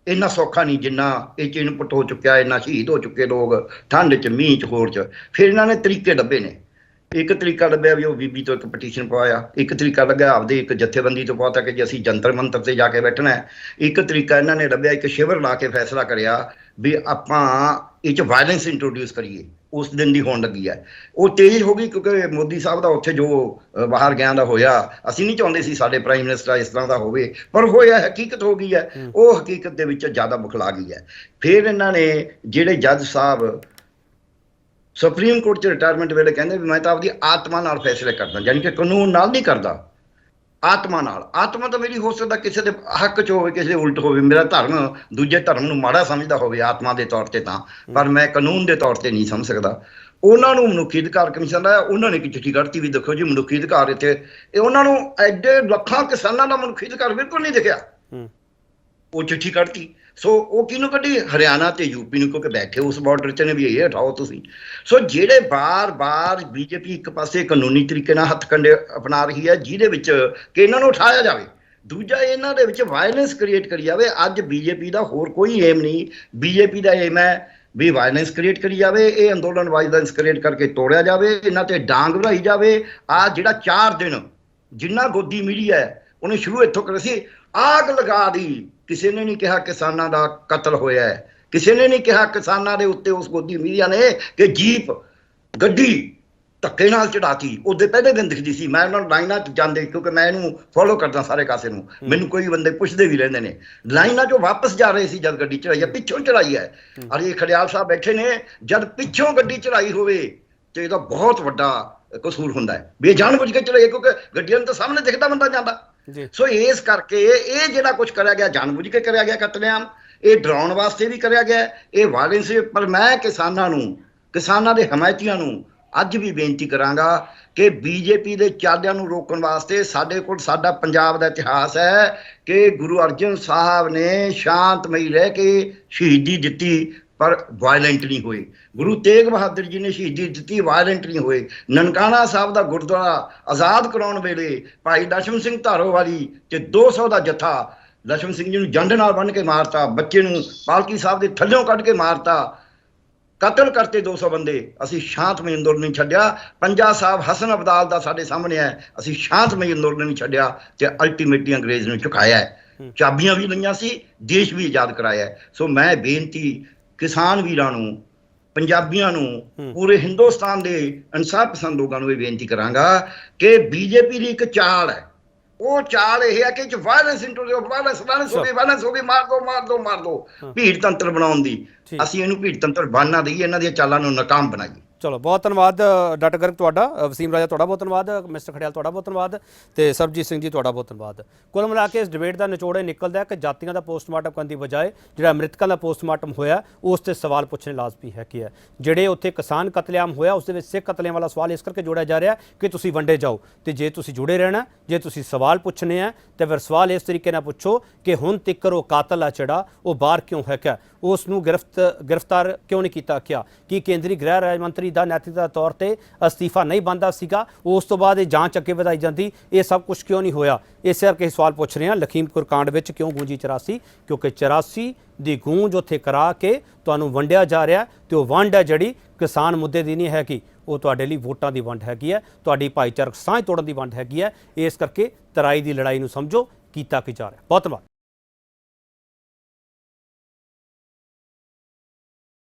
ਇੰਨਾ ਸੌਖਾ ਨਹੀਂ ਜਿੰਨਾ ਇਹ 'ਚ ਇਨਪੁੱਟ ਹੋ ਚੁੱਕਿਆ, ਇੰਨਾ ਸ਼ਹੀਦ ਹੋ ਚੁੱਕੇ ਲੋਕ ਠੰਡ 'ਚ, ਮੀਂਹ 'ਚ, ਹੋਰ 'ਚ। ਫਿਰ ਇਹਨਾਂ ਨੇ ਤਰੀਕੇ ਲੱਭੇ ਨੇ। ਇੱਕ ਤਰੀਕਾ ਲੱਭਿਆ ਵੀ ਉਹ ਬੀਬੀ ਤੋਂ ਇੱਕ ਪਟੀਸ਼ਨ ਪਵਾਇਆ, ਇੱਕ ਤਰੀਕਾ ਲੱਗਾ ਆਪਦੇ ਇੱਕ ਜਥੇਬੰਦੀ ਤੋਂ ਪਵਾਤਾ ਕਿ ਜੇ ਅਸੀਂ ਜੰਤਰ ਮੰਤਰ ਤੇ ਜਾ ਕੇ ਬੈਠਣਾ ਹੈ, ਇੱਕ ਤਰੀਕਾ ਇਹਨਾਂ ਨੇ ਲੱਭਿਆ ਇੱਕ ਸ਼ਿਵਰ ਲਾ ਕੇ ਫੈਸਲਾ ਕਰਿਆ ਵੀ ਆਪਾਂ ਇਹ 'ਚ ਵਾਇਲੈਂਸ ਇੰਟਰੋਡਿਊਸ ਕਰੀਏ। ਉਸ ਦਿਨ ਦੀ ਹੋਣ ਲੱਗੀ ਹੈ। ਉਹ ਤੇਜ਼ ਹੋ ਗਈ ਕਿਉਂਕਿ ਮੋਦੀ ਸਾਹਿਬ ਦਾ ਉੱਥੇ ਜੋ ਬਾਹਰ ਗਿਆ ਦਾ ਹੋਇਆ, ਅਸੀਂ ਨਹੀਂ ਚਾਹੁੰਦੇ ਸੀ ਸਾਡੇ ਪ੍ਰਾਈਮ ਮਿਨਿਸਟਰ ਇਸ ਤਰ੍ਹਾਂ ਦਾ ਹੋਵੇ, ਪਰ ਹੋਇਆ, ਹਕੀਕਤ ਹੋ ਗਈ ਹੈ। ਉਹ ਹਕੀਕਤ ਦੇ ਵਿੱਚ ਜ਼ਿਆਦਾ ਬੁਖਲਾ ਗਈ ਹੈ। ਫਿਰ ਇਹਨਾਂ ਨੇ ਜਿਹੜੇ ਜੱਜ ਸਾਹਿਬ ਸੁਪਰੀਮ ਕੋਰਟ 'ਚ ਰਿਟਾਇਰਮੈਂਟ ਵੇਲੇ ਕਹਿੰਦੇ ਵੀ ਮੈਂ ਤਾਂ ਆਪਦੀ ਆਤਮਾ ਨਾਲ ਫੈਸਲੇ ਕਰਦਾ, ਯਾਨੀ ਕਿ ਕਾਨੂੰਨ ਨਾਲ ਨਹੀਂ ਕਰਦਾ, ਆਤਮਾ ਨਾਲ। ਆਤਮਾ ਤਾਂ ਮੇਰੀ ਹੋ ਸਕਦਾ ਕਿਸੇ ਦੇ ਹੱਕ 'ਚ ਹੋਵੇ, ਕਿਸੇ ਦੇ ਉਲਟ ਹੋਵੇ, ਮੇਰਾ ਧਰਮ ਦੂਜੇ ਧਰਮ ਨੂੰ ਮਾੜਾ ਸਮਝਦਾ ਹੋਵੇ ਆਤਮਾ ਦੇ ਤੌਰ ਤੇ ਤਾਂ, ਪਰ ਮੈਂ ਕਾਨੂੰਨ ਦੇ ਤੌਰ ਤੇ ਨਹੀਂ ਸਮਝ ਸਕਦਾ। ਉਹਨਾਂ ਨੂੰ ਮਨੁੱਖੀ ਅਧਿਕਾਰ ਕਮਿਸ਼ਨ ਦਾ ਉਹਨਾਂ ਨੇ ਇੱਕ ਚਿੱਠੀ ਕੱਢਤੀ ਵੀ ਦੇਖੋ ਜੀ ਮਨੁੱਖੀ ਅਧਿਕਾਰ ਇੱਥੇ, ਇਹ ਉਹਨਾਂ ਨੂੰ ਐਡੇ ਲੱਖਾਂ ਕਿਸਾਨਾਂ ਦਾ ਮਨੁੱਖੀ ਅਧਿਕਾਰ ਬਿਲਕੁਲ ਨਹੀਂ ਦਿਖਿਆ। ਉਹ ਚਿੱਠੀ ਕੱਢਤੀ। ਸੋ ਉਹ ਕਿਹਨੂੰ ਕੱਢੀ? ਹਰਿਆਣਾ ਤੇ ਯੂਪੀ ਨੂੰ, ਕਿਉਂਕਿ ਬੈਠੇ ਉਸ ਬਾਰਡਰ 'ਚ ਨੇ ਵੀ ਇਹ ਹਟਾਓ ਤੁਸੀਂ। ਸੋ ਜਿਹੜੇ ਬਾਰ-ਬਾਰ ਬੀਜੇਪੀ ਇੱਕ ਪਾਸੇ ਕਾਨੂੰਨੀ ਤਰੀਕੇ ਨਾਲ ਹੱਥ ਕੰਡੇ ਅਪਣਾ ਰਹੀ ਹੈ ਜਿਹਦੇ ਵਿੱਚ ਕਿ ਇਹਨਾਂ ਨੂੰ ਉਠਾਇਆ ਜਾਵੇ, ਦੂਜਾ ਇਹਨਾਂ ਦੇ ਵਿੱਚ ਵਾਇਲੈਂਸ ਕ੍ਰੀਏਟ ਕਰੀ ਜਾਵੇ। ਅੱਜ ਬੀਜੇਪੀ ਦਾ ਹੋਰ ਕੋਈ ਏਮ ਨਹੀਂ, ਬੀਜੇਪੀ ਦਾ ਏਮ ਹੈ ਵੀ ਵਾਇਲੈਂਸ ਕ੍ਰੀਏਟ ਕਰੀ ਜਾਵੇ, ਇਹ ਅੰਦੋਲਨ ਵਾਇਲੈਂਸ ਕ੍ਰੀਏਟ ਕਰਕੇ ਤੋੜਿਆ ਜਾਵੇ, ਇਹਨਾਂ ਤੇ ਡਾਂਗ ਵਧਾਈ ਜਾਵੇ। ਆ ਜਿਹੜਾ 4 ਦਿਨ ਜਿੰਨਾ ਗੋਦੀ ਮੀਡੀਆ ਹੈ ਉਹਨੇ ਸ਼ੁਰੂ ਇੱਥੋਂ ਕਰਿਆ ਸੀ, ਆਗ ਲਗਾ ਦੀ। ਕਿਸੇ ਨੇ ਨਹੀਂ ਕਿਹਾ ਕਿਸਾਨਾਂ ਦਾ ਕਤਲ ਹੋਇਆ ਹੈ, ਕਿਸੇ ਨੇ ਨਹੀਂ ਕਿਹਾ ਕਿਸਾਨਾਂ ਦੇ ਉੱਤੇ ਉਸ ਗੋਦੀ ਮੀਡੀਆ ਨੇ ਕਿ ਜੀਪ ਗੱਡੀ ਧੱਕੇ ਨਾਲ ਚੜਾਤੀ। ਉਹਦੇ ਪਹਿਲੇ ਦਿਨ ਦਿਖਦੀ ਸੀ, ਮੈਂ ਉਹਨਾਂ ਨੂੰ ਲਾਈਨਾਂ 'ਚ ਜਾਂਦੇ, ਕਿਉਂਕਿ ਮੈਂ ਇਹਨੂੰ ਫੋਲੋ ਕਰਦਾ ਸਾਰੇ ਕਾਸੇ ਨੂੰ, ਮੈਨੂੰ ਕੋਈ ਬੰਦੇ ਪੁੱਛਦੇ ਵੀ ਰਹਿੰਦੇ ਨੇ, ਲਾਈਨਾਂ 'ਚੋਂ ਵਾਪਸ ਜਾ ਰਹੇ ਸੀ ਜਦ ਗੱਡੀ ਚੜਾਈ ਹੈ, ਪਿੱਛੋਂ ਚੜਾਈ ਹੈ। ਅਰੇ ਖੜਿਆਲ ਸਾਹਿਬ ਬੈਠੇ ਨੇ, ਜਦ ਪਿੱਛੋਂ ਗੱਡੀ ਚੜਾਈ ਹੋਵੇ ਤੇ ਇਹਦਾ ਬਹੁਤ ਵੱਡਾ ਕਸੂਰ ਹੁੰਦਾ ਹੈ ਵੀ ਇਹ ਜਾਣਬੁੱਝ ਕੇ ਚੜਾਈ, ਕਿਉਂਕਿ ਗੱਡੀਆਂ ਨੂੰ ਤਾਂ ਸਾਹਮਣੇ ਦਿਖਦਾ ਬੰਦਾ ਜਾਂਦਾ। ਸੋ ਇਸ ਕਰਕੇ ਇਹ ਜਿਹੜਾ ਕੁਝ ਕਰਿਆ ਗਿਆ ਜਾਣਬੁੱਝ ਕੇ ਕਰਿਆ ਗਿਆ ਕਤਲੇਆਮ, ਇਹ ਡਰਾਉਣ ਵਾਸਤੇ ਵੀ ਕਰਿਆ ਗਿਆ, ਇਹ ਵਾਇਲੈਂਸ। ਪਰ ਮੈਂ ਕਿਸਾਨਾਂ ਨੂੰ, ਕਿਸਾਨਾਂ ਦੇ ਹਮਾਇਤੀਆਂ ਨੂੰ ਅੱਜ ਵੀ ਬੇਨਤੀ ਕਰਾਂਗਾ ਕਿ ਬੀਜੇਪੀ ਦੇ ਚਾਲਿਆਂ ਨੂੰ ਰੋਕਣ ਵਾਸਤੇ ਸਾਡੇ ਕੋਲ ਸਾਡਾ ਪੰਜਾਬ ਦਾ ਇਤਿਹਾਸ ਹੈ ਕਿ ਗੁਰੂ ਅਰਜਨ ਸਾਹਿਬ ਨੇ ਸ਼ਾਂਤਮਈ ਰਹਿ ਕੇ ਸ਼ਹੀਦੀ ਦਿੱਤੀ ਪਰ ਵਾਇਲੈਂਟ ਨਹੀਂ ਹੋਏ। ਗੁਰੂ ਤੇਗ ਬਹਾਦਰ ਜੀ ਨੇ ਸ਼ਹੀਦੀ ਦਿੱਤੀ, ਵਾਇਲੈਂਟ ਨਹੀਂ ਹੋਏ। ਨਨਕਾਣਾ ਸਾਹਿਬ ਦਾ ਗੁਰਦੁਆਰਾ ਆਜ਼ਾਦ ਕਰਾਉਣ ਵੇਲੇ ਭਾਈ ਲਛਮਣ ਸਿੰਘ ਧਾਰੋਵਾਲੀ ਤੇ 200 ਦਾ ਜੱਥਾ ਲਛਮਣ ਸਿੰਘ ਜੀ ਨੂੰ ਜੰਡ ਨਾਲ ਬੰਨ੍ਹ ਕੇ ਮਾਰਤਾ, ਬੱਚੇ ਨੂੰ ਪਾਲਕੀ ਸਾਹਿਬ ਦੇ ਥੱਲਿਓਂ ਕੱਢ ਕੇ ਮਾਰਤਾ, ਕਤਲ ਕਰਤੇ 200 ਬੰਦੇ। ਅਸੀਂ ਸ਼ਾਂਤਮਈ ਅੰਦੋਲਨ ਨਹੀਂ ਛੱਡਿਆ। ਪੰਜਾ ਸਾਹਿਬ ਹਸਨ ਅਬਦਾਲ ਦਾ ਸਾਡੇ ਸਾਹਮਣੇ ਹੈ, ਅਸੀਂ ਸ਼ਾਂਤਮਈ ਅੰਦੋਲਨ ਨਹੀਂ ਛੱਡਿਆ ਤੇ ਅਲਟੀਮੇਟਲੀ ਅੰਗਰੇਜ਼ ਨੂੰ ਝੁਕਾਇਆ ਹੈ। ਚਾਬੀਆਂ ਵੀ ਲਈਆਂ ਸੀ, ਦੇਸ਼ ਵੀ ਆਜ਼ਾਦ ਕਰਾਇਆ। ਸੋ ਮੈਂ ਬੇਨਤੀ ਕਿਸਾਨ ਵੀਰਾਂ ਨੂੰ, ਪੰਜਾਬੀਆਂ ਨੂੰ, ਪੂਰੇ ਹਿੰਦੁਸਤਾਨ ਦੇ ਇਨਸਾਫ ਪਸੰਦ ਲੋਕਾਂ ਨੂੰ ਇਹ ਬੇਨਤੀ ਕਰਾਂਗਾ ਕਿ ਬੀਜੇਪੀ ਦੀ ਇੱਕ ਚਾਲ ਹੈ, ਉਹ ਚਾਲ ਇਹ ਹੈ ਕਿ ਵਾਇਲੈਂਸ ਵਾਇਲੈਂਸ ਹੋ ਗਈ, ਮਾਰ ਦੋ ਭੀੜ ਤੰਤਰ ਬਣਾਉਣ ਦੀ। ਅਸੀਂ ਇਹਨੂੰ ਭੀੜ ਤੰਤਰ ਬਣ ਨਾ ਦਈਏ, ਇਹਨਾਂ ਦੀਆਂ ਚਾਲਾਂ ਨੂੰ ਨਾਕਾਮ ਬਣਾਈਏ। ਚਲੋ ਬਹੁਤ ਧੰਨਵਾਦ ਡਾਕਟਰ ਗਰਗ ਤੁਹਾਡਾ, ਵਸੀਮ ਰਾਜਾ ਤੁਹਾਡਾ ਬਹੁਤ ਧੰਨਵਾਦ, ਮਿਸਟਰ ਖੜਿਆਲ ਤੁਹਾਡਾ ਬਹੁਤ ਧੰਨਵਾਦ ਤੇ ਸਰਬਜੀਤ ਸਿੰਘ ਜੀ ਤੁਹਾਡਾ ਬਹੁਤ ਧੰਨਵਾਦ। ਕੁੱਲ ਮਿਲਾ ਕੇ ਇਸ ਡਿਬੇਟ ਦਾ ਨਿਚੋੜ ਇਹ ਨਿਕਲਦਾ ਕਿ ਜਾਤੀਆਂ ਦਾ ਪੋਸਟਮਾਰਟਮ ਕਰਨ ਦੀ ਬਜਾਏ ਜਿਹੜਾ ਮ੍ਰਿਤਕਾਂ ਦਾ ਪੋਸਟਮਾਰਟਮ ਹੋਇਆ ਉਸ ਤੇ ਸਵਾਲ ਪੁੱਛਣੇ ਲਾਜ਼ਮੀ ਹੈ ਕਿ ਜਿਹੜੇ ਉੱਥੇ ਕਿਸਾਨ ਕਤਲੇਆਮ ਹੋਇਆ ਉਸ ਦੇ ਵਿੱਚ ਸਿੱਖ ਕਤਲੇਆਮ ਵਾਲਾ ਸਵਾਲ ਇਸ ਕਰਕੇ ਜੋੜਿਆ ਜਾ ਰਿਹਾ ਕਿ ਤੁਸੀਂ ਵੰਡੇ ਜਾਓ, ਤੇ ਜੇ ਤੁਸੀਂ ਜੁੜੇ ਰਹਿਣਾ, ਜੇ ਤੁਸੀਂ ਸਵਾਲ ਪੁੱਛਣੇ ਆ ਤੇ ਫਿਰ ਸਵਾਲ ਇਸ ਤਰੀਕੇ ਨਾਲ ਪੁੱਛੋ ਕਿ ਹੁਣ ਤੱਕਰ ਉਹ ਕਾਤਲ ਆ ਜਿਹੜਾ ਉਹ ਬਾਹਰ ਕਿਉਂ ਹੈ, ਕਿਆ ਉਸ ਨੂੰ ਗ੍ਰਿਫਤਾਰ ਕਿਉਂ ਨਹੀਂ ਕੀਤਾ, ਕਿ ਕੇਂਦਰੀ ਗ੍ਰਹਿ ਰਾਜ ਮੰਤਰੀ ਦਾ ਨੈਤਿਕਤਾ ਤੌਰ ਤੇ ਅਸਤੀਫਾ ਨਹੀਂ ਬਣਦਾ ਸੀਗਾ, ਉਸ ਤੋਂ ਬਾਅਦ ਇਹ ਜਾਂਚ ਅੱਗੇ ਵਧਾਈ ਜਾਂਦੀ, ਇਹ ਸਭ ਕੁਝ ਕਿਉਂ ਨਹੀਂ ਹੋਇਆ। ਇਸੇ ਕਰਕੇ ਸਵਾਲ ਪੁੱਛ ਰਹੇ ਹਾਂ ਲਖੀਮਪੁਰ ਕਾਂਡ ਵਿੱਚ ਕਿਉਂ ਗੂੰਜੀ 84, ਕਿਉਂਕਿ 84 ਦੀ ਗੂੰਜ ਉੱਥੇ ਕਰਾ ਕੇ ਤੁਹਾਨੂੰ ਵੰਡਿਆ ਜਾ ਰਿਹਾ ਤੇ ਉਹ ਵੰਡ ਹੈ ਜਿਹੜੀ ਕਿਸਾਨ ਮੁੱਦੇ ਦੀ ਨਹੀਂ ਹੈਗੀ, ਉਹ ਤੁਹਾਡੇ ਲਈ ਵੋਟਾਂ ਦੀ ਵੰਡ ਹੈਗੀ ਹੈ, ਤੁਹਾਡੀ ਭਾਈਚਾਰਕ ਸਾਂਝ ਤੋੜਨ ਦੀ ਵੰਡ ਹੈਗੀ ਹੈ। ਇਸ ਕਰਕੇ ਤਰਾਈ ਦੀ ਲੜਾਈ ਨੂੰ ਸਮਝੋ ਕੀਤਾ ਕੀ ਜਾ ਰਿਹਾ। ਬਹੁਤ ਧੰਨਵਾਦ।